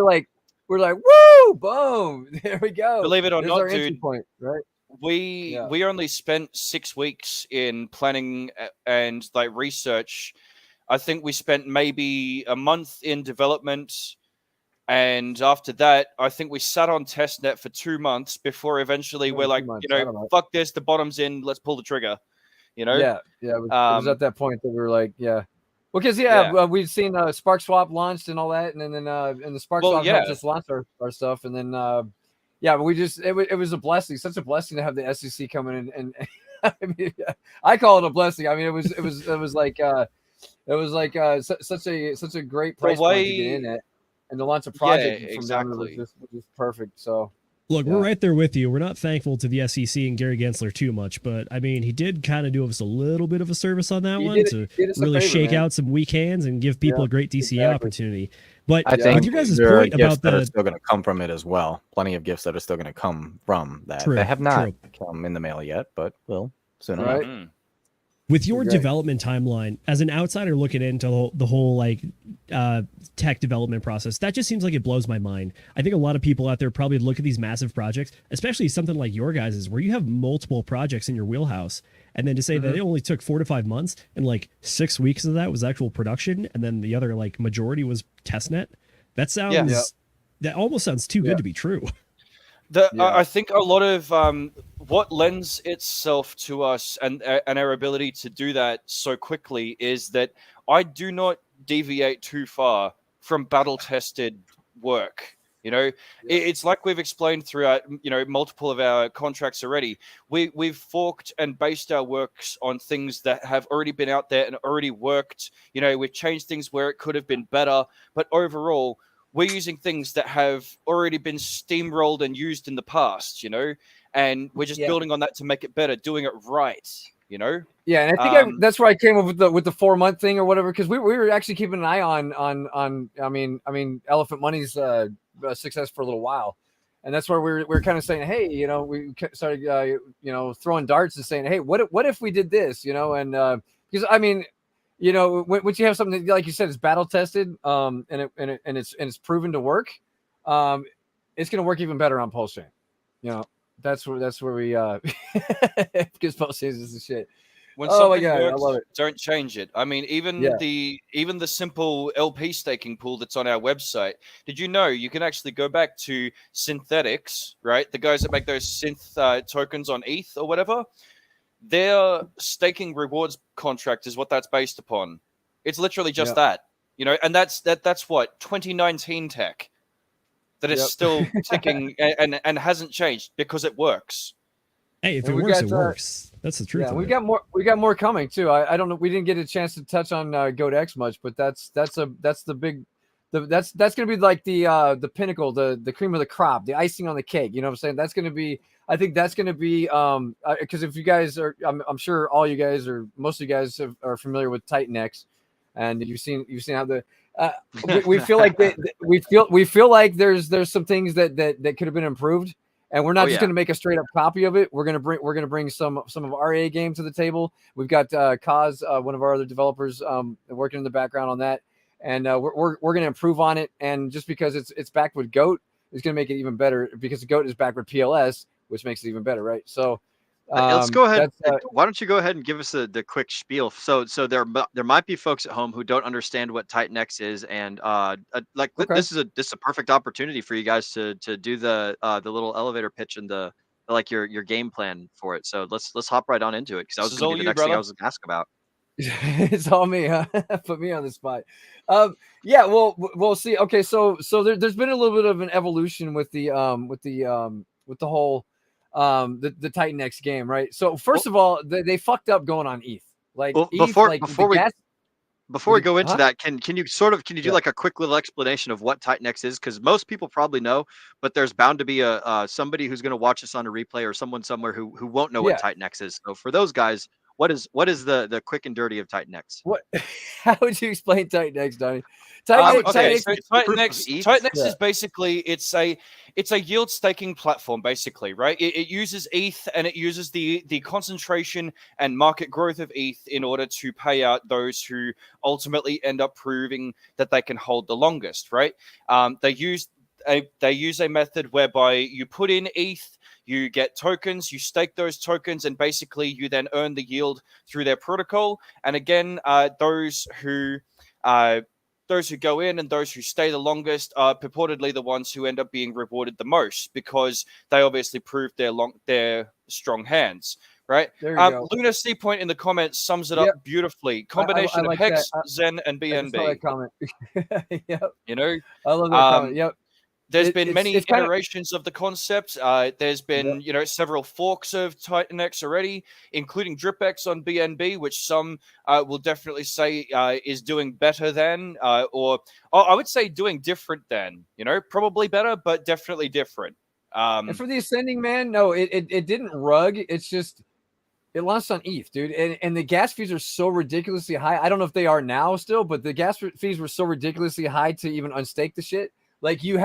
Speaker 9: We're like, woo, boom, there we go.
Speaker 10: Believe it or not, dude,
Speaker 9: point, right?
Speaker 10: We only spent 6 weeks in planning and like research. I think we spent maybe a month in development, and after that, I think we sat on testnet for 2 months before eventually we're like, fuck this, the bottom's in, let's pull the trigger. You know?
Speaker 9: Yeah. It was at that point that we were like, well, because we've seen Spark Swap launched and all that, and then and the Spark Swap helped us launch our stuff, and then we just it was a blessing, such a blessing to have the SEC come in and I mean, I call it a blessing. I mean, it was like. It was like such a great price point to get in at, and to launch a project from down was just perfect. So
Speaker 6: look, we're right there with you. We're not thankful to the SEC and Gary Gensler too much, but I mean, he did kind of do us a little bit of a service on that one to really shake out some weak hands and give people a great DCA opportunity. But
Speaker 4: I think
Speaker 6: with your guys'
Speaker 4: there are
Speaker 6: point
Speaker 4: gifts
Speaker 6: about
Speaker 4: that are still going to come from it as well. Plenty of gifts that are still going to come from that. They have not come in the mail yet, but will soon enough.
Speaker 10: Mm.
Speaker 6: With your development timeline, as an outsider looking into the whole like tech development process, that just seems like it blows my mind. I think a lot of people out there probably look at these massive projects, especially something like your guys's, where you have multiple projects in your wheelhouse, and then to say that it only took 4 to 5 months and like 6 weeks of that was actual production, and then the other like majority was testnet. That sounds that almost sounds too good to be true.
Speaker 10: I think a lot of what lends itself to us and our ability to do that so quickly is that I do not deviate too far from battle-tested work. You know, it's like we've explained throughout, multiple of our contracts already. We've forked and based our works on things that have already been out there and already worked. We've changed things where it could have been better, but overall, we're using things that have already been steamrolled and used in the past. And we're just building on that to make it better, doing it right.
Speaker 9: Yeah, and I think that's where I came up with the 4-month thing or whatever, because we were actually keeping an eye on I mean Elephant Money's success for a little while, and that's where we're kind of saying, hey, we started throwing darts and saying, hey, what if we did this, and because I mean, once you have something that, like you said, is battle tested, and it's proven to work, it's going to work even better on Pulse Chain. That's where we because Pulse Chain is the shit.
Speaker 10: When something
Speaker 9: God,
Speaker 10: works,
Speaker 9: I love it.
Speaker 10: Don't change it. I mean, even the simple LP staking pool that's on our website. Did you know you can actually go back to Synthetics, right? The guys that make those synth tokens on ETH or whatever. Their staking rewards contract is what that's based upon. It's literally just that, and that's what 2019 tech that is still ticking and hasn't changed because it works.
Speaker 6: Hey, if it works, it works. That's the truth.
Speaker 9: Yeah, we got more coming too. I don't know. We didn't get a chance to touch on GoatX much, but that's the big. That's gonna be like the pinnacle, the cream of the crop, the icing on the cake. You know what I'm saying? That's gonna be. I think that's gonna be because if you guys are, I'm sure all you guys or most of you guys are familiar with TitanX, and you've seen how the. We feel like we feel like there's some things that could have been improved. And we're not just going to make a straight up copy of it. We're going to bring some of our A game to the table. We've got Kaz, one of our other developers, working in the background on that, and we're going to improve on it. And just because it's backed with Goat, is going to make it even better because the Goat is backed with PLS, which makes it even better, right? So
Speaker 5: let's go ahead. Why don't you go ahead and give us the quick spiel? So there might be folks at home who don't understand what TitanX is, and this is a perfect opportunity for you guys to do the little elevator pitch and the your game plan for it. So let's hop right on into it, because that was going to be the next thing I was going to ask about.
Speaker 9: It's all me, huh? Put me on the spot. Yeah, we'll see. Okay, so there's been a little bit of an evolution with the whole the TitanX game, right? So first of all, they fucked up going on ETH.
Speaker 5: Before we go into that, can you do like a quick little explanation of what TitanX is? Because most people probably know, but there's bound to be a somebody who's going to watch us on a replay, or someone somewhere who won't know what TitanX is. So for those guys, what is the quick and dirty of TitanX?
Speaker 9: What? How would you explain TitanX, Donnie?
Speaker 10: TitanX is basically it's a yield staking platform, basically, right? It uses ETH, and it uses the concentration and market growth of ETH in order to pay out those who ultimately end up proving that they can hold the longest, right? They use a method whereby you put in ETH, you get tokens, you stake those tokens, and basically you then earn the yield through their protocol. And again, those who go in and those who stay the longest are purportedly the ones who end up being rewarded the most, because they obviously proved their strong hands, right?
Speaker 9: There you go.
Speaker 10: Luna C Point in the comments sums it up beautifully. Combination
Speaker 9: like
Speaker 10: of Hex,
Speaker 9: that.
Speaker 10: Zen, and BNB.
Speaker 9: I saw that comment. Yep.
Speaker 10: I
Speaker 9: love that comment. Yep.
Speaker 10: There's been many iterations of the concept. There's been, several forks of TitanX already, including DripX on BNB, which some will definitely say is doing better than, or I would say doing different than, probably better, but definitely different.
Speaker 9: And for the Ascending, man, no, it didn't rug. It's just, it launched on ETH, dude. And the gas fees are so ridiculously high. I don't know if they are now still, but the gas fees were so ridiculously high to even unstake the shit. Like you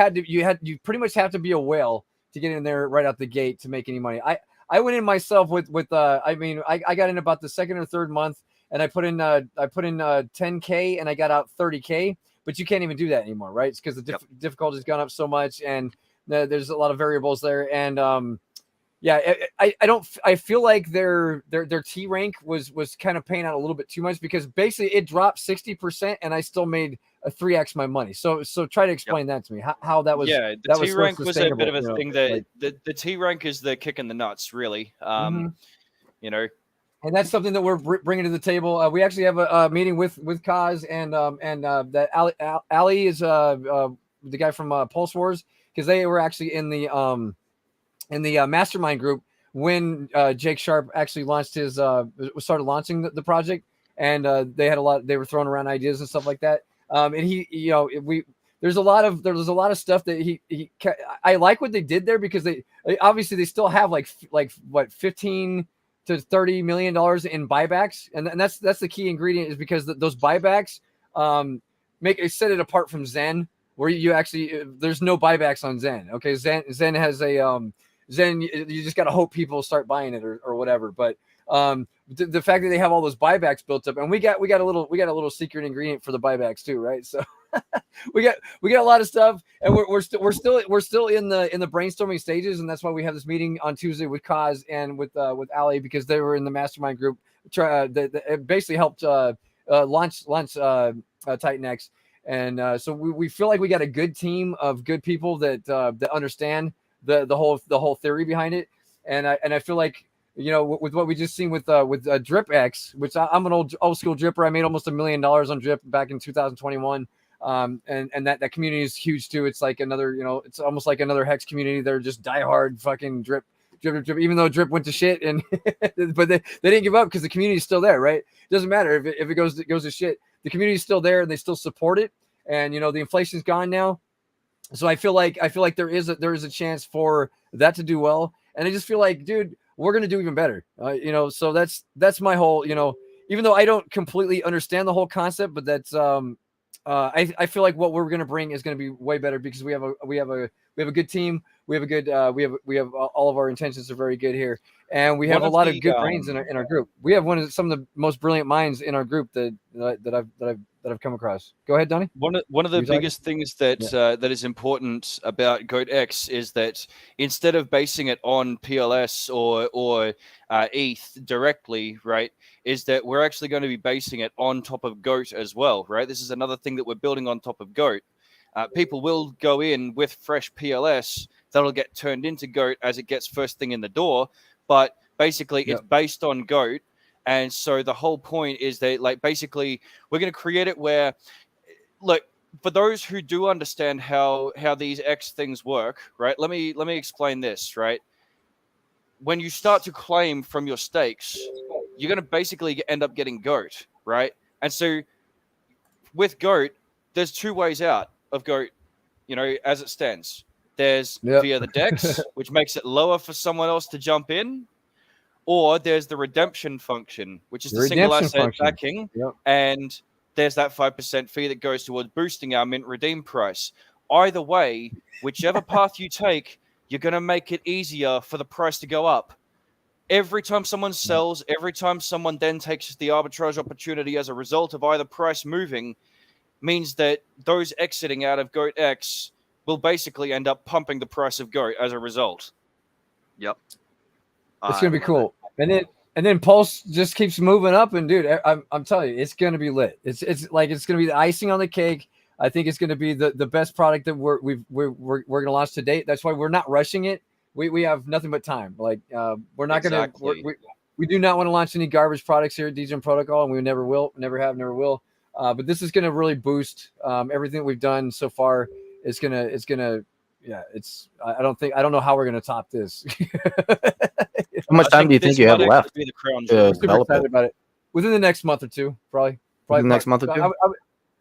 Speaker 9: pretty much have to be a whale to get in there right out the gate to make any money. I went in myself with I got in about the second or third month, and I put in 10K and I got out 30K, but you can't even do that anymore, right? It's because the difficulty has gone up so much, and there's a lot of variables there. And I feel like their T rank was kind of paying out a little bit too much, because basically it dropped 60% and I still made a 3x my money. So try to explain that to me, how that was.
Speaker 10: Yeah, the T rank was a bit of a thing that the T rank is the kick in the nuts, really. And
Speaker 9: that's something that we're bringing to the table. We actually have a meeting with Kaz and that Ali is the guy from Pulse Wars, because they were actually in the mastermind group when Jake Sharp actually launched his started launching the project, and they were throwing around ideas and stuff like that. And there's a lot of stuff that I like what they did there, because they obviously they still have like what, 15 to 30 million dollars in buybacks, and that's the key ingredient, is because those buybacks set it apart from Zen, where you actually there's no buybacks on Zen. Okay, Zen has a Zen, you just got to hope people start buying it or whatever. But the fact that they have all those buybacks built up, and we got a little secret ingredient for the buybacks too, right? So we got a lot of stuff, and we're still in the brainstorming stages, and that's why we have this meeting on Tuesday with Kaz and with Ali, because they were in the mastermind group. It basically helped launch Titan X, and so we feel like we got a good team of good people that understand the whole theory behind it, and I feel like, with what we just seen with Drip X, which I'm an old school dripper. I made almost $1 million on Drip back in 2021. And that community is huge too. It's like another, it's almost like another Hex community. They're just diehard fucking drip. Even though Drip went to shit, and but they didn't give up, because the community is still there, right? It doesn't matter if it goes to shit. The community is still there, and they still support it. And the inflation's gone now, so I feel like there is a chance for that to do well. And I just feel like, dude, we're gonna do even better. So that's my whole, even though I don't completely understand the whole concept, but that's I feel like what we're gonna bring is gonna be way better, because we have a good team. We have a good we have all of our intentions are very good here, and we have a lot of good brains in our group. We have some of the most brilliant minds in our group that I've come across. Go ahead, Donnie.
Speaker 10: One of the biggest things that that is important about Goat X is that instead of basing it on PLS or ETH directly, right, is that we're actually going to be basing it on top of Goat as well, right? This is another thing that we're building on top of Goat. People will go in with fresh PLS that'll get turned into Goat as it gets first thing in the door, but basically it's based on Goat. And so the whole point is that, like, basically we're going to create it where, look, for those who do understand how these X things work, right? Let me explain this, right? When you start to claim from your stakes, you're going to basically end up getting Goat, right? And so with Goat, there's two ways out of Goat, as it stands. There's via the DEX, which makes it lower for someone else to jump in, or there's the redemption function, which is the single asset backing, and there's that 5% fee that goes towards boosting our mint redeem price. Either way, whichever path you take, you're going to make it easier for the price to go up. Every time someone sells, every time someone then takes the arbitrage opportunity as a result of either price moving, means that those exiting out of Goat X will basically end up pumping the price of Goat as a result.
Speaker 5: Yep.
Speaker 9: It's gonna be cool. And then Pulse just keeps moving up, and dude, I'm telling you, it's gonna be lit. It's gonna be the icing on the cake. I think it's gonna be the best product that we're gonna launch to date. That's why we're not rushing it. We have nothing but time. Like we're not gonna we do not want to launch any garbage products here at Degen Protocol, and we never will, never have, never will. But this is gonna really boost everything we've done so far. It's gonna I don't know how we're gonna top this.
Speaker 4: How much time do you think you have left to develop it?
Speaker 9: About it within the next month or two, probably
Speaker 4: the next month or two.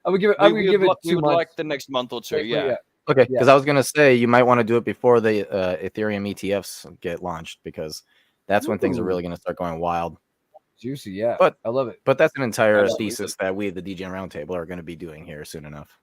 Speaker 9: I would give it 2 months.
Speaker 10: We would like the next month or two. Yeah.
Speaker 4: Okay, because I was gonna say you might want to do it before the Ethereum ETFs get launched, because that's when things are really gonna start going wild.
Speaker 9: Juicy, yeah.
Speaker 4: But
Speaker 9: I love it.
Speaker 4: But that's an entire thesis that we, the Degen Roundtable, are going to be doing here soon enough.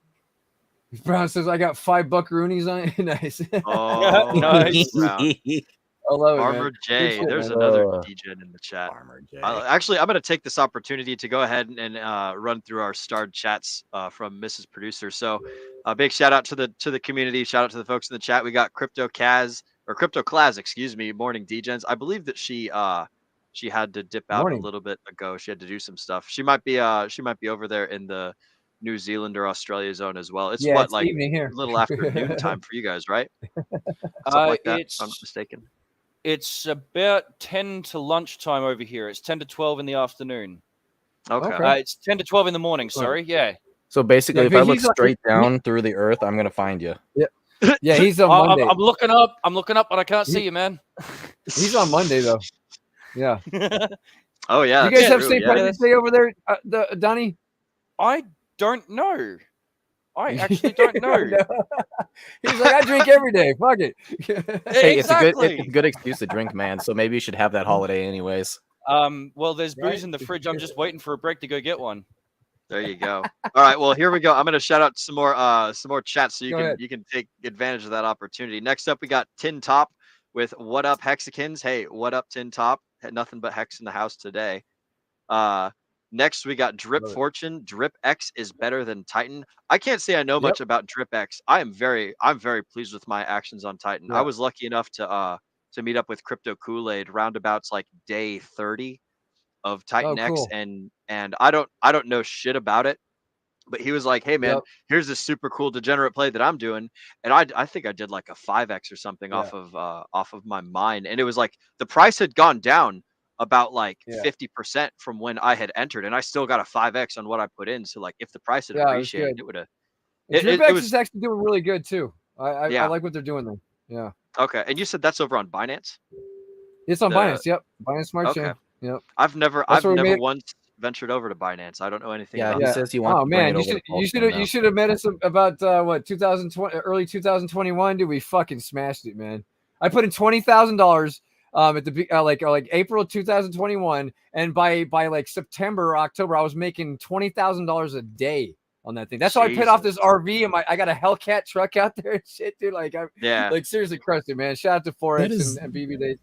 Speaker 9: Brown says, I got 5 buckaroonies on it. Nice.
Speaker 5: Oh, nice.
Speaker 9: I love it,
Speaker 5: Armor
Speaker 9: man.
Speaker 5: J.
Speaker 9: Shit,
Speaker 5: There's
Speaker 9: man.
Speaker 5: another Degen in the chat.
Speaker 4: Armor J.
Speaker 5: Actually, I'm going to take this opportunity to go ahead and run through our starred chats from Mrs. Producer. So a big shout out to the community. Shout out to the folks in the chat. We got Crypto Claz, excuse me. Morning Degens. I believe that she had to dip out a little bit ago. She had to do some stuff. She might be over there in the New Zealand or Australia zone as well. It's like
Speaker 9: evening here.
Speaker 5: A little after noon time for you guys, right? Something like that, if I'm not mistaken.
Speaker 10: It's about 10 to lunchtime over here. It's 10 to 12 in the afternoon.
Speaker 5: Okay.
Speaker 10: It's 10 to 12 in the morning. Sorry. Yeah.
Speaker 4: So basically, if I look straight down through the earth, I'm going to find you.
Speaker 9: Yeah. Yeah, he's on Monday.
Speaker 11: I'm looking up. I'm looking up, but I can't see you, man.
Speaker 9: He's on Monday though. Yeah.
Speaker 5: Oh yeah.
Speaker 9: You guys have
Speaker 5: true,
Speaker 9: St. Patrick's Day over there, Donnie?
Speaker 11: I don't know. I actually don't know.
Speaker 9: He's like, I drink every day. Fuck it.
Speaker 4: Hey,
Speaker 11: Exactly.
Speaker 4: it's a good excuse to drink, man. So maybe you should have that holiday anyways.
Speaker 11: Well, there's booze in the fridge. I'm just waiting for a break to go get one.
Speaker 5: There you go. All right. Well, here we go. I'm going to shout out some more chats so
Speaker 9: Go ahead.
Speaker 5: you can take advantage of that opportunity. Next up, we got Tin Top with "What Up Hexicans." Hey, what up, Tin Top? Had nothing but hex in the house today. Next, we got Drip Fortune. Drip X is better than Titan. I can't say I know much about Drip X. I'm very pleased with my actions on Titan. I was lucky enough to meet up with Crypto Kool-Aid roundabouts like day 30 of Titan X,
Speaker 9: cool.
Speaker 5: and I don't know shit about it, but he was like, hey man, here's this super cool degenerate play that I'm doing, and I think I did like a 5x or something off of my mine, and it was like the price had gone down about like 50% from when I had entered, and I still got a 5x on what I put in. So like if the price had appreciated, it would have.
Speaker 9: Drip X is actually doing really good too. I like what they're doing there. Yeah.
Speaker 5: Okay, and you said that's over on Binance?
Speaker 9: It's on Binance. Yep, Binance Smart Chain. Yep.
Speaker 5: I've never once ventured over to Binance. I don't know anything about
Speaker 4: he
Speaker 5: that.
Speaker 4: says he wants to bring it over to
Speaker 9: you should have met us about what 2020, early 2021. Dude, we fucking smashed it, man. I put in $20,000 at the like April 2021, and by like September or October, I was making $20,000 a day on that thing. That's how I paid off this RV, and I got a Hellcat truck out there and shit, dude. Like like seriously crushed it, man. Shout out to Forex and BB.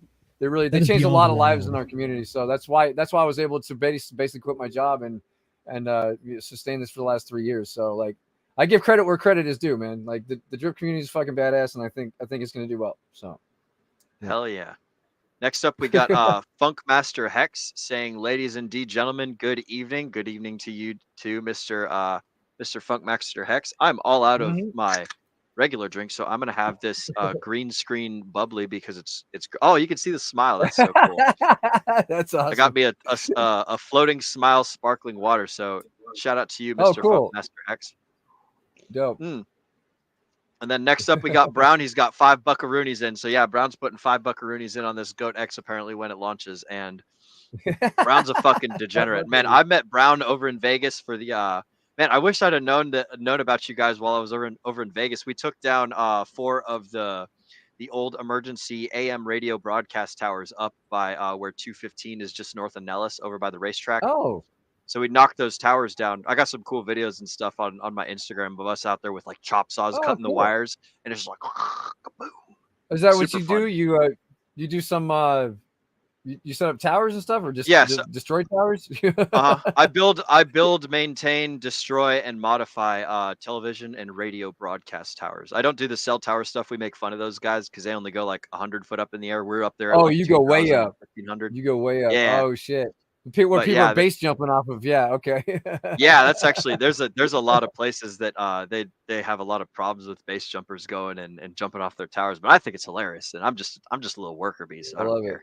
Speaker 9: They changed a lot of lives in our community. So that's why I was able to basically quit my job and sustain this for the last 3 years. So like I give credit where credit is due, man. Like the drip community is fucking badass, and I think it's gonna do well. So
Speaker 5: hell yeah. Next up, we got Funkmaster Hex saying, ladies and gentlemen, good evening. Good evening to you too, Mr. Funkmaster Hex. I'm all out of my regular drink, so I'm gonna have this green screen bubbly because it's oh, you can see the smile. That's so cool.
Speaker 9: That's awesome.
Speaker 5: I got me a floating smile sparkling water. So shout out to you, Mr. Funkmaster Hex.
Speaker 9: Dope.
Speaker 5: And then next up, we got Brown. He's got 5 buckaroonies in. So yeah, Brown's putting 5 buckaroonies in on this Goat X apparently when it launches. And Brown's a fucking degenerate, man. I met Brown over in Vegas for the man. I wish I'd have known about you guys while I was over in Vegas. We took down 4 of the old emergency AM radio broadcast towers up by where 215 is, just north of Nellis, over by the racetrack.
Speaker 9: Oh.
Speaker 5: So we knocked those towers down. I got some cool videos and stuff on my Instagram of us out there with like chop saws cutting the wires, and it's just like boom.
Speaker 9: Is that what you do? You do some you set up towers and stuff, or just destroy towers?
Speaker 5: I build, maintain, destroy, and modify television and radio broadcast towers. I don't do the cell tower stuff. We make fun of those guys because they only go like 100 foot up in the air. We're up there.
Speaker 9: Oh,
Speaker 5: like
Speaker 9: you go way up.
Speaker 5: 1500.
Speaker 9: You go way up.
Speaker 5: Yeah.
Speaker 9: Oh shit. People are base jumping off of. Yeah. Okay.
Speaker 5: Yeah, that's actually there's a lot of places that they have a lot of problems with base jumpers going and jumping off their towers, but I think it's hilarious, and I'm just a little worker bee, so I don't care.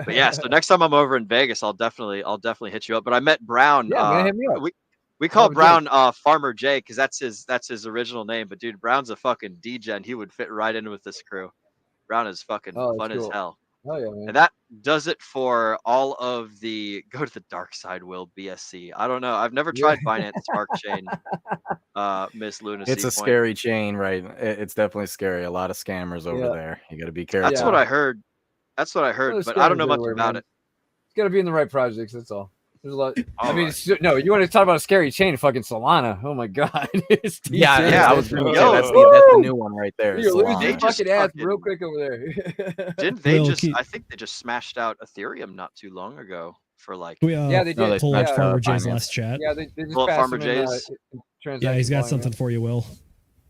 Speaker 5: But yeah, so next time I'm over in Vegas, I'll definitely hit you up. But I met Brown.
Speaker 9: Yeah, man, hit me up.
Speaker 5: We call Brown Farmer J because that's his original name. But dude, Brown's a fucking degen. He would fit right in with this crew. Brown is fucking fun as hell.
Speaker 9: Oh yeah, man.
Speaker 5: And that does it for all of the go to the dark side, Will BSC. I don't know. I've never tried Binance Smart Chain. Miss Lunacy.
Speaker 4: It's a scary chain, right? It's definitely scary. A lot of scammers over there. You got to be careful.
Speaker 5: That's what I heard. But I don't know much about it.
Speaker 9: It's got to be in the right projects. That's all. There's a lot. I mean, no, you want to talk about a scary chain? Fucking Solana. Oh my god.
Speaker 4: I was going to say that's the new one right there.
Speaker 9: You're losing fucking ass real quick over there.
Speaker 5: Didn't they I think they just smashed out Ethereum not too long ago for like.
Speaker 6: They did.
Speaker 4: They
Speaker 6: pull up Farmer
Speaker 4: Finance.
Speaker 6: J's last chat.
Speaker 9: Yeah, they just
Speaker 5: pull up Farmer
Speaker 9: in,
Speaker 5: J's.
Speaker 6: Yeah, he's got something for you, Will.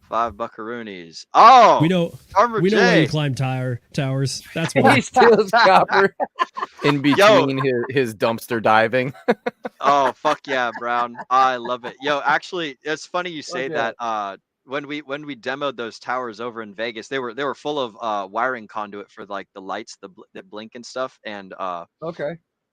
Speaker 5: 5 buckaroonies. Oh,
Speaker 6: we know
Speaker 5: Farmer
Speaker 6: we know
Speaker 5: J.
Speaker 6: why you climb towers. That's why.
Speaker 9: He steals copper
Speaker 4: in between his dumpster diving.
Speaker 5: Oh fuck yeah, Brown! I love it. Yo, actually, it's funny you say that. When we demoed those towers over in Vegas, they were full of wiring conduit for like the lights that blink and stuff. And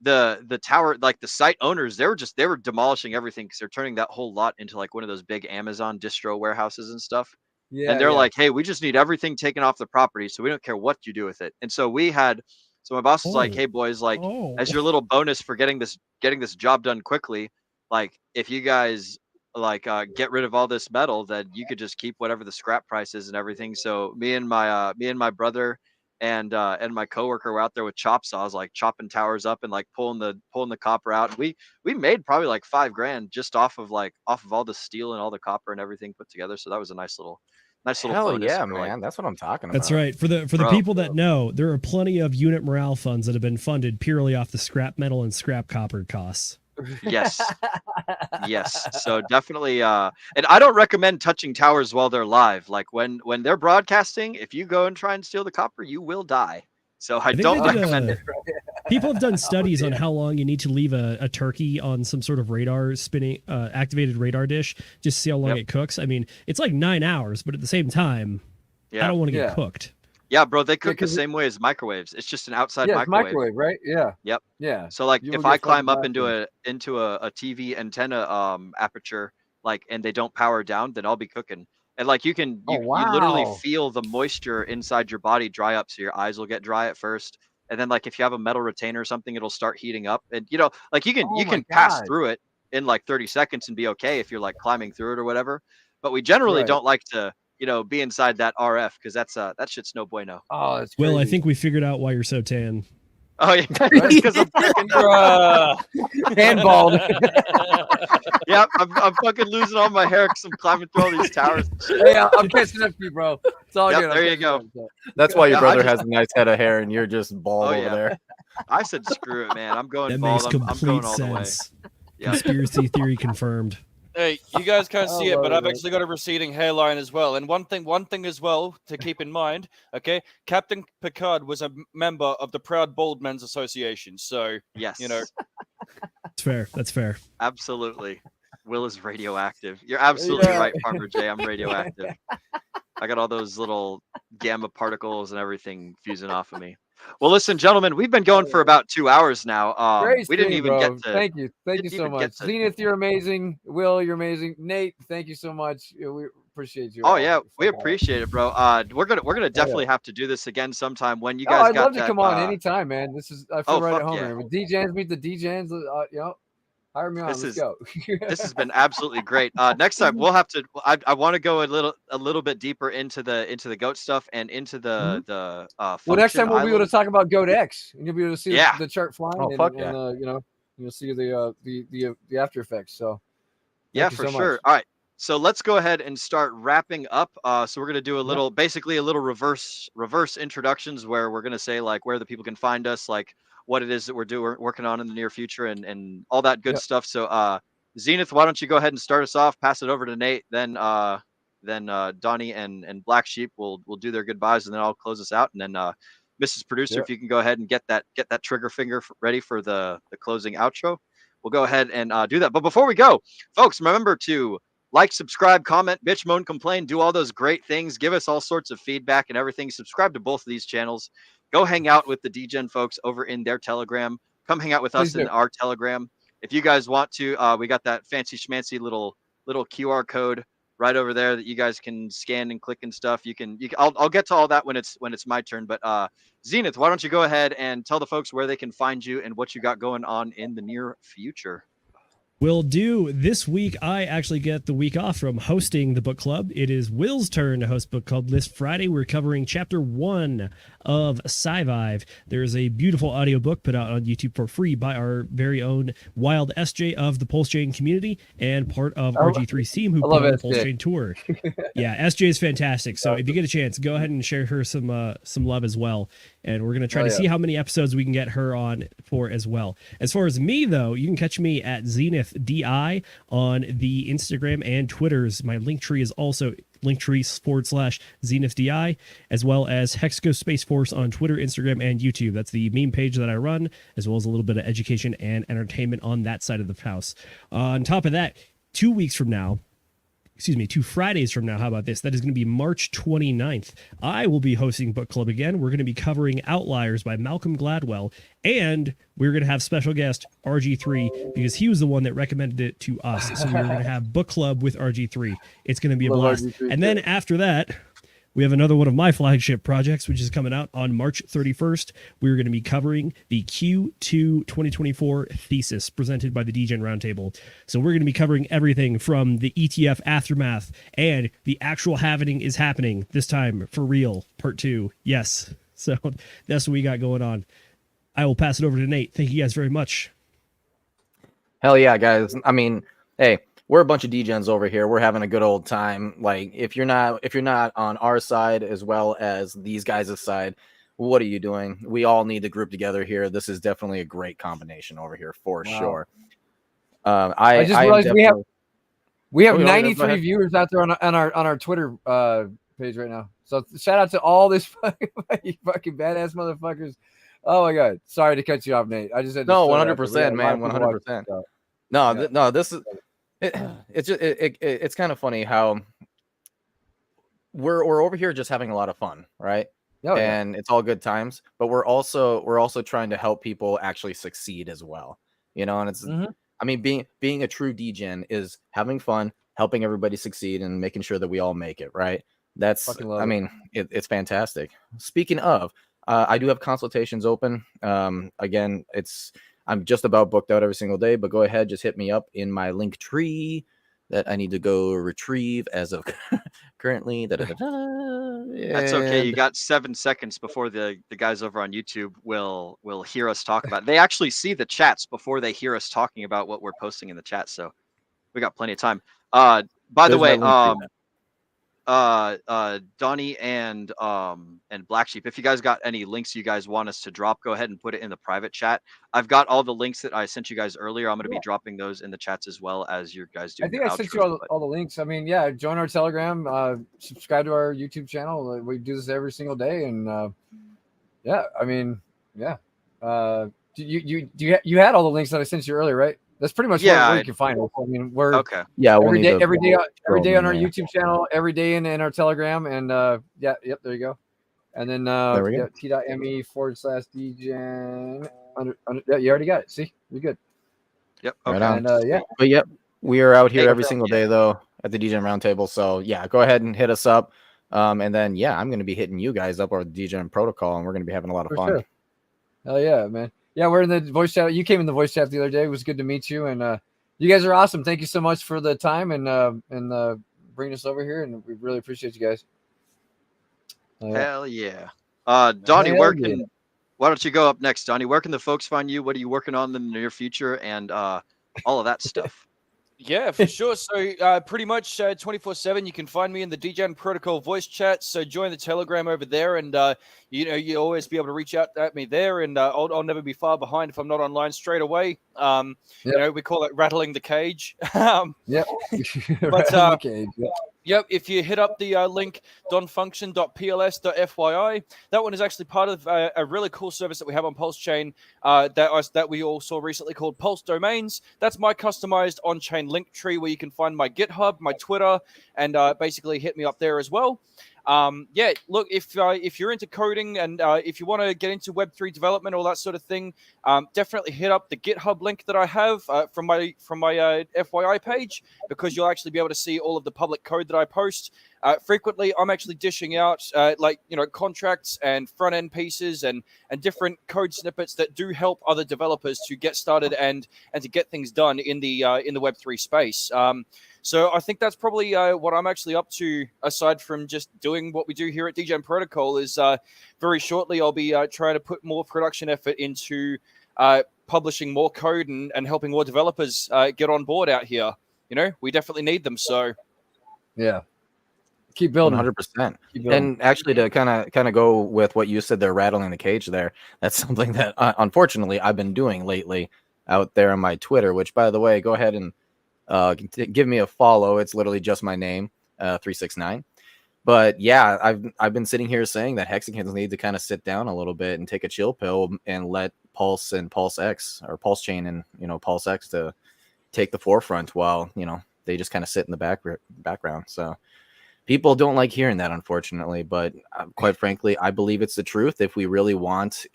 Speaker 5: the tower, like the site owners, they were demolishing everything because they're turning that whole lot into like one of those big Amazon distro warehouses and stuff.
Speaker 9: Yeah,
Speaker 5: and they're
Speaker 9: yeah.
Speaker 5: like, hey, we just need everything taken off the property, so we don't care what you do with it. And so my boss was like, hey boys, like as your little bonus for getting this job done quickly, like if you guys like get rid of all this metal, then you could just keep whatever the scrap price is and everything. So me and my brother and my coworker were out there with chop saws, like chopping towers up and like pulling the copper out. And we made probably like $5,000 just off of all the steel and all the copper and everything put together. So that was a nice little
Speaker 4: Hell
Speaker 5: bonus.
Speaker 4: yeah,
Speaker 5: for,
Speaker 4: man.
Speaker 5: like,
Speaker 4: That's what I'm talking about.
Speaker 6: That's right. For the
Speaker 5: Bro.
Speaker 6: people that know, there are plenty of unit morale funds that have been funded purely off the scrap metal and scrap copper costs.
Speaker 5: Yes. Yes. So definitely and I don't recommend touching towers while they're live. Like when they're broadcasting, if you go and try and steal the copper, you will die. So I
Speaker 6: think
Speaker 5: don't
Speaker 6: they did
Speaker 5: recommend it.
Speaker 6: People have done studies on how long you need to leave a turkey on some sort of radar spinning activated radar dish just to see how long it cooks. I mean, it's like 9 hours, but at the same time, I don't want to get cooked.
Speaker 5: Yeah, bro, they cook the same way as microwaves. It's just an outside microwave.
Speaker 9: Microwave, right? Yeah.
Speaker 5: Yep.
Speaker 9: Yeah.
Speaker 5: So like
Speaker 9: You
Speaker 5: if
Speaker 9: will
Speaker 5: I
Speaker 9: get
Speaker 5: climb
Speaker 9: fucking
Speaker 5: up into a TV antenna aperture, like, and they don't power down, then I'll be cooking. And like you literally feel the moisture inside your body dry up. So your eyes will get dry at first. And then like if you have a metal retainer or something, it'll start heating up. And like you can pass through it in like 30 seconds and be okay if you're like climbing through it or whatever. But we generally don't like to be inside that RF because that shit's no bueno.
Speaker 9: Oh, that's crazy.
Speaker 6: Well, I think we figured out why you're so tan.
Speaker 5: Oh yeah, because I'm fucking
Speaker 9: hand-balled.
Speaker 5: Yeah, I'm fucking losing all my hair because I'm climbing through all these towers.
Speaker 9: Hey, I'm catching up to you, bro. It's all good.
Speaker 5: There you go.
Speaker 4: That's why your brother has a nice head of hair and you're just bald over there.
Speaker 5: I said, screw it, man. I'm going
Speaker 6: That
Speaker 5: bald.
Speaker 6: makes
Speaker 5: I'm
Speaker 6: complete
Speaker 5: going all the way.
Speaker 6: sense. Conspiracy theory confirmed.
Speaker 10: Hey, you guys can't see it, but I've actually got a receding hairline as well. And one thing as well to keep in mind, okay, Captain Picard was a member of the Proud Bald Men's Association. So,
Speaker 5: yes,
Speaker 6: That's fair. That's fair.
Speaker 5: Absolutely. Will is radioactive. You're absolutely right, Farmer Jay. I'm radioactive. I got all those little gamma particles and everything fusing off of me. Well, listen, gentlemen, we've been going for about 2 hours now.
Speaker 9: Great
Speaker 5: we didn't
Speaker 9: stream,
Speaker 5: even
Speaker 9: bro.
Speaker 5: get to.
Speaker 9: Thank you so much. Zenith, you're amazing. Will, you're amazing. Nate, thank you so much. We appreciate you.
Speaker 5: Oh yeah, we appreciate it, bro. We're gonna definitely have to do this again sometime when you guys.
Speaker 9: I'd love to come on anytime, man. I feel right at home
Speaker 5: yeah.
Speaker 9: here. With DJs, meet the DJs. Hire me on. Let's go.
Speaker 5: This has been absolutely great. Next time we'll have to. I want to go a little bit deeper into the goat stuff and into the.
Speaker 9: Well, next time we'll be able to
Speaker 5: island.
Speaker 9: talk about Goat X, and you'll be able to see the chart flying.
Speaker 4: Oh, fuck yeah.
Speaker 9: And you'll see the after effects. So.
Speaker 5: Yeah,
Speaker 9: Thank you
Speaker 5: for
Speaker 9: so
Speaker 5: sure.
Speaker 9: much.
Speaker 5: All right. So let's go ahead and start wrapping up. So we're gonna do basically a little reverse introductions where we're gonna say like where the people can find us, like what it is that we're working on in the near future, and all that good stuff. So Zenith, why don't you go ahead and start us off? Pass it over to Nate, then Donnie and Black Sheep will do their goodbyes, and then I'll close us out, and then Mrs. Producer, if you can go ahead and get that trigger finger ready for the closing outro, we'll go ahead and do that. But before we go, folks, remember to like, subscribe, comment, bitch, moan, complain, do all those great things. Give us all sorts of feedback and everything. Subscribe to both of these channels. Go hang out with the DGen folks over in their Telegram. Come hang out with us in our Telegram. If you guys want to, we got that fancy schmancy little QR code right over there that you guys can scan and click and stuff. I'll get to all that when it's my turn. But Zenith, why don't you go ahead and tell the folks where they can find you and what you got going on in the near future?
Speaker 6: Will do. This week, I actually get the week off from hosting the book club. It is Will's turn to host book club. This Friday, we're covering chapter 1 of Sci-Vive. There's a beautiful audiobook put out on YouTube for free by our very own Wild SJ of the Pulse Chain community and part of RG3 Steam, who put on the Pulse Chain tour. Yeah, SJ is fantastic. So if you get a chance, go ahead and share her some love as well. And we're going to try to see how many episodes we can get her on for as well. As far as me, though, you can catch me at Zenith DI on the Instagram and Twitters. My link tree is also linktree/Zenith DI, as well as Hexco Space Force on Twitter, Instagram, and YouTube. That's the meme page that I run, as well as a little bit of education and entertainment on that side of the house. On top of that, 2 weeks from now, 2 Fridays from now. How about this? That is going to be March 29th. I will be hosting book club again. We're going to be covering Outliers by Malcolm Gladwell, and we're going to have special guest RG3 because he was the one that recommended it to us. So we're going to have book club with RG3. It's going to be a blast. And then after that, we have another one of my flagship projects, which is coming out on March 31st. We're going to be covering the Q2 2024 thesis presented by the Degen Roundtable. So we're going to be covering everything from the ETF aftermath and the actual halvening is happening this time for real, part 2. Yes. So that's what we got going on. I will pass it over to Nate. Thank you guys very much.
Speaker 4: Hell yeah, guys. I mean, hey, we're a bunch of degens over here. We're having a good old time. Like, if you're not on our side as well as these guys' side, what are you doing? We all need to group together here. This is definitely a great combination over here for sure.
Speaker 9: I just realized we have 93
Speaker 4: viewers
Speaker 9: viewers out there on our Twitter page right now. So shout out to all this fucking badass motherfuckers. Oh my god, sorry to cut you off, Nate. I just had to
Speaker 4: 100%, man, 100%. No, this is. It's kind of funny how we're over here just having a lot of fun, right? And it's all good times, but we're also trying to help people actually succeed as well, and it's I mean, being a true degen is having fun, helping everybody succeed, and making sure that we all make it, right? That's it's fantastic. Speaking of, I do have consultations open. Again, I'm just about booked out every single day, but go ahead, just hit me up in my link tree that I need to go retrieve as of currently.
Speaker 5: That's okay. You got 7 seconds before the guys over on YouTube will hear us talk about it. They actually see the chats before they hear us talking about what we're posting in the chat, so we got plenty of time. By the way, Donnie and Black Sheep, if you guys got any links you guys want us to drop, go ahead and put it in the private chat. I've got all the links that I sent you guys earlier. I'm going to be dropping those in the chats as well as you guys do.
Speaker 9: I think I sent you all the links. I mean, yeah, join our Telegram, subscribe to our YouTube channel. We do this every single day, and yeah, I mean, yeah. You had all the links that I sent you earlier, right? That's pretty much where you can find us. I mean, we're every day on our YouTube channel, every day in our Telegram, and there you go. And then t.me/degen. You already got it. See, you're good.
Speaker 5: Yep.
Speaker 4: Okay. And but yep, we are out here every single day though at the Degen Roundtable. So yeah, go ahead and hit us up. And then I'm going to be hitting you guys up over the Degen protocol, and we're going to be having a lot of fun.
Speaker 9: Sure. Hell yeah, man. Yeah, we're in the voice chat. You came in the voice chat the other day. It was good to meet you, and you guys are awesome. Thank you so much for the time and bringing us over here, and we really appreciate you guys.
Speaker 5: Hell yeah. Donnie, why don't you go up next, Donnie? Where can the folks find you? What are you working on in the near future, and all of that stuff?
Speaker 11: Yeah, for sure. So pretty much 24/7, you can find me in the Degen Protocol voice chat. So join the Telegram over there, and you'll always be able to reach out at me there, and I'll never be far behind if I'm not online straight away. We call it rattling the cage. Yep, if you hit up the link donfunction.pls.fyi, that one is actually part of a really cool service that we have on Pulse Chain that we all saw recently called Pulse Domains. That's my customized on-chain link tree where you can find my GitHub, my Twitter, and basically hit me up there as well. Look, if you're into coding and if you want to get into Web3 development, all that sort of thing, definitely hit up the GitHub link that I have from my FYI page, because you'll actually be able to see all of the public code that I post. Frequently, I'm actually dishing out contracts and front end pieces and different code snippets that do help other developers to get started and to get things done in the Web3 space. So I think that's probably what I'm actually up to, aside from just doing what we do here at Degen Protocol, is very shortly I'll be trying to put more production effort into publishing more code and helping more developers get on board out here. We definitely need them. So
Speaker 9: yeah, keep building.
Speaker 4: 100%. And actually, to kind of go with what you said, they're rattling the cage there. That's something that unfortunately I've been doing lately out there on my Twitter, which, by the way, go ahead and give me a follow. It's literally just my name, 369. But yeah, I've been sitting here saying that Hexicans need to kind of sit down a little bit and take a chill pill and let Pulse and Pulse X, or Pulse Chain and Pulse X, to take the forefront while they just kind of sit in the background. So people don't like hearing that, unfortunately, but quite frankly, I believe it's the truth. If we really want,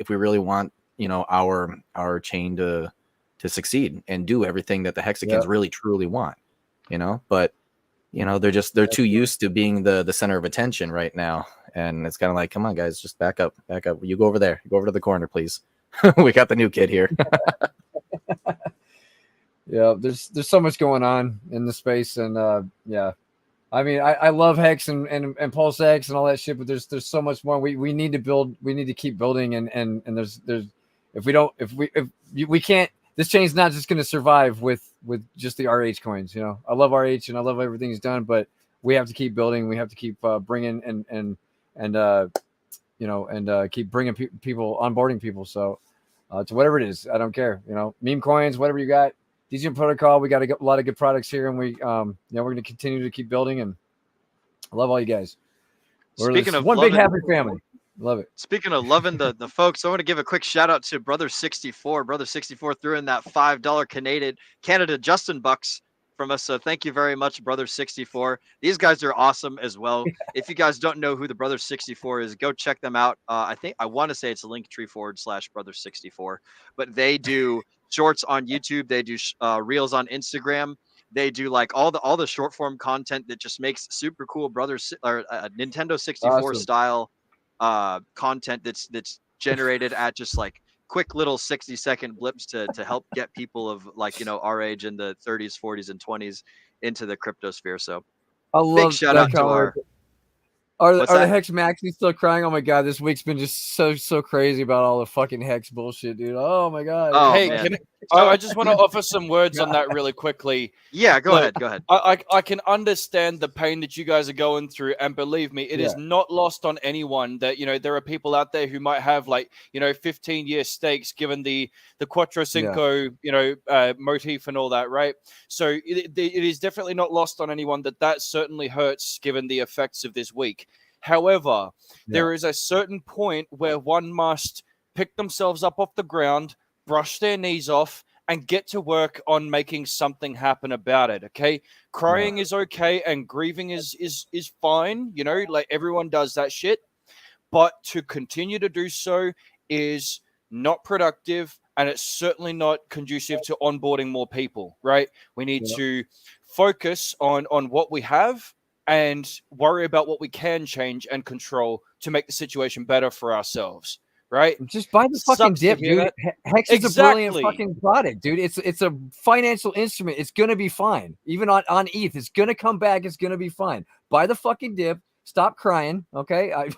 Speaker 4: you know, our chain to succeed and do everything that the Hexicans really truly want, you know, but you know, they're too used to being the center of attention right now. And it's kind of like, come on, guys, just back up. You go over there. Go over to the corner, please. We got the new kid here.
Speaker 9: Yeah, there's so much going on in the space, and yeah, I mean, I love Hex and Pulse X and all that shit, but there's so much more. We need to build. We need to keep building, and there's if we can't. This chain's not just going to survive with just the RH coins. You know, I love RH and I love everything he's done, but we have to keep building. We have to keep bringing and you know, and keep bringing people, onboarding people. So to whatever it is, I don't care. You know, meme coins, whatever you got. DGen Protocol, we got a lot of good products here, and we, you know, we're going to continue to keep building. And I love all you guys.
Speaker 5: Speaking of
Speaker 9: one
Speaker 5: loving,
Speaker 9: big happy family, love it.
Speaker 5: Speaking of loving the folks, I want to give a quick shout out to Brother 64. Brother 64 threw in that $5 Canada Justin bucks from us. So thank you very much, Brother 64. These guys are awesome as well. If you guys don't know who the Brother 64 is, go check them out. I want to say it's Linktree/Brother 64, but they do shorts on YouTube. They do reels on Instagram. They do like all the short form content that just makes super cool Nintendo 64 style content that's generated at just like quick little 60-second blips to help get people of like, you know, our age in the 30s, 40s, and 20s into the crypto sphere. So
Speaker 9: I love
Speaker 5: big shout out to our.
Speaker 9: Are the Hex Maxis still crying? Oh my god, this week's been just so crazy about all the fucking Hex bullshit, dude. Oh my god.
Speaker 5: Oh,
Speaker 11: hey, I just want to offer some words on that really quickly.
Speaker 5: Yeah, go ahead.
Speaker 11: I can understand the pain that you guys are going through, and believe me, it is not lost on anyone that, you know, there are people out there who might have, like, you know, 15-year stakes given the Quattro Cinco, you know, motif and all that, right? So it is definitely not lost on anyone that certainly hurts given the effects of this week. However, there is a certain point where one must pick themselves up off the ground, brush their knees off, and get to work on making something happen about it. Okay, crying is okay, and grieving is fine. You know, like everyone does that shit, but to continue to do so is not productive, and it's certainly not conducive to onboarding more people. Right? We need to focus on what we have and worry about what we can change and control to make the situation better for ourselves, right?
Speaker 9: Just buy the fucking dip, dude. Hex is a brilliant fucking product, dude. It's a financial instrument. It's gonna be fine. Even on ETH, it's gonna come back. It's gonna be fine. Buy the fucking dip. Stop crying, okay? I'm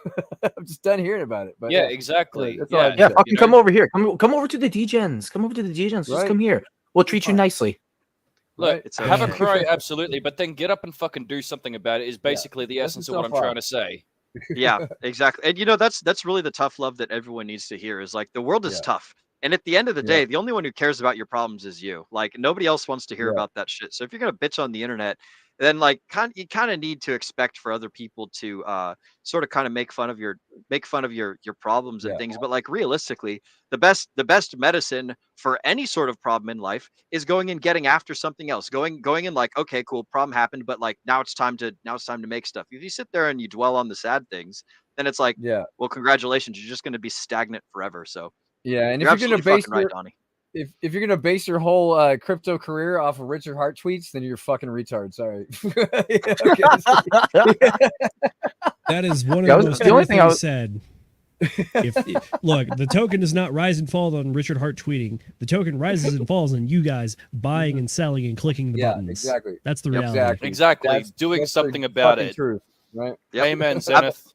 Speaker 9: just done hearing about it. But
Speaker 11: yeah, exactly.
Speaker 4: Fucking come over here. Come over to the Degens. Come over to the Degens. Just come here. We'll treat you nicely.
Speaker 11: Look, have a cry, absolutely, but then get up and fucking do something about it is basically the essence of what I'm trying to say.
Speaker 5: Yeah, exactly. And you know, that's really the tough love that everyone needs to hear is like the world is tough. And at the end of the day, the only one who cares about your problems is you. Like nobody else wants to hear about that shit. So if you're gonna bitch on the internet, then like you kind of need to expect for other people to sort of kind of make fun of your problems and things. But like realistically, the best medicine for any sort of problem in life is going and getting after something else. Going and like, okay, cool, problem happened, but like now it's time to make stuff. If you sit there and you dwell on the sad things, then it's like, well, congratulations, you're just going to be stagnant forever. So
Speaker 9: and
Speaker 5: you're
Speaker 9: if you're going to base
Speaker 5: right, Donnie.
Speaker 9: If you're gonna base your whole crypto career off of Richard Hart tweets, then you're fucking retard. Sorry.
Speaker 6: That is one of the most only thing I said. Look, the token does not rise and fall on Richard Hart tweeting. The token rises and falls on you guys buying and selling and clicking the buttons.
Speaker 9: Exactly.
Speaker 6: That's the reality.
Speaker 11: Exactly. Doing something about it.
Speaker 9: Truth, right?
Speaker 5: Yep.
Speaker 11: Amen, Zenith.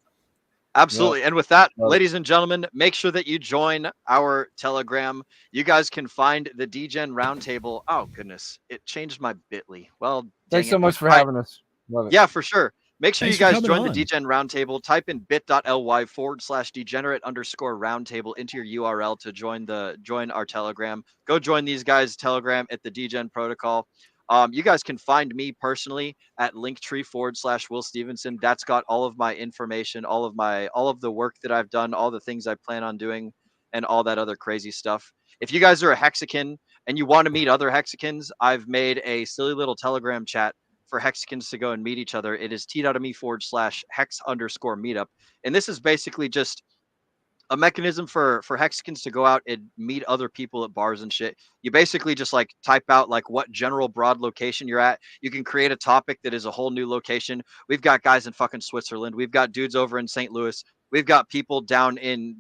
Speaker 5: Absolutely. And with that, ladies and gentlemen, make sure that you join our Telegram. You guys can find the Degen Roundtable. Oh, goodness. It changed my Bitly. Well,
Speaker 9: thanks so much for having us. Love it.
Speaker 5: Yeah, for sure. Make sure
Speaker 6: Thanks
Speaker 5: you guys
Speaker 6: for
Speaker 5: join
Speaker 6: coming
Speaker 5: the Degen Roundtable. Type in bit.ly/degenerate_roundtable into your URL to join our Telegram. Go join these guys' Telegram at the Degen Protocol. You guys can find me personally at Linktree/Will Stevenson. That's got all of my information, all of the work that I've done, all the things I plan on doing, and all that other crazy stuff. If you guys are a Hexican and you want to meet other Hexicans, I've made a silly little Telegram chat for Hexicans to go and meet each other. It is t.me/hex_meetup. And this is basically just a mechanism for Hexicans to go out and meet other people at bars and shit. You basically just like type out like what general broad location you're at. You can create a topic that is a whole new location. We've got guys in fucking Switzerland. We've got dudes over in St. Louis. We've got people down in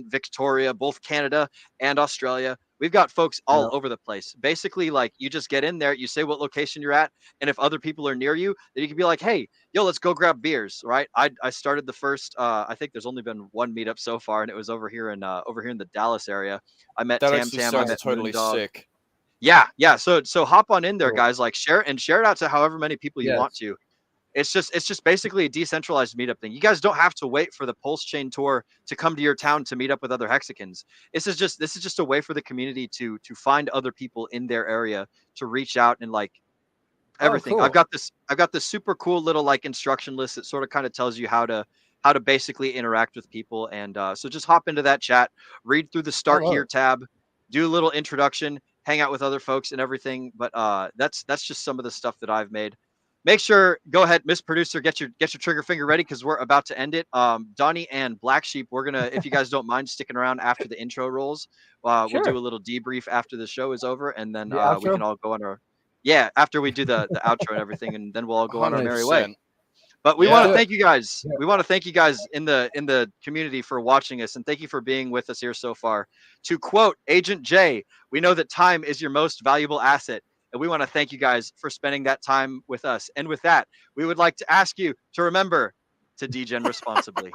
Speaker 5: Victoria, both Canada and Australia. We've got folks all over the place. Basically, like you just get in there, you say what location you're at, and if other people are near you, then you can be like, "Hey, yo, let's go grab beers." Right? I started the first. I think there's only been one meetup so far, and it was over here in the Dallas area. I met
Speaker 11: That
Speaker 5: Tam
Speaker 11: actually
Speaker 5: Tam. I
Speaker 11: sounds
Speaker 5: met
Speaker 11: totally
Speaker 5: Moondog.
Speaker 11: sick.
Speaker 5: Yeah. So hop on in there, guys. Like share it out to however many people you want to. It's just basically a decentralized meetup thing. You guys don't have to wait for the Pulse Chain tour to come to your town to meet up with other Hexicans. This is just a way for the community to find other people in their area to reach out and like everything.
Speaker 9: cool.
Speaker 5: I've got this super cool little like instruction list that sort of kind of tells you how to basically interact with people. And so just hop into that chat, read through the Start Here tab, do a little introduction, hang out with other folks and everything. But that's just some of the stuff that I've made. Make sure, go ahead, Miss Producer, get your trigger finger ready because we're about to end it. Donnie and Black Sheep, we're gonna, if you guys don't mind sticking around after the intro rolls, we'll do a little debrief after the show is over, and then we can all go on our after we do the outro and everything, and then we'll all go on our merry way. But we want to thank you guys. We want to thank you guys in the community for watching us, and thank you for being with us here so far. To quote Agent J, we know that time is your most valuable asset. And we want to thank you guys for spending that time with us. And with that, we would like to ask you to remember to degen responsibly.